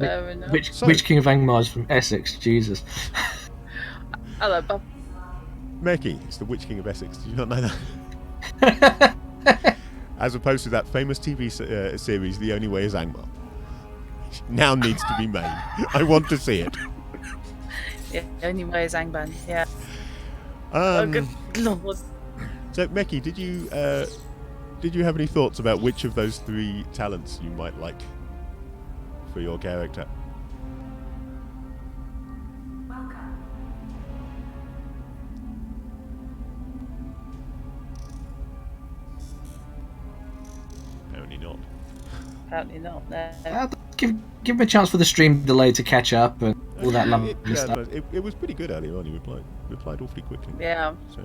Witch King of Angmar is from Essex. Jesus. Hello, Bob. Meki, it's the Witch King of Essex. Did you not know that? As opposed to that famous TV series, The Only Way is Angmar. Which now needs to be made. I want to see it. Yeah, The Only Way is Angban. Yeah. Good Lord. So, Meki, did you have any thoughts about which of those three talents you might like for your character? Apparently not. No. Give him a chance for the stream delay to catch up and all that lovely stuff. It was pretty good earlier on. He replied awfully quickly. Yeah. So,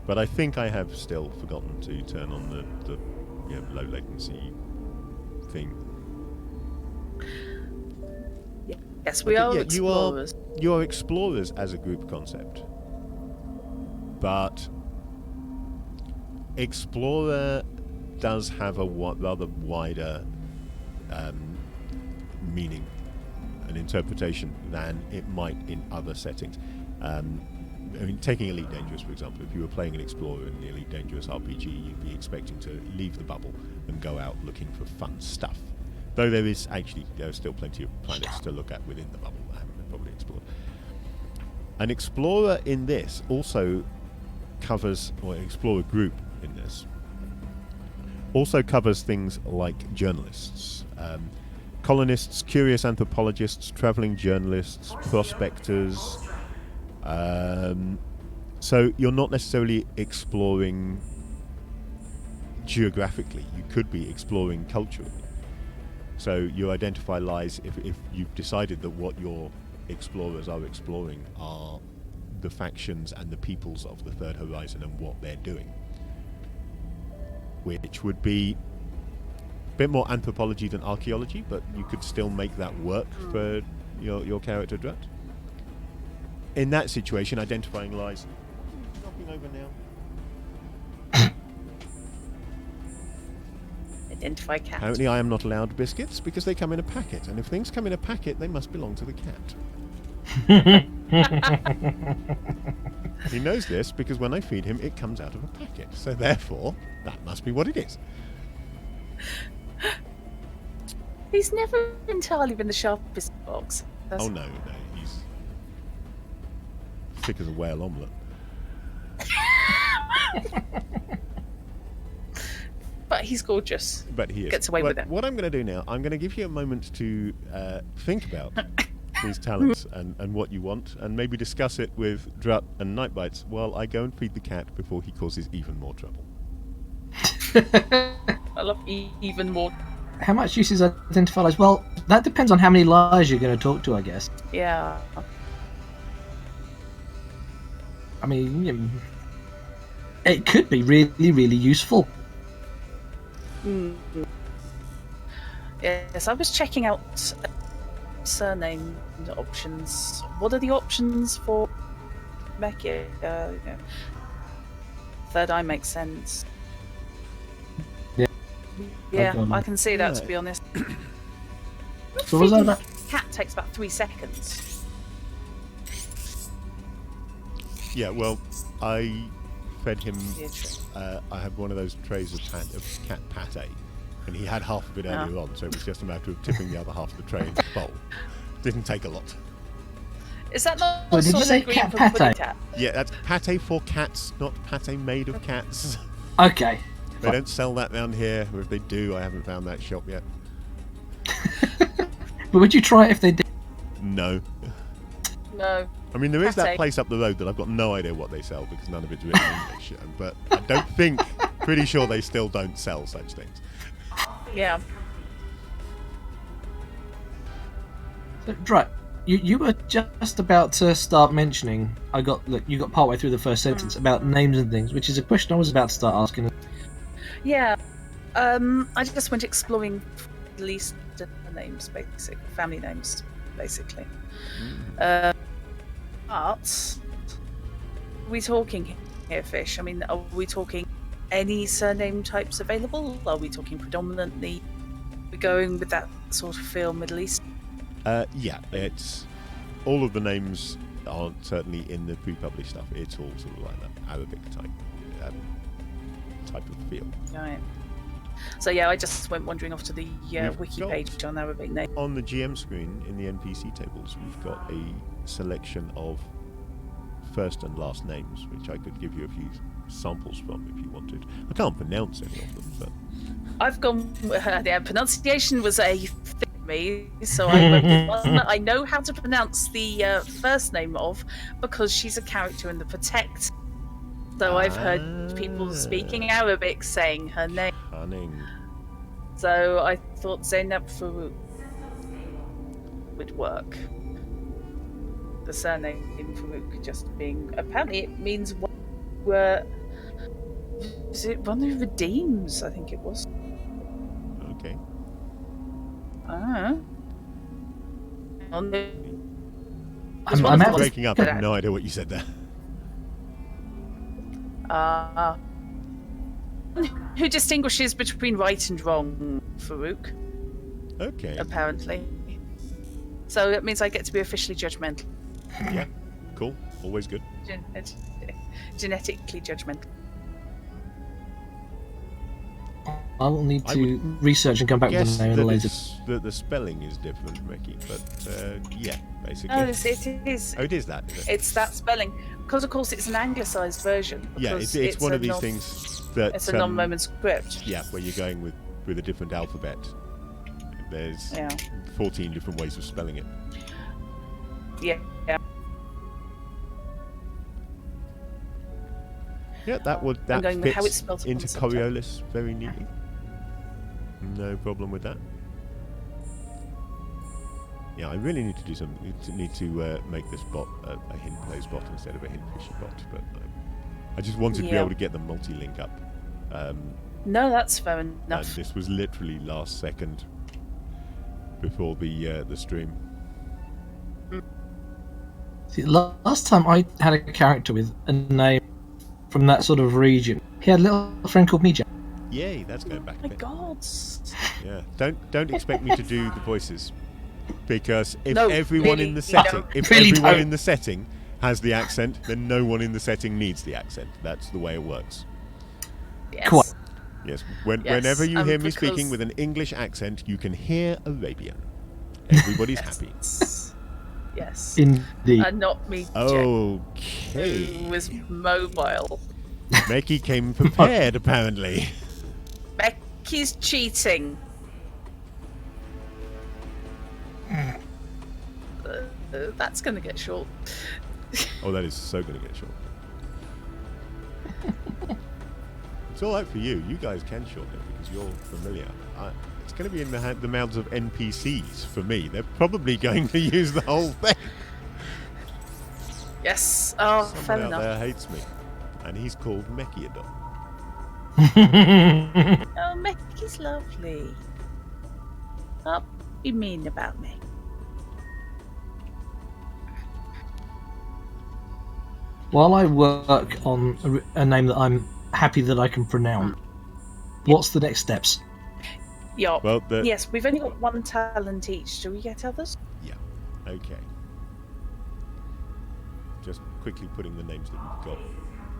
but I think I have still forgotten to turn on the low latency thing. Yes, we are explorers. You are explorers as a group concept, but explorer does have a rather wider meaning and interpretation than it might in other settings. I mean, taking Elite Dangerous, for example, if you were playing an explorer in the Elite Dangerous RPG, you'd be expecting to leave the bubble and go out looking for fun stuff. Though there are still plenty of planets to look at within the bubble that haven't been probably explored. An explorer in this also covers, or an explorer group in this, also covers things like journalists, colonists, curious anthropologists, travelling journalists, prospectors. So you're not necessarily exploring geographically. You could be exploring culturally. So you identify lies if you've decided that what your explorers are exploring are the factions and the peoples of the Third Horizon and what they're doing, which would be a bit more anthropology than archaeology, but you could still make that work for your character Drat. In that situation, identifying lies. Knocking over now. Identify cat. Apparently I am not allowed biscuits because they come in a packet, and if things come in a packet, they must belong to the cat. He knows this because when I feed him, it comes out of a packet. So therefore, that must be what it is. He's never entirely been the sharpest box. Oh no, he's thick as a whale omelette. But he's gorgeous. But he is. Gets away with it. What I'm going to do now, I'm going to give you a moment to think about these talents and what you want, and maybe discuss it with Drut and Nightbites while I go and feed the cat before he causes even more trouble. I love even more how much use is identify lies? Well, that depends on how many lies you're going to talk to, I guess. Yeah. I mean, it could be really, really useful. Yes, I was checking out surname options. What are the options for Becky? Third eye makes sense. Yeah, I can see that, to be honest. So was that about? Cat takes about 3 seconds. Yeah, well, I fed him. I had one of those trays of cat pate, and he had half of it earlier on, so it was just a matter of tipping the other half of the tray into the bowl. Didn't take a lot. Is that not Did you say cat pate? Yeah, that's pate for cats, not pate made of cats. Okay. They don't sell that round here, or if they do, I haven't found that shop yet. But would you try it if they did? No. No. I mean, there is that place up the road that I've got no idea what they sell because none of it's written in English. But I don't think, pretty sure they still don't sell such things. Yeah. Right. You were just about to start mentioning. You got partway through the first sentence about names and things, which is a question I was about to start asking. Yeah. I just went exploring at least names, basic family names, basically. But are we talking here, Fish? I mean, are we talking any surname types available? Are we talking predominantly? We're going with that sort of feel, Middle East. Yeah, it's all of the names aren't certainly in the pre-published stuff. It's all sort of like that Arabic type of feel. Right. So yeah, I just went wandering off to the wiki page on Arabic name. On the GM screen in the NPC tables, we've got a selection of first and last names, which I could give you a few samples from if you wanted. I can't pronounce any of them, but I've gone. Pronunciation was a thing for me, so I went with one I know how to pronounce the first name of because she's a character in the Protect. So I've heard people speaking Arabic saying her name. Cunning. So I thought Zainab Farouk would work. The surname Farouk just being apparently it means is it one who redeems? I think it was. Okay. I'm breaking up. I have no idea what you said there. Who distinguishes between right and wrong, Farouk? Okay. Apparently. So it means I get to be officially judgmental. Yeah, cool. Always good. Genetically judgmental. I will need to research and come back with the name later. The spelling is different, Mickey, but yeah, basically. Oh, it is. Oh, it is that, is it? It's that spelling. Because, of course, it's an anglicised version. Yeah, it's one of these things that... It's a non-Roman script. Yeah, where you're going with a different alphabet. There's 14 different ways of spelling it. Yeah. Yeah, that fits into Coriolis very neatly. No problem with that. Yeah, I really need to do something. Need to make this bot a hint plays bot instead of a hint fishy bot. But I just wanted to be able to get the multi-link up. No, that's fair enough. And this was literally last second before the stream. See, last time I had a character with a name from that sort of region. He had a little friend called Mija. Yay, that's going back a bit. Oh my god. Yeah, don't expect me to do the voices. Because if no, everyone really, in the setting, everyone in the setting has the accent, then no one in the setting needs the accent. That's the way it works. Yes. Quite. Yes. Whenever you hear me speaking with an English accent, you can hear Arabian. Everybody's happy. Yes. Indeed. And not me. Okay. Who was mobile. Becky came prepared, apparently. Becky's cheating. That's going to get short. Oh, that is so going to get short. It's all right for you. You guys can shorten it because you're familiar. It's going to be in the mouths of NPCs for me. They're probably going to use the whole thing. Yes. Oh, Someone fair out enough. there hates me. And he's called Mechiadon. Oh, Mickey's lovely. What you mean about me? While I work on a name that I'm happy that I can pronounce, what's the next steps? Yeah. Well, Yes, we've only got one talent each. Do we get others? Yeah. Okay. Just quickly putting the names that we've got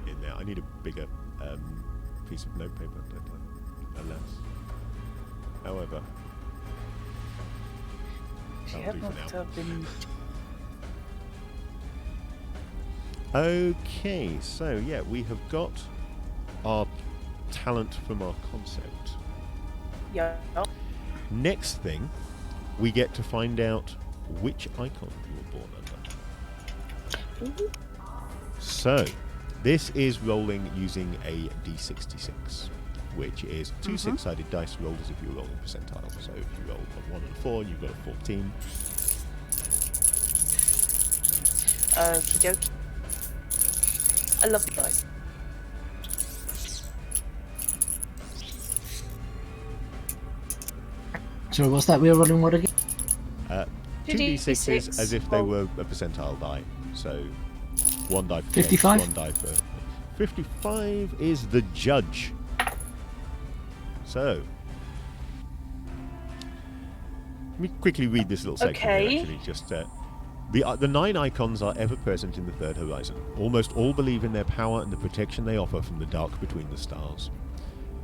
in there. I need a bigger piece of notepaper, don't I? Alas. However, that'll do for now. Okay, so yeah, we have got our talent from our concept. Yeah. Next thing, we get to find out which icon you were born under. Ooh. So, this is rolling using a D66, which is two six-sided dice rolled as if you were rolling percentile. So if you roll a 1 and a 4, you've got a 14. Okie dokie. I love the dice. So what's that? We're rolling what again? 2d6s as if they were a percentile die. So 1 die for 55? 1 die for... 55 is the judge. So... let me quickly read this little section here, actually. Just, the 9 icons are ever present in the third horizon. Almost all believe in their power and the protection they offer from the dark between the stars.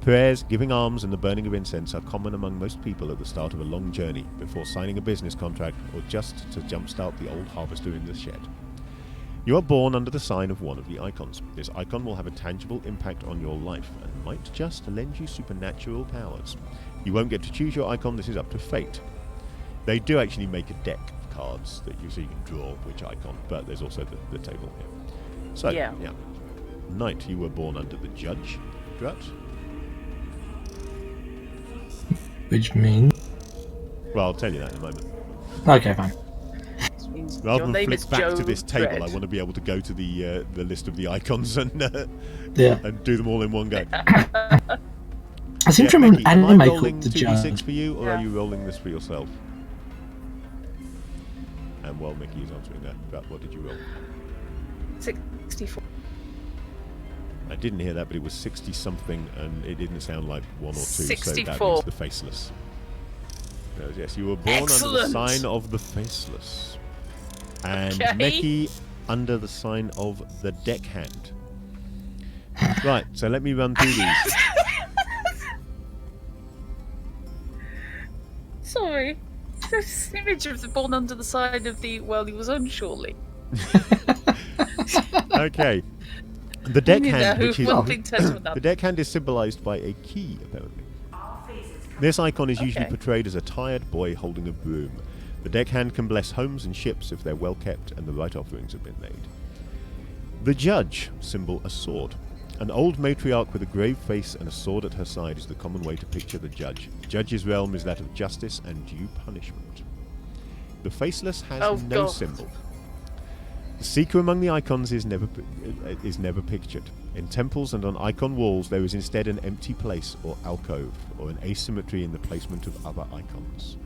Prayers, giving alms, and the burning of incense are common among most people at the start of a long journey, before signing a business contract or just to jumpstart the old harvester in the shed. You are born under the sign of one of the icons. This icon will have a tangible impact on your life and might just lend you supernatural powers. You won't get to choose your icon, this is up to fate. They do actually make a deck of cards that so you can draw which icon, but there's also the table here. So, yeah. Knight, you were born under the Judge. Drat? Which means... Well, I'll tell you that in a moment. Okay, fine. Rather than flick back to this table, I want to be able to go to the list of the icons and do them all in one go. I seem to remember an anime called The Judge. Am I rolling 2d6 for you, or are you rolling this for yourself? And while Mickey is answering that, what did you roll? 64. I didn't hear that, but it was 60-something, and it didn't sound like 1 or 2, 64. so that means the Faceless. Yes, you were born under the sign of the Faceless. And Mickey under the sign of the Deckhand. Right, so let me run through these. Sorry. This image of the born under the sign of the world he was on, surely. Okay. The deckhand, which is the deckhand is symbolized by a key, apparently. This icon is usually portrayed as a tired boy holding a broom. The deckhand can bless homes and ships if they're well kept and the right offerings have been made. The judge, symbol a sword. An old matriarch with a grave face and a sword at her side is the common way to picture the judge. The judge's realm is that of justice and due punishment. The Faceless has no symbol. The seeker among the icons is never pictured. In temples and on icon walls there is instead an empty place or alcove, or an asymmetry in the placement of other icons.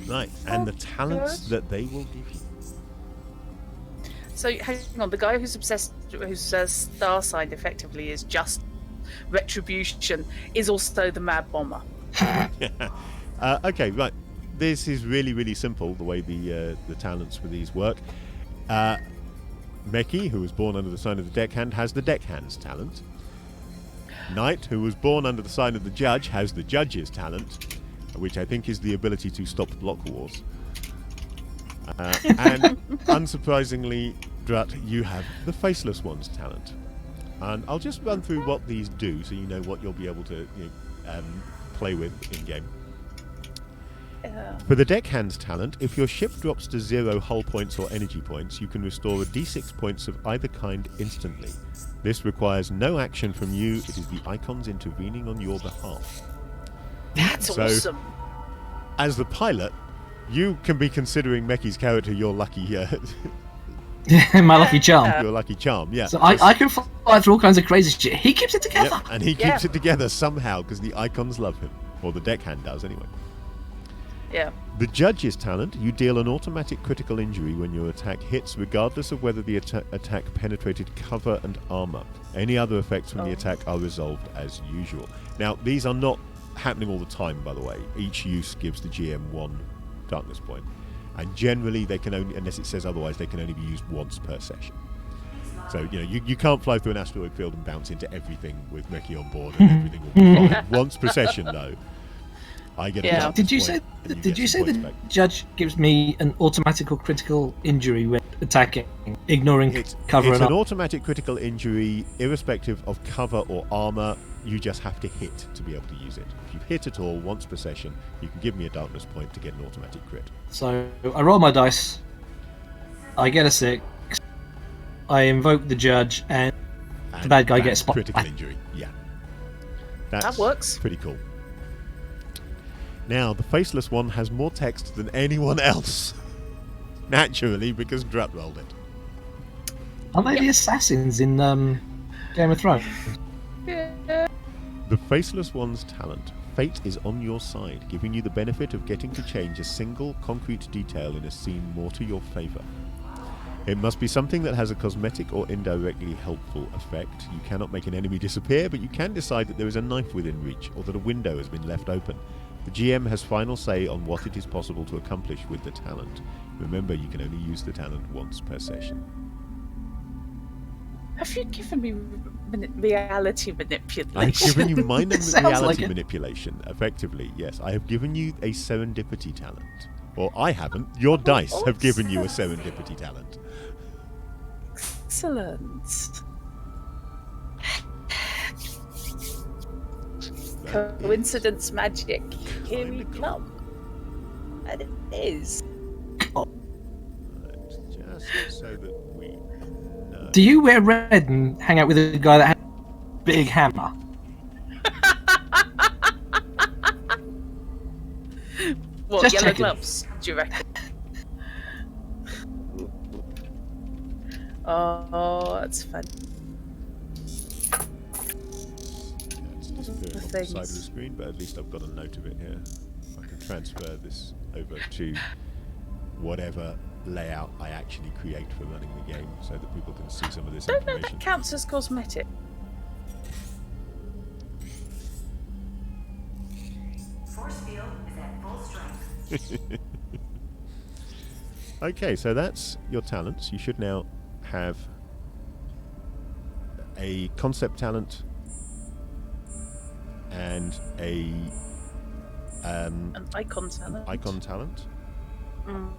Right, and the talents that they will give you. So hang on, the guy who's obsessed, whose star sign effectively is just retribution, is also the Mad Bomber. Okay, right. This is really, really simple, the way the talents for these work. Meki, who was born under the sign of the Deckhand, has the Deckhand's talent. Knight, who was born under the sign of the Judge, has the Judge's talent, which I think is the ability to stop block wars. And unsurprisingly, Drat, you have the Faceless One's talent. And I'll just run through what these do so you know what you'll be able to play with in-game. For the Deckhand's talent, if your ship drops to 0 hull points or energy points, you can restore a d6 points of either kind instantly. This requires no action from you, it is the icons intervening on your behalf. That's awesome. As the pilot, you can be considering Meki's character your lucky My lucky charm. your lucky charm, yeah. So I can fly through all kinds of crazy shit. He keeps it together. Yep, and he keeps it together somehow because the icons love him. Or the deckhand does, anyway. Yeah. The judge's talent, you deal an automatic critical injury when your attack hits, regardless of whether the attack penetrated cover and armor. Any other effects from the attack are resolved as usual. Now, these are not happening all the time, by the way. Each use gives the GM 1 darkness point. And generally, they can only, unless it says otherwise, they can only be used once per session. So, you can't fly through an asteroid field and bounce into everything with Meki on board and everything will be fine. Once per session, though. I get a Did you say the judge gives me an automatic or critical injury when attacking, ignoring cover it's and an automatic critical injury, irrespective of cover or armor. You just have to hit to be able to use it. If you hit at all once per session, you can give me a darkness point to get an automatic crit. So I roll my dice, I get a 6, I invoke the judge, and the bad guy gets spotted. Critical injury, yeah. That works. Pretty cool. Now, the faceless one has more text than anyone else. Naturally, because Drutt rolled it. Are they the assassins in Game of Thrones? Yeah. The faceless one's talent. Fate is on your side, giving you the benefit of getting to change a single concrete detail in a scene more to your favour. It must be something that has a cosmetic or indirectly helpful effect. You cannot make an enemy disappear, but you can decide that there is a knife within reach, or that a window has been left open. The GM has final say on what it is possible to accomplish with the talent. Remember, you can only use the talent once per session. Have you given me reality manipulation? I've given you minor reality like manipulation, effectively, yes. I have given you a serendipity talent. Or I haven't. Your dice have given you a serendipity talent. Excellent. Coincidence magic. Here we come. And it is. Just so that we know. Do you wear red and hang out with a guy that has a big hammer? What, Just yellow checking. gloves, do you reckon? Oh, that's fun. It's disappearing off the side of the screen, but at least I've got a note of it here. I can transfer this over to whatever layout I actually create for running the game, so that people can see some of this I don't know if information. that counts as cosmetic. Force field is at full strength. Okay, so that's your talents. You should now have a concept talent and a An icon talent. icon talent. Mm.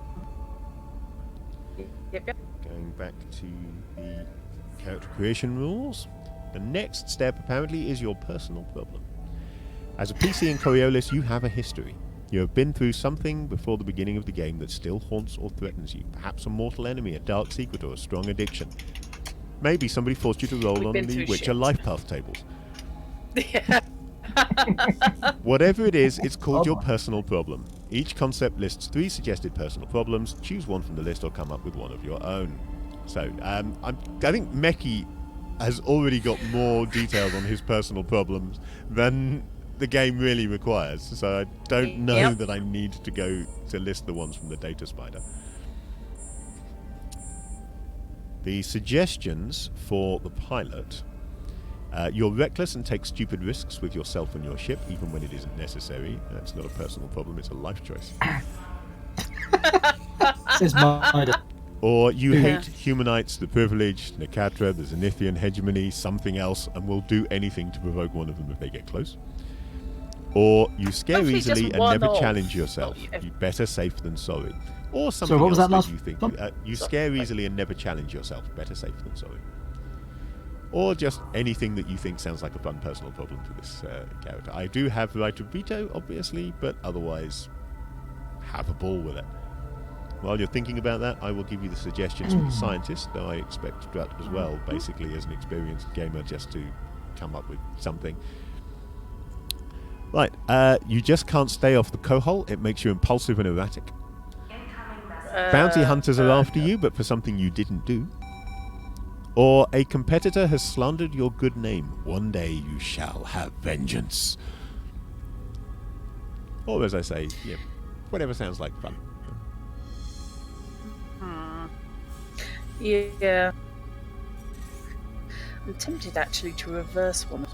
Yep. Going back to the character creation rules, the next step apparently is your personal problem. As a PC in Coriolis, you have a history. You have been through something before the beginning of the game that still haunts or threatens you. Perhaps a mortal enemy, a dark secret, or a strong addiction. Maybe somebody forced you to roll We've on been the through Witcher shit. life path tables. Yeah. Whatever it is, it's called your personal problem. Each concept lists 3 suggested personal problems. Choose one from the list or come up with one of your own. So, I think Meki has already got more details on his personal problems than the game really requires. So I don't know that I need to go to list the ones from the data spider. The suggestions for the pilot. You're reckless and take stupid risks with yourself and your ship, even when it isn't necessary. That's not a personal problem, it's a life choice. Says mine. Or you hate humanites, the privileged, Nakatra, the Zenithian hegemony, something else, and will do anything to provoke one of them if they get close. Or you scare Hopefully easily just and never one-off. challenge yourself. You better safe than sorry. Or something what was else that last you think. one? You scare easily and never challenge yourself. Better safe than sorry. Or just anything that you think sounds like a fun personal problem to this character. I do have the right of veto, obviously, but otherwise, have a ball with it. While you're thinking about that, I will give you the suggestions for the scientist, though I expect Drutt as well, basically as an experienced gamer, just to come up with something. Right, you just can't stay off the cohole. It makes you impulsive and erratic. Incoming message. Bounty hunters are after you, but for something you didn't do. Or a competitor has slandered your good name. One day you shall have vengeance. Or as I say, yeah, whatever sounds like fun. Yeah. I'm tempted actually to reverse one.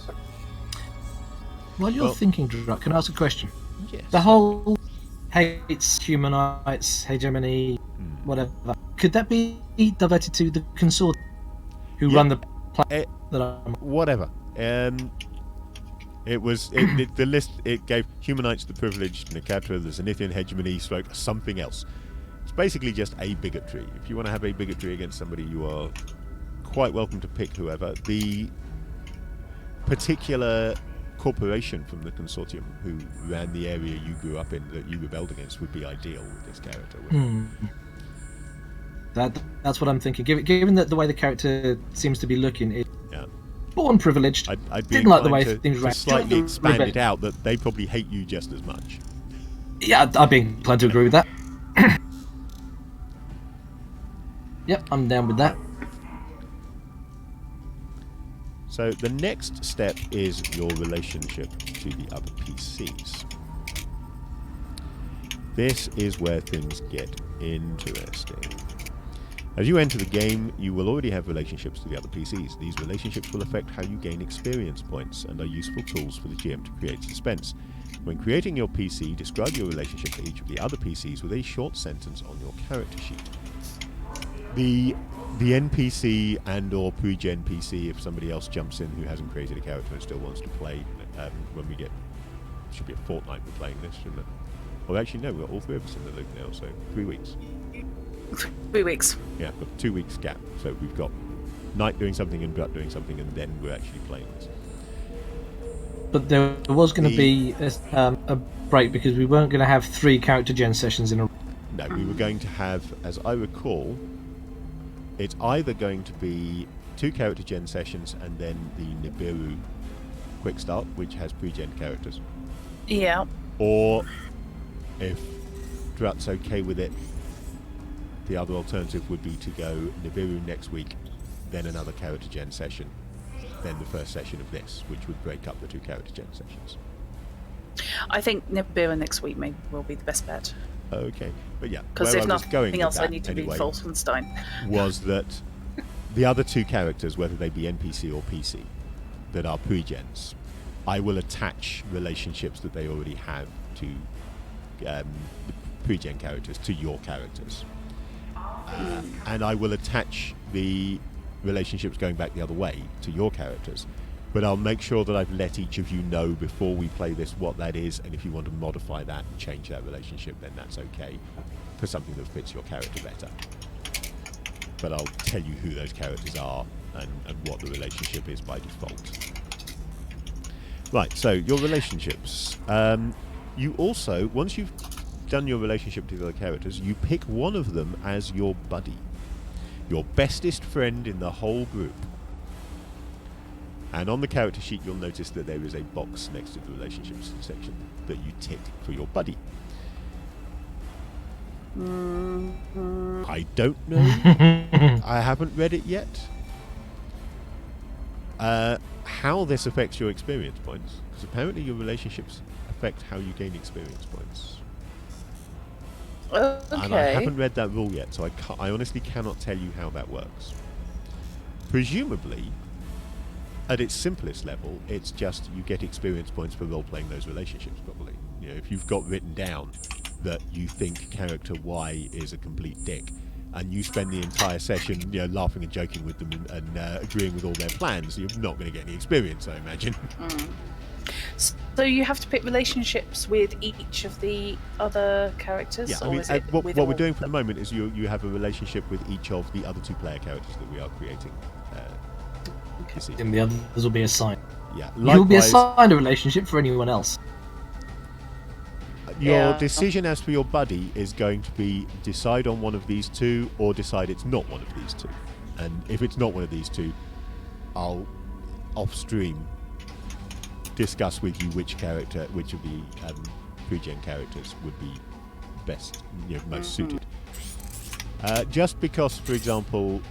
While you're thinking, Druck, can I ask a question? Yes. The whole hates humanites, hegemony, whatever. Could that be diverted to the consortium who run the planet that I'm... Whatever. It was the list. It gave humanites the privileged, Nekatra, the Zenithian hegemony, stroke something else. It's basically just a bigotry. If you want to have a bigotry against somebody, you are quite welcome to pick whoever. The particular corporation from the consortium who ran the area you grew up in that you rebelled against would be ideal with this character. That's what I'm thinking. Given that the way the character seems to be looking, it's born privileged. I'd be didn't like the way to, things ran. Slightly expand it out that they probably hate you just as much. Yeah, I'd be inclined to agree with that. Yep, I'm down with that. So the next step is your relationship to the other PCs. This is where things get interesting. As you enter the game, you will already have relationships to the other PCs. These relationships will affect how you gain experience points and are useful tools for the GM to create suspense. When creating your PC, describe your relationship to each of the other PCs with a short sentence on your character sheet. The NPC and or pre-gen PC, if somebody else jumps in who hasn't created a character and still wants to play, when we get, should be a fortnight we're playing this, shouldn't it? Well, actually, no, we've got all three of us in the loop now, so 3 weeks. 3 weeks. Yeah, got 2 weeks gap. So we've got Knight doing something and Brut doing something, and then we're actually playing this. But there was going to be a break because we weren't going to have 3 character gen sessions in a row. No, we were going to have, as I recall, it's either going to be 2 character gen sessions and then the Nibiru quick start, which has pre-gen characters. Yeah. Or, if Drut's okay with it, the other alternative would be to go Nibiru next week, then another character gen session, then the first session of this, which would break up the 2 character gen sessions. I think Nibiru next week will be the best bet. Okay, but yeah, because if nothing else, I need to anyway, be Wolfenstein. Was that the other 2 characters, whether they be NPC or PC, that are pre-gens, I will attach relationships that they already have to the pre-gen characters to your characters. And I will attach the relationships going back the other way to your characters, but I'll make sure that I've let each of you know before we play this what that is, and if you want to modify that and change that relationship, then that's okay for something that fits your character better. But I'll tell you who those characters are and what the relationship is by default. Right, so your relationships. You also, once you've done your relationship to the other characters, you pick one of them as your buddy, your bestest friend in the whole group. And on the character sheet, you'll notice that there is a box next to the relationships section that you tick for your buddy. I don't know. I haven't read it yet. How this affects your experience points, because apparently your relationships affect how you gain experience points. Okay. And I haven't read that rule yet, so I honestly cannot tell you how that works. Presumably, at its simplest level, it's just you get experience points for role-playing those relationships properly. You know, if you've got written down that you think character Y is a complete dick, and you spend the entire session, you know, laughing and joking with them and agreeing with all their plans, you're not going to get any experience, I imagine. So you have to pick relationships with each of the other characters? Yeah, I or mean, is it what with we're all doing for the moment is you have a relationship with each of the other 2 player characters that we are creating. And the others will be assigned. Yeah, You'll be likewise, assigned a relationship for anyone else. your decision as for your buddy is going to be decide on one of these 2 or decide it's not one of these 2. And if it's not one of these 2, I'll off stream discuss with you which of the pre-gen characters would be best, most suited. Just because, for example,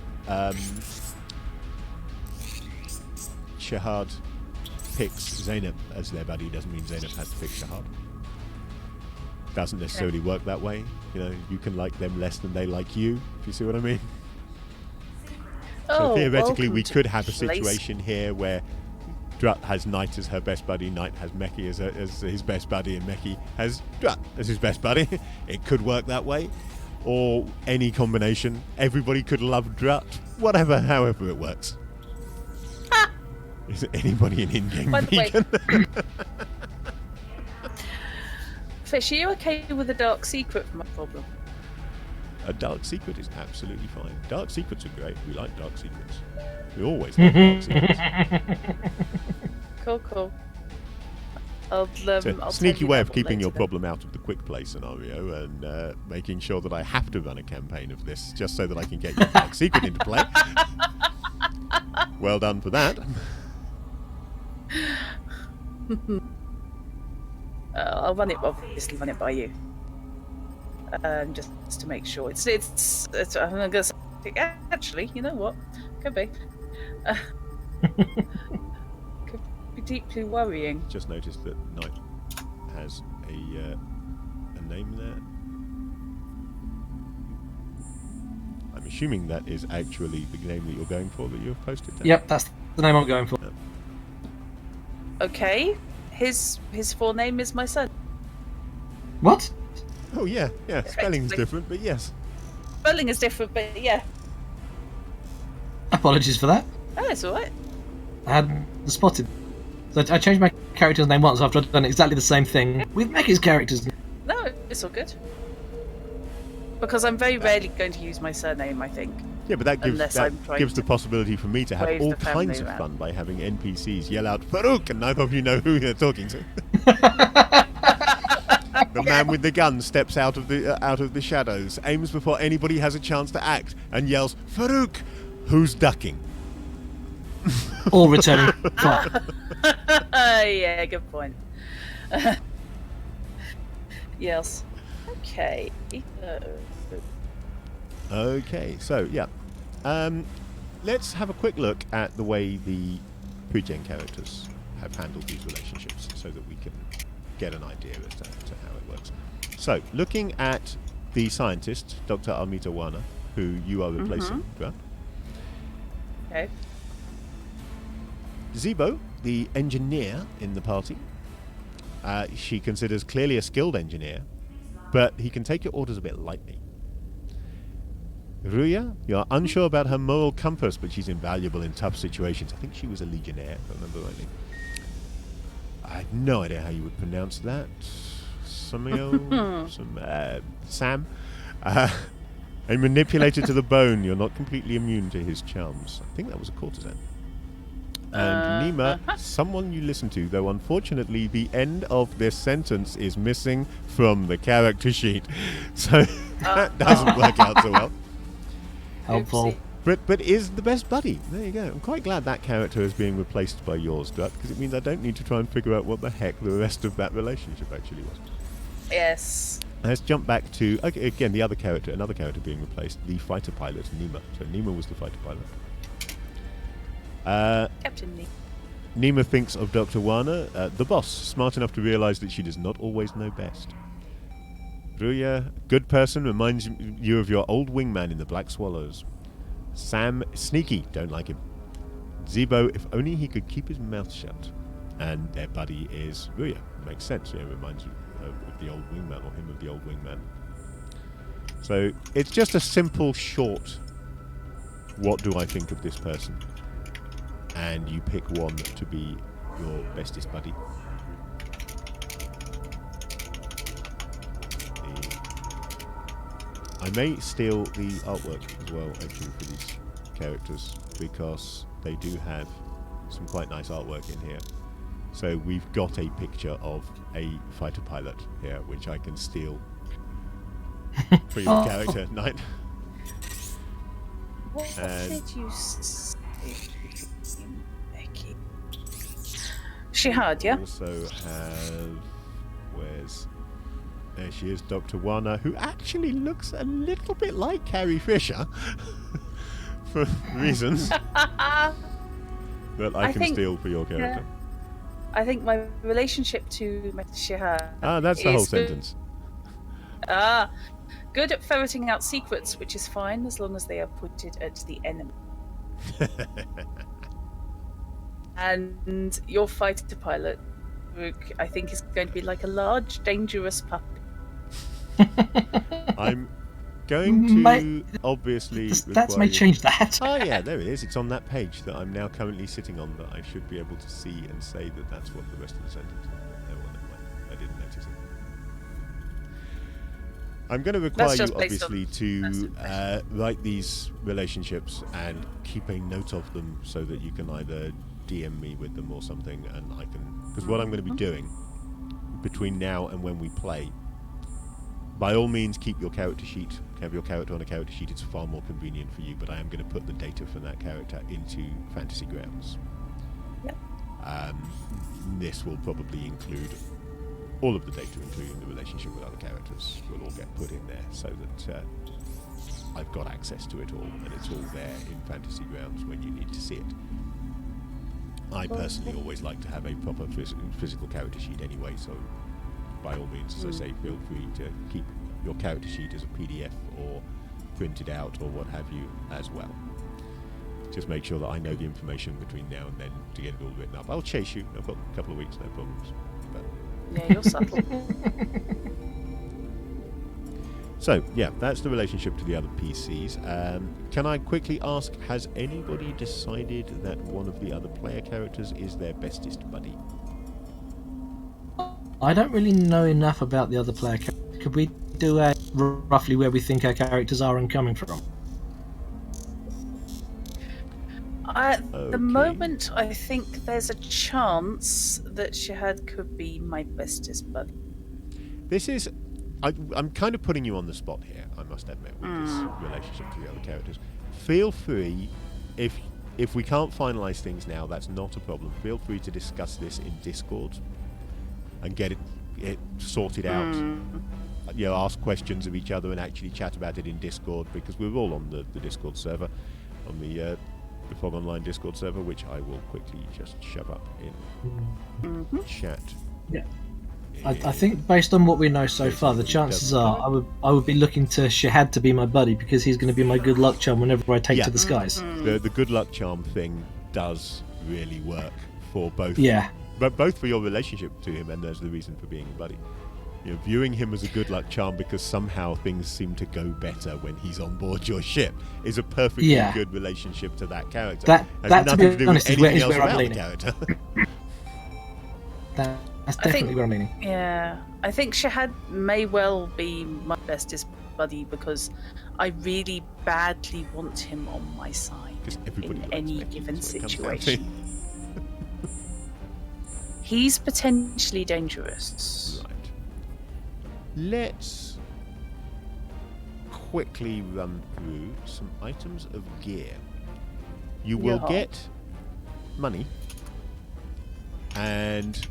Shahad picks Zainab as their buddy doesn't mean Zainab has to pick Shahad. Doesn't necessarily work that way. You can like them less than they like you, if you see what I mean. So theoretically, we could have a situation here where Drut has Knight as her best buddy, Knight has Meki as his best buddy, and Meki has Drut as his best buddy. It could work that way. Or any combination. Everybody could love Drut. Whatever, however it works. Is anybody an in-game vegan? Fish, are you okay with a dark secret for my problem? A dark secret is absolutely fine. Dark secrets are great. We like dark secrets. We always like dark secrets. Cool. It's a sneaky way of keeping your problem out of the quick play scenario and making sure that I have to run a campaign of this just so that I can get your dark secret into play. Well done for that. I'll obviously run it by you. Just to make sure. It's I'm gonna say, actually, you know what? Could be. Could be deeply worrying. Just noticed that Knight has a name there. I'm assuming that is actually the name that you're going for that you've posted there. Yep, that's the name I'm going for. Okay. His full name is my son. What? Oh yeah. Spelling's different, but yes. Spelling is different, but yeah. Apologies for that. Oh, it's alright. I hadn't spotted. So I changed my character's name once after I'd done exactly the same thing with Meki's character's name. No, it's all good. Because I'm very rarely going to use my surname, I think. Yeah, but that gives the possibility for me to have all kinds of fun by having NPCs yell out Farouk, and neither of you know who you're talking to. The man with the gun steps out of the shadows, aims before anybody has a chance to act, and yells Farouk, who's ducking. Or returning fire. Yeah, good point. Yes. Okay. Okay, so yeah. Let's have a quick look at the way the pre-gen characters have handled these relationships so that we can get an idea as to how it works. So, looking at the scientist, Dr. Almita Wana, who you are replacing, right? Okay. Zebo, the engineer in the party, she considers clearly a skilled engineer, but he can take your orders a bit lightly. Ruya, you're unsure about her moral compass, but she's invaluable in tough situations. I think she was a legionnaire, if I remember rightly. I have no idea how you would pronounce that. Sam. A manipulator to the bone. You're not completely immune to his charms. I think that was a courtesan. And Nima, someone you listen to, though unfortunately the end of this sentence is missing from the character sheet. So that doesn't work out so well. Helpful. But is the best buddy. There you go. I'm quite glad that character is being replaced by yours, Drat, because it means I don't need to try and figure out what the heck the rest of that relationship actually was. Yes. Let's jump back to, again, another character being replaced, the fighter pilot, Nima. So Nima was the fighter pilot. Captain Lee. Nima thinks of Dr. Wana, the boss, smart enough to realise that she does not always know best. Ruya, good person, reminds you of your old wingman in the Black Swallows. Sam, sneaky, don't like him. Zebo, if only he could keep his mouth shut. And their buddy is Ruya. Makes sense, reminds you of the old wingman, or him of the old wingman. So it's just a simple, short, what do I think of this person? And you pick one to be your bestest buddy. I may steal the artwork as well, actually, for these characters, because they do have some quite nice artwork in here. So we've got a picture of a fighter pilot here, which I can steal for your character, Knight. What did you say, Becky? Shihad, yeah? Also have... Where's... There she is, Dr. Wana, who actually looks a little bit like Carrie Fisher. For reasons that I can think, steal for your character. I think my relationship to Shihad... that's the whole sentence. Good at ferreting out secrets, which is fine as long as they are pointed at the enemy. And your fighter pilot, Rook, I think is going to be like a large, dangerous puppy. I'm going to obviously The stats may change that. Oh yeah, there it is. It's on that page that I'm now currently sitting on that I should be able to see and say that that's what the rest of the sentence is. No, well, never mind. I didn't notice it. I'm going to require you obviously to write these relationships and keep a note of them so that you can either DM me with them or something, and I can... Because what I'm going to be doing between now and when we play, by all means keep your character sheet, have your character on a character sheet, it's far more convenient for you, but I am going to put the data from that character into Fantasy Grounds. Yep. This will probably include all of the data, including the relationship with other characters, will all get put in there so that I've got access to it all, and it's all there in Fantasy Grounds when you need to see it. I personally always like to have a proper physical character sheet anyway, so by all means, as I say, feel free to keep your character sheet as a PDF or printed out or what have you as well. Just make sure that I know the information between now and then to get it all written up. I'll chase you. I've got a couple of weeks, no problems. But Yeah, you're subtle. so, yeah, that's the relationship to the other PCs. Can I quickly ask, has anybody decided that one of the other player characters is their bestest buddy? I don't really know enough about the other player characters. Could we do roughly where we think our characters are and coming from? At the moment, I think there's a chance that Shihad could be my bestest buddy. This is... I'm kind of putting you on the spot here, I must admit, with this relationship to the other characters. Feel free, if we can't finalise things now, that's not a problem. Feel free to discuss this in Discord and get it sorted out. You know, ask questions of each other and actually chat about it in Discord, because we're all on the Discord server, on the Fog Online Discord server, which I will quickly just shove up in chat. Yeah. I think based on what we know so far, the chances are I would be looking to Shihad to be my buddy, because he's going to be my good luck charm whenever I take to the skies. The good luck charm thing does really work for both. Yeah. But both for your relationship to him, and there's the reason for being a buddy. You know, viewing him as a good luck charm because somehow things seem to go better when he's on board your ship is a perfectly good relationship to that character. That has to nothing be honest, is where about I'm the leaning. character. That's definitely where I'm leaning. Yeah, I think Shihad may well be my bestest buddy because I really badly want him on my side in any given situation. He's potentially dangerous. Right. Let's quickly run through some items of gear. You will get money, and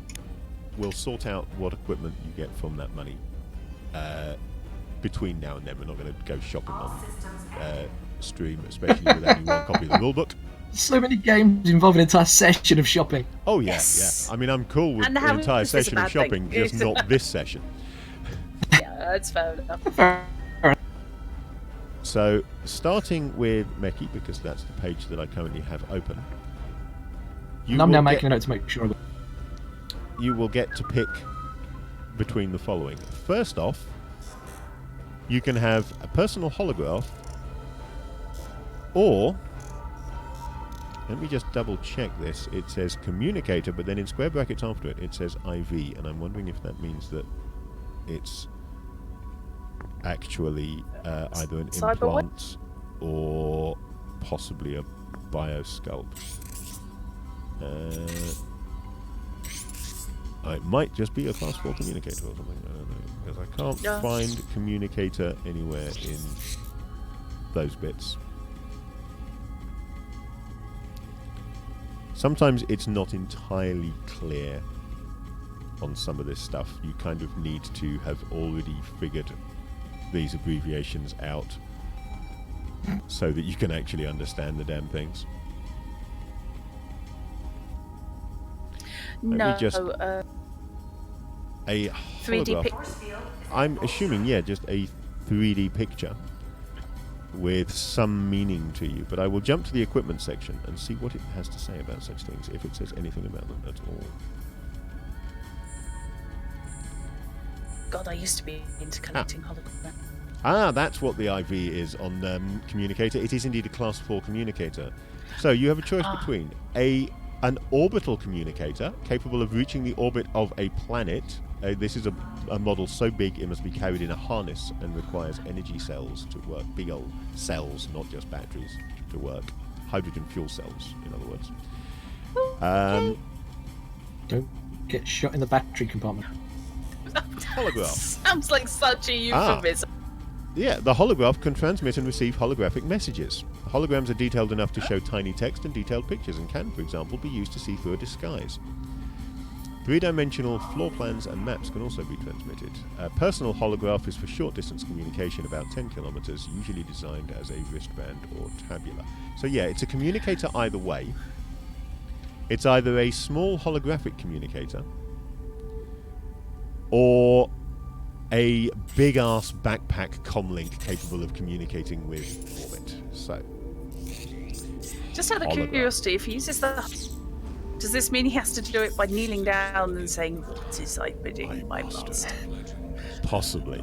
we'll sort out what equipment you get from that money between now and then. We're not going to go shopping on stream, especially with only one copy of the rulebook. So many games involve an entire session of shopping. Oh yeah, yeah. I mean, I'm cool with an entire session of shopping, just not this session. Yeah, that's fair enough. So, starting with Meki, because that's the page that I currently have open. I'm now making a note to make sure. You will get to pick between the following. First off, you can have a personal holograph, or... Let me just double check this. It says communicator, but then in square brackets after it, it says IV, and I'm wondering if that means that it's actually either an implant or possibly a biosculpt. It might just be a class 4 communicator or something. I don't know, because I can't find communicator anywhere in those bits. sometimes it's not entirely clear on some of this stuff. You kind of need to have already figured these abbreviations out so that you can actually understand the damn things. No, just a 3D holograph. picture. I'm assuming, yeah, just a 3D picture with some meaning to you. But I will jump to the equipment section and see what it has to say about such things, if it says anything about them at all. God, I used to be into collecting holograms. Ah, that's what the IV is on communicator. It is indeed a class 4 communicator. So you have a choice between an orbital communicator capable of reaching the orbit of a planet. This is a model so big it must be carried in a harness and requires energy cells to work. Big old cells, not just batteries, to work. Hydrogen fuel cells, in other words. Don't get shot in the battery compartment. Holograph. Sounds like such a euphemism. Yeah, the holograph can transmit and receive holographic messages. Holograms are detailed enough to show tiny text and detailed pictures and can, for example, be used to see through a disguise. Three-dimensional floor plans and maps can also be transmitted. A personal holograph is for short-distance communication, about 10 kilometers, usually designed as a wristband or tabula. So yeah, it's a communicator either way. It's either a small holographic communicator or a big-ass backpack comlink capable of communicating with orbit. So, Just out of curiosity, if he uses that, does this mean he has to do it by kneeling down and saying, "What is I bidding, my master"? Possibly.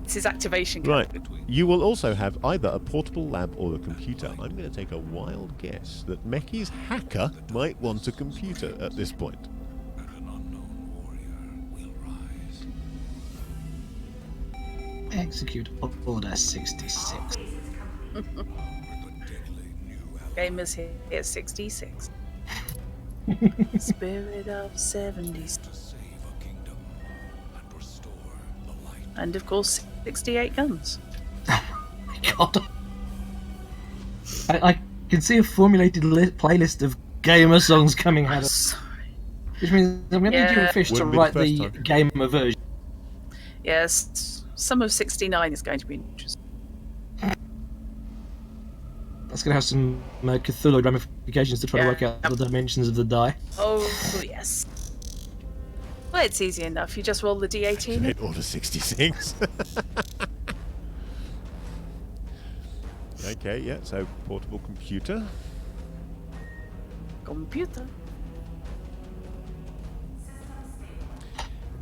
It's his activation code. Right. You will also have either a portable lab or a computer. I'm going to take a wild guess that Meki's hacker might want a computer at this point. Execute Order 66. Gamers here at 66. Spirit of 70s. And of course, 68 guns. God. I can see a formulated playlist of gamer songs coming out of Sorry. which means I'm going to need you and Fish to Wouldn't be write the the first time. gamer version. Yes, some of 69 is going to be interesting. That's going to have some Cthulhu ramifications to try to work out the dimensions of the die. Oh, yes. Well, it's easy enough. You just roll the D18. Hit Order 66. Okay, yeah, so portable computer. Computer.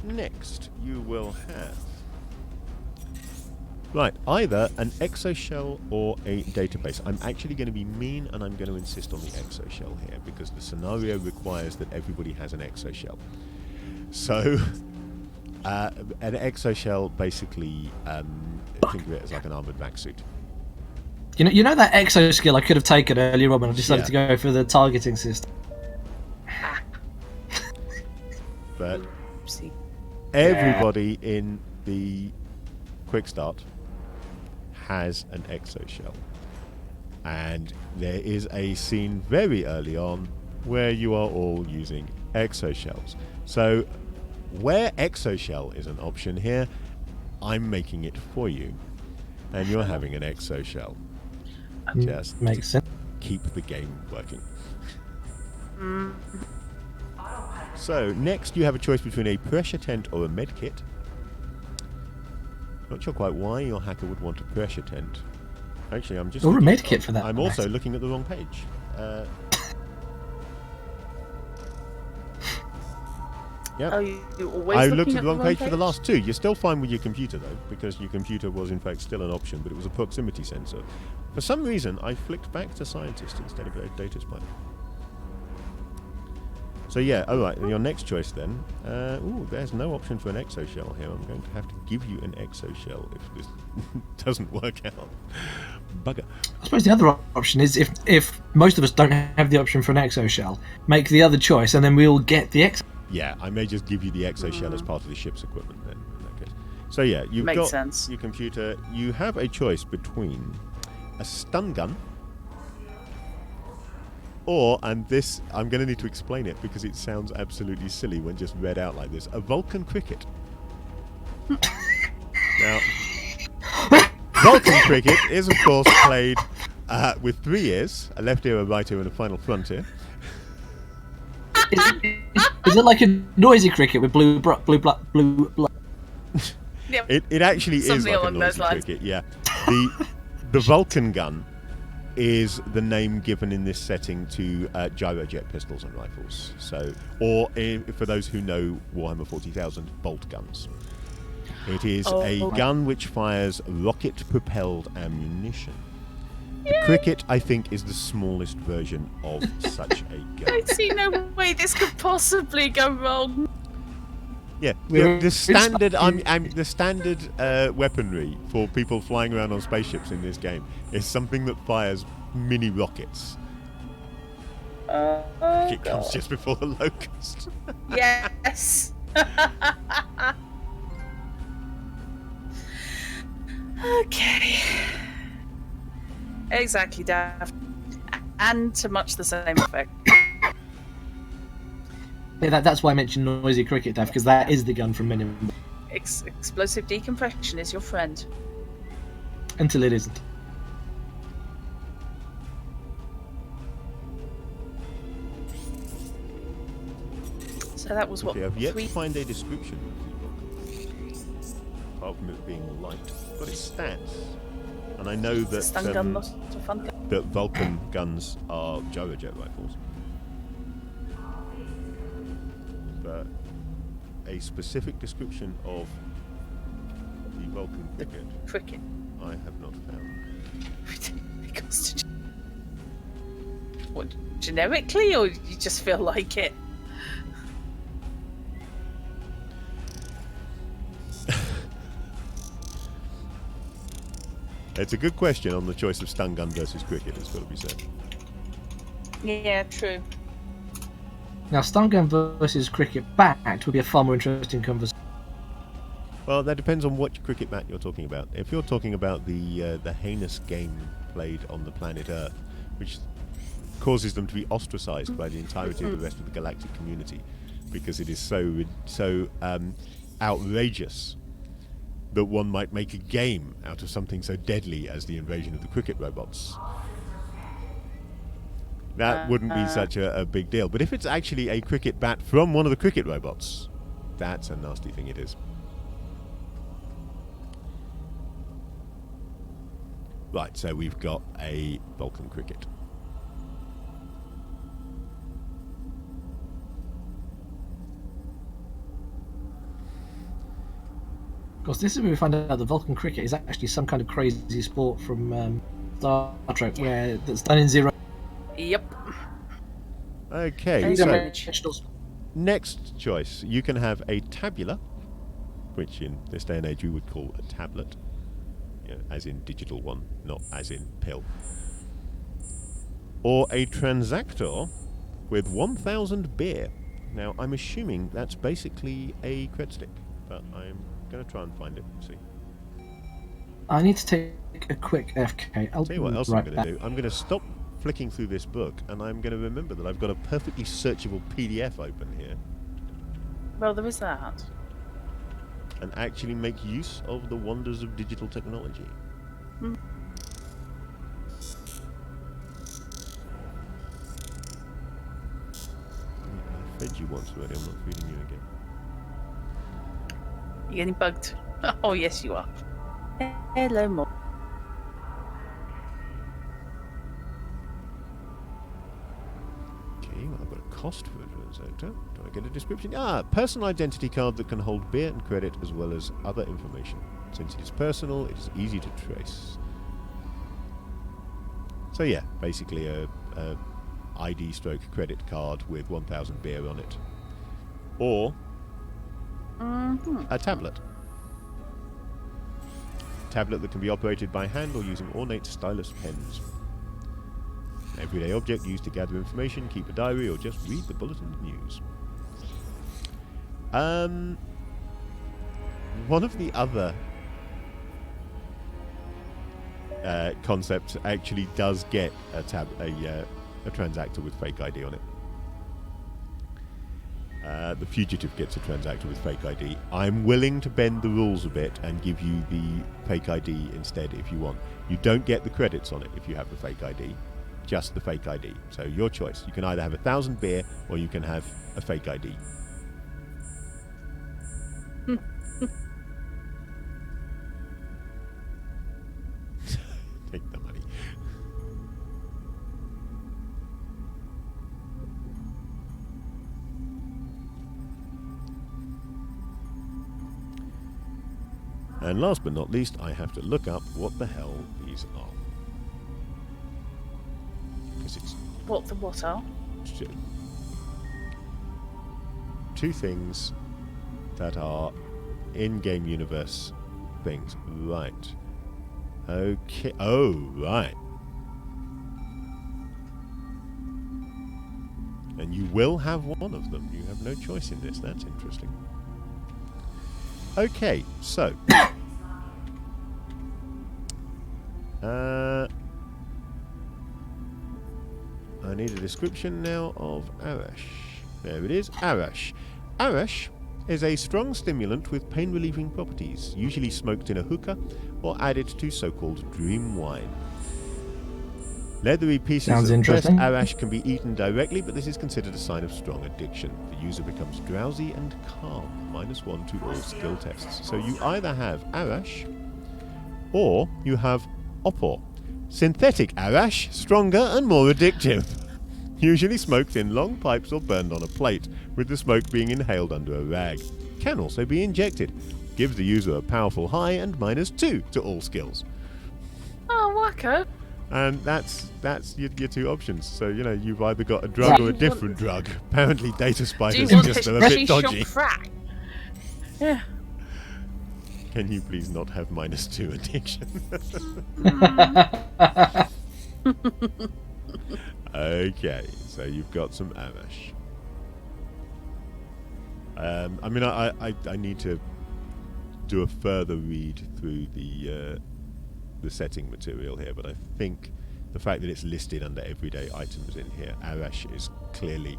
Next, you will have... Right, either an exoshell or a database. I'm actually going to be mean and I'm going to insist on the exoshell here because the scenario requires that everybody has an exoshell. So, an exoshell basically, think of it as like an armoured vac suit. You know that exo skill I could have taken earlier on when I decided to go for the targeting system. But Oopsie. everybody in the quick start has an exoshell. And there is a scene very early on where you are all using exoshells. So where exoshell is an option here, I'm making it for you. And you're having an exoshell. Just Makes sense. keep the game working. So next you have a choice between a pressure tent or a med kit. Not sure quite why your hacker would want a pressure tent. Actually, I'm just... Or a med kit for that. I'm also looking at the wrong page. Yep. Oh, you always I looking looked at at the wrong page for the last two. You're still fine with your computer, though, because your computer was, in fact, still an option, but it was a proximity sensor. For some reason, I flicked back to scientist instead of a data spy. So, yeah, all right, your next choice, then. Ooh, there's no option for an exoshell here. I'm going to have to give you an exoshell if this doesn't work out. Bugger. I suppose the other option is if most of us don't have the option for an exoshell, make the other choice and then we all get the exo. Yeah, I may just give you the exoshell as part of the ship's equipment then, in that case. So yeah, you've Makes got sense. your computer. You have a choice between a stun gun Or, and this, I'm going to need to explain it because it sounds absolutely silly when just read out like this, a Vulcan cricket. Now, Vulcan cricket is, of course, played with 3 ears, a left ear, a right ear, and a final front ear. Is it like a noisy cricket with blue blood? Yep. It actually is Something like a along those noisy lines. cricket, yeah. The Vulcan gun is the name given in this setting to gyrojet pistols and rifles. So, or for those who know Warhammer 40,000, bolt guns. It is a gun which fires rocket-propelled ammunition. The cricket, I think, is the smallest version of such a gun. I see no way this could possibly go wrong. Yeah, the standard the standard weaponry for people flying around on spaceships in this game is something that fires mini rockets. It comes just before the locust. Yes. Okay. Exactly, Daft. And to much the same effect. Yeah, that's why I mentioned noisy cricket, Dav, because that is the gun from Minimum. Explosive decompression is your friend. Until it isn't. So that was what? Okay, I've yet 3? to find a description of the Vulcan, apart from it being light. It's got its stats, and I know that Stun gun, not a fun gun. that Vulcan guns are gyrojet rifles. But a specific description of the Vulcan cricket, I have not found. Because what, generically, or you just feel like it? It's a good question on the choice of stun gun versus cricket, it's got to be said. Yeah, true. Now, stun gun versus cricket bat would be a far more interesting conversation. Well, that depends on what cricket bat you're talking about. If you're talking about the heinous game played on the planet Earth, which causes them to be ostracized by the entirety of the rest of the galactic community, because it is so outrageous that one might make a game out of something so deadly as the invasion of the cricket robots. That wouldn't be such a big deal. But if it's actually a cricket bat from one of the cricket robots, that's a nasty thing it is. Right, so we've got a Vulcan cricket. Of course, this is where we find out the Vulcan cricket is actually some kind of crazy sport from Star Trek, where that's done in zero. Yep. Okay, so dimensionals. next choice. You can have a tabula, which in this day and age we would call a tablet, as in digital one, not as in pill. Or a transactor with 1,000 beer. Now, I'm assuming that's basically a cred stick, but I'm going to try and find it and see. I need to take a quick FK. I'll Tell you what else right I'm going to do. I'm going to stop flicking through this book, and I'm going to remember that I've got a perfectly searchable PDF open here, Well, there is that. and actually make use of the wonders of digital technology. Mm. I fed you once already, I'm not feeding you again. You're getting bugged. Oh, yes, you are. Hello, Mom. Okay, well, I've got a cost for a transactor. Do I get a description? Personal identity card that can hold beer and credit as well as other information. Since it is personal, it is easy to trace. So yeah, basically a ID stroke credit card with 1,000 beer on it. Or a tablet. Tablet that can be operated by hand or using ornate stylus pens. An everyday object used to gather information, keep a diary, or just read the bulletin news. One of the other concepts actually does get a a transactor with fake ID on it. The fugitive gets a transactor with fake ID. I'm willing to bend the rules a bit and give you the fake ID instead if you want. You don't get the credits on it if you have the fake ID, just the fake ID. So your choice. You can either have 1,000 beer or you can have a fake ID. Take the money. And last but not least, I have to look up what the hell these are. Because it's What the what are? two things that are in-game universe things. Right. Okay. Oh, right. And you will have one of them. You have no choice in this. That's interesting. Okay, so I need a description now of Arash. There it is, Arash. Arash is a strong stimulant with pain-relieving properties, usually smoked in a hookah or added to so-called dream wine. Leathery pieces Sounds of pressed interesting. Arash can be eaten directly, but this is considered a sign of strong addiction. The user becomes drowsy and calm, -1 to all skill tests. So you either have Arash, or you have Opor. Synthetic Arash, stronger and more addictive. Usually smoked in long pipes or burned on a plate, with the smoke being inhaled under a rag. Can also be injected. Gives the user a powerful high and -2 to all skills. Oh, wacko. And that's your two options. So, you know, you've either got a drug or a different drug. Apparently data Do you spiders want just to are a bit shot dodgy. crack? Yeah. Can you please not have -2 addiction? Okay, so you've got some Amash. I mean, I need to do a further read through the setting material here, but I think the fact that it's listed under everyday items in here, Arash is clearly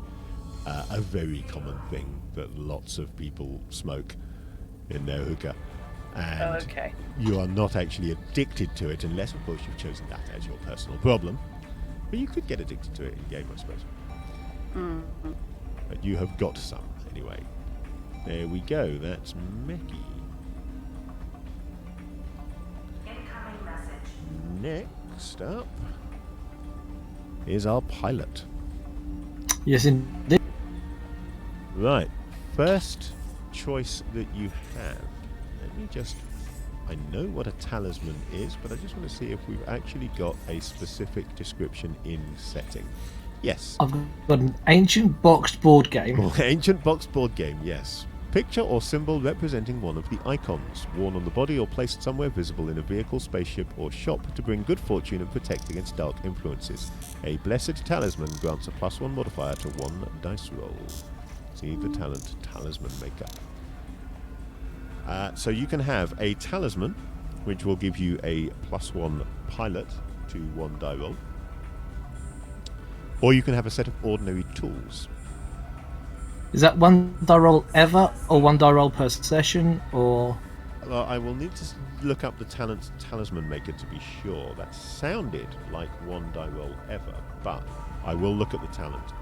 a very common thing that lots of people smoke in their hookah. And Okay. you are not actually addicted to it unless, of course, you've chosen that as your personal problem. But you could get addicted to it in game, I suppose. But you have got some, anyway. There we go, that's Meki. Incoming message. Next up is our pilot. Yes, indeed. Right, first choice that you have. Let me just... I know what a talisman is, but I just want to see if we've actually got a specific description in setting. Yes. I've got an ancient boxed board game. Ancient box board game, yes. Picture or symbol representing one of the icons, worn on the body or placed somewhere visible in a vehicle, spaceship, or shop to bring good fortune and protect against dark influences. A blessed talisman grants a +1 modifier to 1 dice roll. See the talent Talisman Maker. So you can have a talisman, which will give you a +1 pilot to 1 die roll. Or you can have a set of ordinary tools. Is that 1 die roll ever, or 1 die roll per session, or... Well, I will need to look up the Talisman Maker to be sure. That sounded like 1 die roll ever, but I will look at the talent.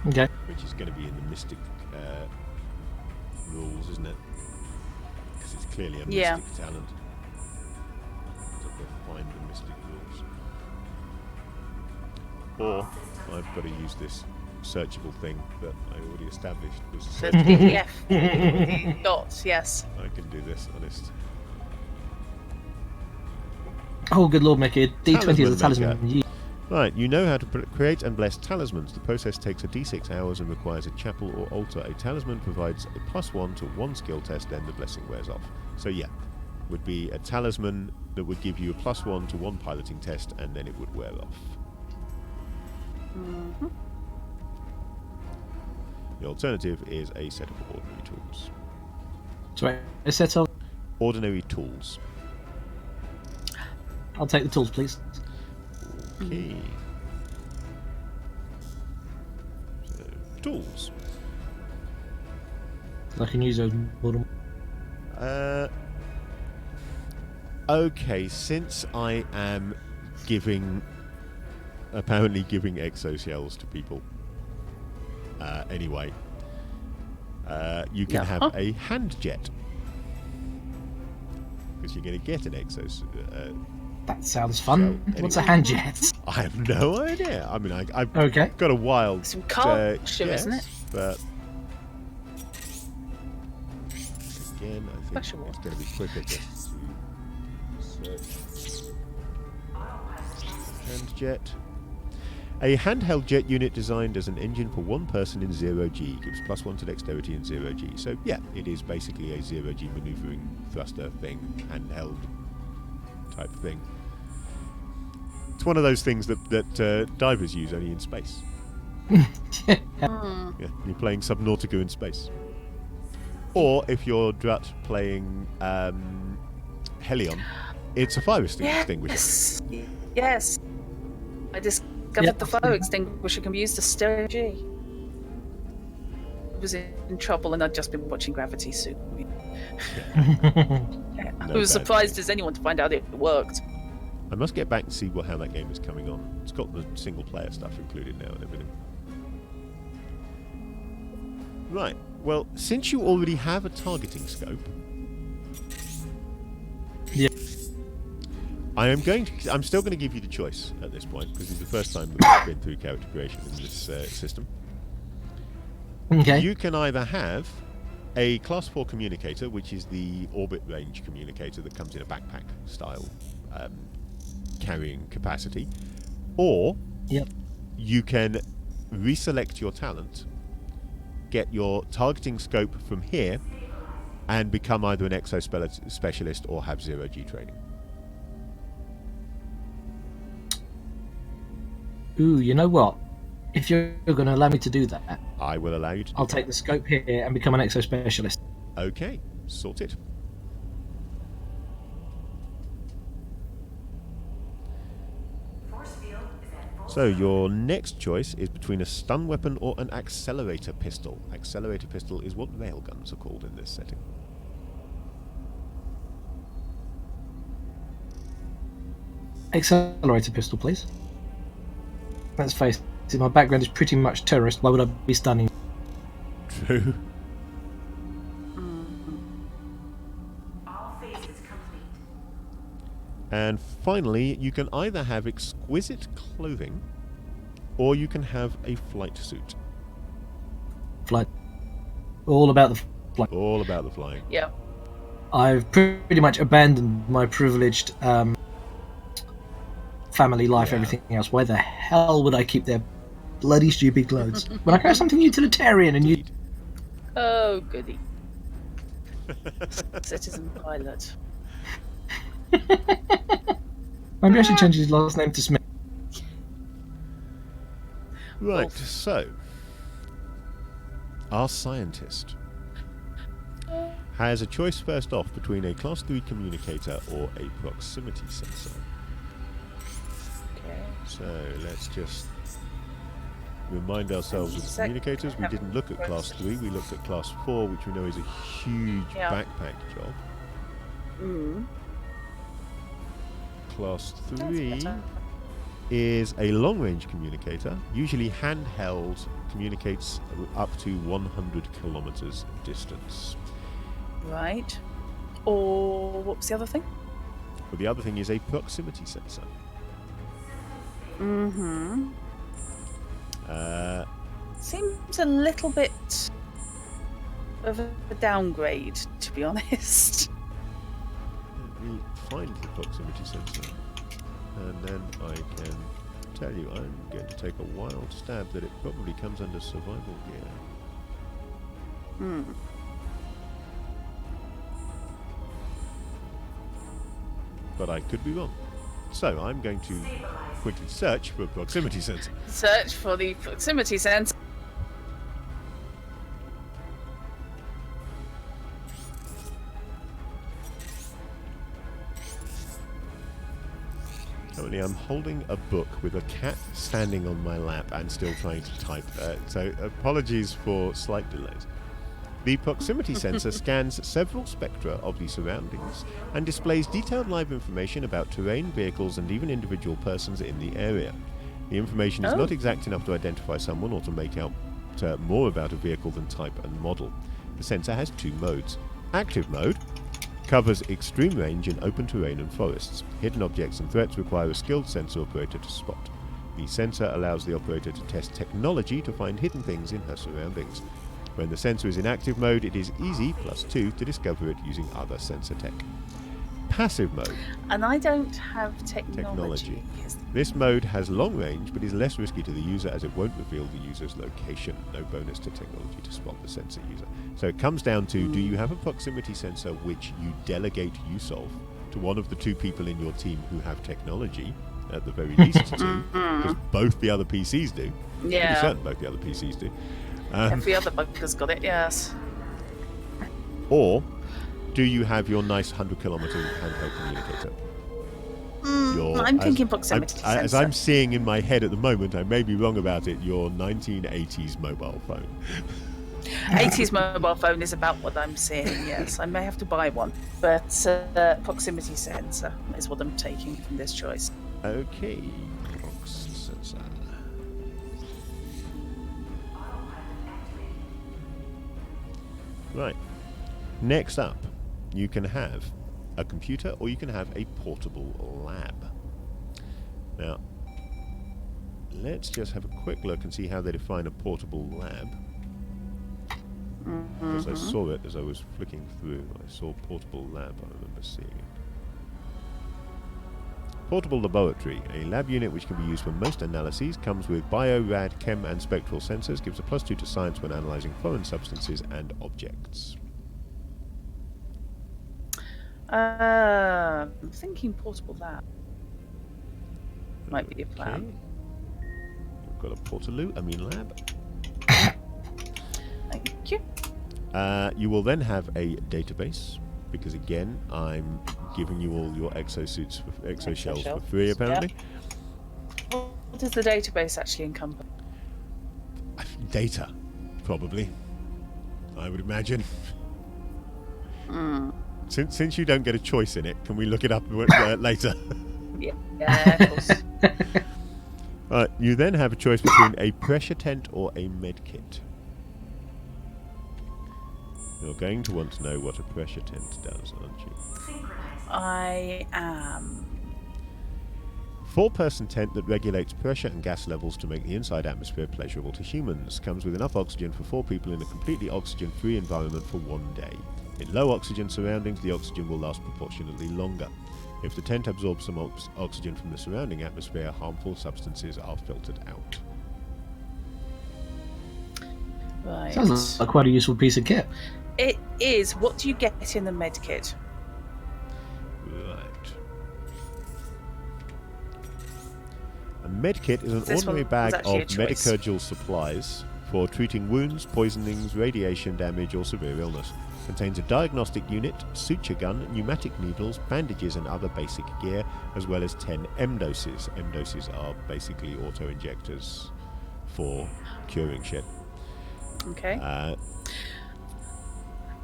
Okay. Which is going to be in the Mystic rules, isn't it? Because it's clearly a Mystic talent. So we'll find the Mystic rules. Or I've got to use this searchable thing that I already established was The searchable. PDF dots, yes. I can do this, honest. Oh, good lord, Mickey. D20 is a Talisman talisman. Right, you know how to create and bless talismans. The process takes a d6 hours and requires a chapel or altar. A talisman provides a +1 to 1 skill test, then the blessing wears off. So yeah, would be a talisman that would give you a +1 to 1 piloting test, and then it would wear off. Mm-hmm. The alternative is a set of ordinary tools. Sorry, a set of... Ordinary tools. I'll take the tools, please. Okay. tools. I can use those more than... Okay, since I am apparently giving exoshells to people, anyway, you can have a hand jet. Because you're going to get an exos. That sounds fun. So, What's a anyway. hand jet? I have no idea. I mean, I've Okay. got a wild Some culture, isn't it? But again, I think Special one. it's going to be quicker just to search hand jet. A handheld jet unit designed as an engine for one person in 0G gives +1 to dexterity in 0G. So yeah, it is basically a 0G maneuvering thruster thing, handheld type thing. It's one of those things that divers use only in space. Yeah, you're playing Subnautica in space. Or if you're Drut playing Helion, it's a fire extinguisher. Yes. I discovered the fire extinguisher can be used as STG. I was in trouble and I'd just been watching Gravity soon. I was surprised as anyone to find out it worked. I must get back and see how that game is coming on. It's got the single player stuff included now and everything. Right, well, since you already have a targeting scope, I'm still going to give you the choice at this point, because it's the first time that we've been through character creation in this system. Okay. You can either have a Class 4 communicator, which is the orbit range communicator that comes in a backpack style carrying capacity, or you can reselect your talent, get your targeting scope from here, and become either an exo-specialist or have 0G training. Ooh, you know what? If you're going to allow me to do that, I will allow you to do I'll that. take the scope here and become an exo specialist. Okay, sorted. Force field is at full So your next choice is between a stun weapon or an accelerator pistol. Accelerator pistol is what railguns are called in this setting. Accelerator pistol, please. Let's face it, my background is pretty much terrorist. Why would I be stunning? True. all phases complete. And finally, you can either have exquisite clothing, or you can have a flight suit. Flight. All about the flight. All about the flying. Yeah. I've pretty much abandoned my privileged family life, everything else. Why the hell would I keep their bloody stupid clothes when I can have something utilitarian and Indeed. Oh, goody. Citizen pilot. Maybe I should change his last name to Smith. Right, so our scientist has a choice first off between a Class 3 communicator or a proximity sensor. Okay. So let's just remind ourselves of the communicators. We didn't look at Class 3, we looked at Class 4, which we know is a huge backpack job. Class 3 is a long-range communicator, usually handheld, communicates up to 100 kilometers distance. Right. Or what was the other thing? But the other thing is a proximity sensor. Mm-hmm. Seems a little bit of a downgrade, to be honest. Let me find the proximity sensor, and then I can tell you I'm going to take a wild stab that it probably comes under survival gear. But I could be wrong. So I'm going to quickly search for a proximity sensor. Search for the proximity sensor. Currently am holding a book with a cat standing on my lap and still trying to type. So apologies for slight delays. The proximity sensor scans several spectra of the surroundings and displays detailed live information about terrain, vehicles, and even individual persons in the area. The information is not exact enough to identify someone or to make out more about a vehicle than type and model. The sensor has 2 modes. Active mode covers extreme range in open terrain and forests. Hidden objects and threats require a skilled sensor operator to spot. The sensor allows the operator to test technology to find hidden things in her surroundings. When the sensor is in active mode, it is easy, +2, to discover it using other sensor tech. Passive mode. And I don't have technology. This mode has long range, but is less risky to the user as it won't reveal the user's location. No bonus to technology to spot the sensor user. So it comes down to, do you have a proximity sensor which you delegate use of to one of the 2 people in your team who have technology, at the very least 2, because both the other PCs do. Yeah. Pretty certain both the other PCs do. Every other bugger's got it, yes. Or do you have your nice 100-kilometer handheld communicator? I'm thinking proximity sensor. As I'm seeing in my head at the moment, I may be wrong about it, your 1980s mobile phone. 80s mobile phone is about what I'm seeing, yes. I may have to buy one. But proximity sensor is what I'm taking from this choice. Okay. Prox sensor. Right. Next up, you can have a computer or you can have a portable lab. Now, let's just have a quick look and see how they define a portable lab. Because I saw it as I was flicking through. I saw portable lab, I remember seeing it. Portable laboratory, a lab unit which can be used for most analyses, comes with bio, rad, chem and spectral sensors, gives a +2 to science when analysing foreign substances and objects. I'm thinking portable lab. Might be a plan. We've got a portaloo, lab. Thank you. You will then have a database, because again, I'm giving you all your exoshells for free, apparently. Yep. What does the database actually encompass? Data, probably. I would imagine. Since you don't get a choice in it, can we look it up later? Yeah, of course. You then have a choice between a pressure tent or a med kit. You're going to want to know what a pressure tent does, aren't you? I am. 4-person tent that regulates pressure and gas levels to make the inside atmosphere pleasurable to humans. Comes with enough oxygen for 4 people in a completely oxygen-free environment for 1 day. In low oxygen surroundings, the oxygen will last proportionately longer. If the tent absorbs some oxygen from the surrounding atmosphere, harmful substances are filtered out. Right. Sounds like quite a useful piece of kit. It is. What do you get in the med kit? Right. A med kit is an ordinary bag of medicurgical supplies for treating wounds, poisonings, radiation damage, or severe illness. Contains a diagnostic unit, suture gun, pneumatic needles, bandages, and other basic gear, as well as 10 M-doses. M-doses are basically auto-injectors for curing shit. Okay.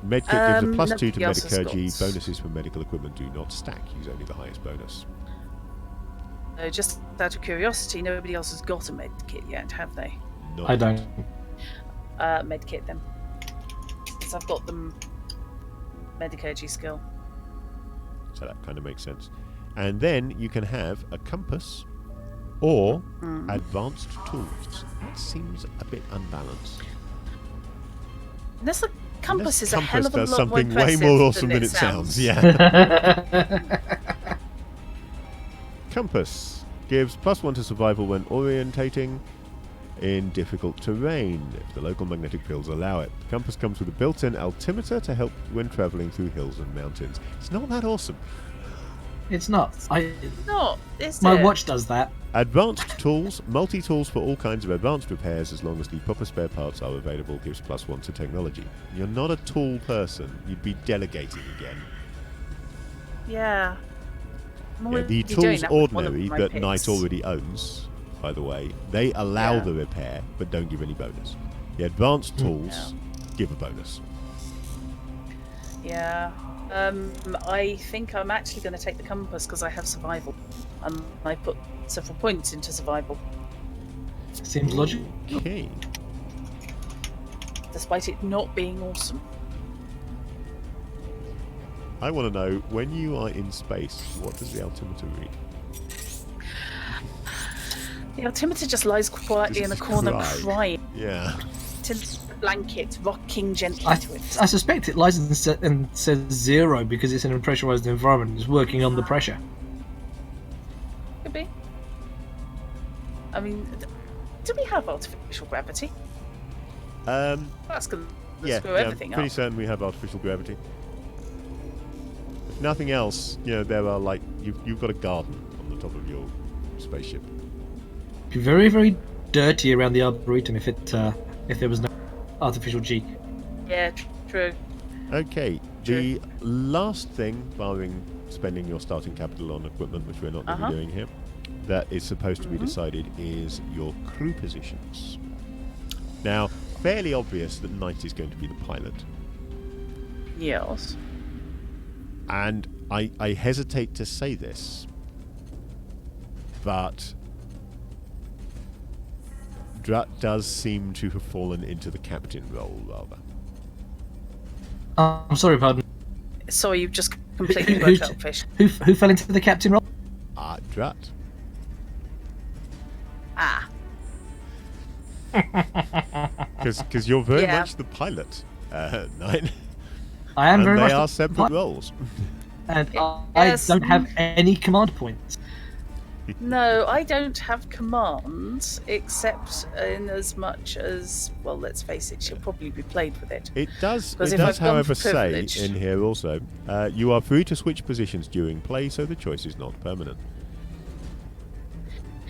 Medkit gives a +2 to Medicurgy. Bonuses for medical equipment do not stack. Use only the highest bonus. Just out of curiosity, nobody else has got a med kit yet, have they? I don't. Med kit then. Because I've got the Medicurgy skill. So that kind of makes sense. And then you can have a compass or advanced tools. That seems a bit unbalanced. Unless the compass is a hell of a does lot more something way impressive more awesome than it sounds. Yeah. Compass gives +1 to survival when orientating in difficult terrain, if the local magnetic fields allow it. The compass comes with a built-in altimeter to help when travelling through hills and mountains. It's not that awesome. It's not. My watch does that. Advanced tools, multi-tools for all kinds of advanced repairs as long as the proper spare parts are available, gives +1 to technology. You're not a tool person. You'd be delegating again. Yeah. Yeah, the Tools Ordinary that Knight already owns, by the way, they allow the repair but don't give any bonus. The Advanced Tools give a bonus. Yeah. I think I'm actually going to take the compass because I have survival, and I put several points into survival. Seems logical. Okay. Despite it not being awesome. I want to know, when you are in space, what does the altimeter read? The altimeter just lies quietly in the corner crying. Yeah. To the blanket, rocking gently to it. I suspect it lies and says 0 because it's in a pressurized environment. It's working on the pressure. Could be. I mean, do we have artificial gravity? That's going to screw everything I'm pretty up. certain we have artificial gravity. If nothing else, there are like you've got a garden on the top of your spaceship. It'd be very, very dirty around the Arboretum if there was no artificial G. Yeah, true. Okay, the last thing, barring spending your starting capital on equipment, which we're not going to be doing here, that is supposed to be decided is your crew positions. Now, fairly obvious that Knight is going to be the pilot. Yes. And I hesitate to say this, but Drut does seem to have fallen into the captain role, rather. I'm sorry, pardon. Sorry, you've just completely worked out fish. Who fell into the captain role? Drut. Ah. Because you're very much the pilot, Knight. I am and very much. They are separate roles. And I don't have any command points. No, I don't have commands, except in as much as, well, let's face it, she'll probably be played with it. It does, I've however, gone for say privilege. in here also, you are free to switch positions during play, so the choice is not permanent.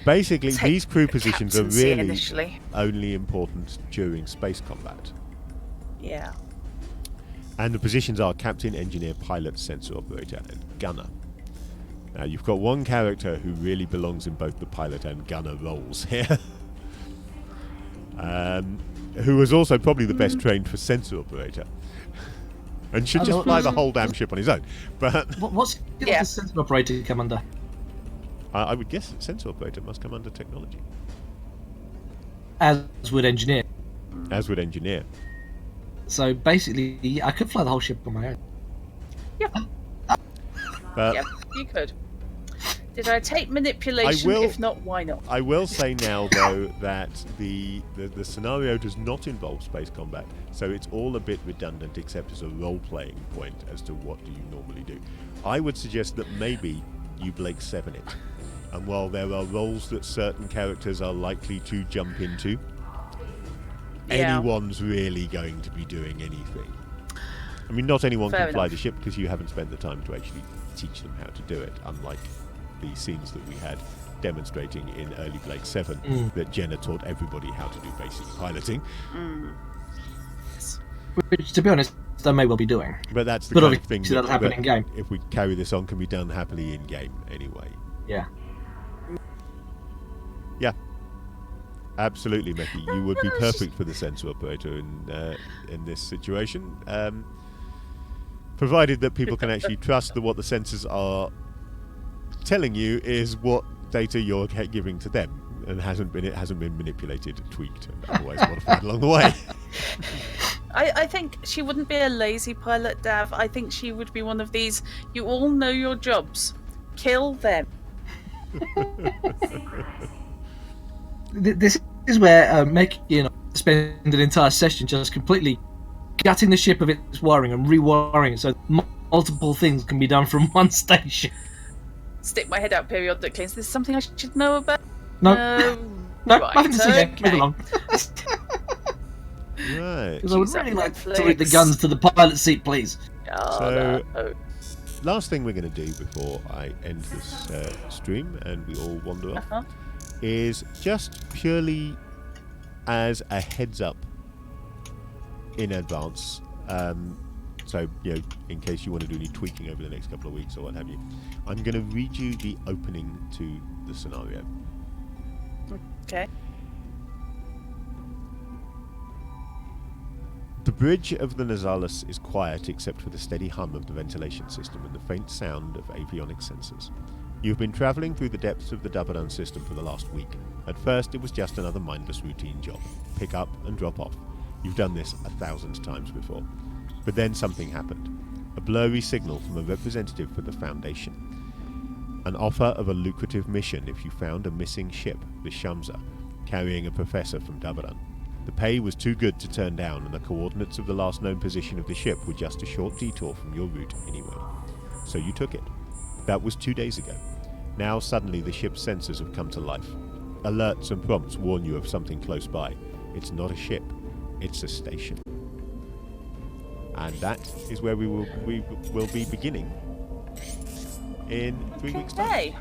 Basically, Take these crew the positions are captaincy really initially. only important during space combat. Yeah. And the positions are Captain, Engineer, Pilot, Sensor Operator, and Gunner. Now, you've got one character who really belongs in both the Pilot and Gunner roles here. Who was also probably the best trained for Sensor Operator. And should just fly the whole damn ship on his own. But What's the sensor operator come under? I would guess that Sensor Operator must come under Technology. As would engineer. As would Engineer. So basically, I could fly the whole ship on my own. But Yeah, you could. Did I take manipulation? I will- If not, why not? I will say now, though, that the scenario does not involve space combat, so it's all a bit redundant, except as a role-playing point as to what do you normally do. I would suggest that maybe you Blake 7 it, and while there are roles that certain characters are likely to jump into, anyone's really going to be doing anything. I mean, not anyone Fair can fly enough. the ship because you haven't spent the time to actually teach them how to do it, unlike the scenes that we had demonstrating in early Blake 7 that Jenna taught everybody how to do basic piloting. Which, to be honest, I may well be doing. But that's the But kind of thing obviously that'll happen in game. if we carry this on, can be done happily in game anyway. Yeah. Yeah. Absolutely, Meki. You would be perfect for the sensor operator in this situation. Provided that people can actually trust that what the sensors are telling you is what data you're giving to them, and it hasn't been manipulated, tweaked, and otherwise modified along the way. I think she wouldn't be a lazy pilot, Dav. I think she would be one of these, you all know your jobs. Kill them. This is where spend an entire session just completely gutting the ship of its wiring and rewiring it so multiple things can be done from one station. Stick my head out periodically. Is this something I should know about? No, No, nothing to see here. Move along. Right. Because I would Choose up really like to Netflix. read the guns to the pilot seat, please. So- no. Last thing we're going to do before I end this stream and we all wander off Uh-huh. is just purely as a heads up in advance, So, in case you want to do any tweaking over the next couple of weeks or what have you, I'm going to read you the opening to the scenario. Okay. The bridge of the Nazalis is quiet except for the steady hum of the ventilation system and the faint sound of avionic sensors. You've been travelling through the depths of the Dabadan system for the last week. At first, it was just another mindless routine job. Pick up and drop off. You've done this 1,000 times before. But then something happened. A blurry signal from a representative for the Foundation. An offer of a lucrative mission if you found a missing ship, the Shamsa, carrying a professor from Dabadan. The pay was too good to turn down, and the coordinates of the last known position of the ship were just a short detour from your route anyway. So you took it. That was 2 days ago. Now suddenly the ship's sensors have come to life. Alerts and prompts warn you of something close by. It's not a ship, it's a station. And that is where we will be beginning in 3 weeks' time.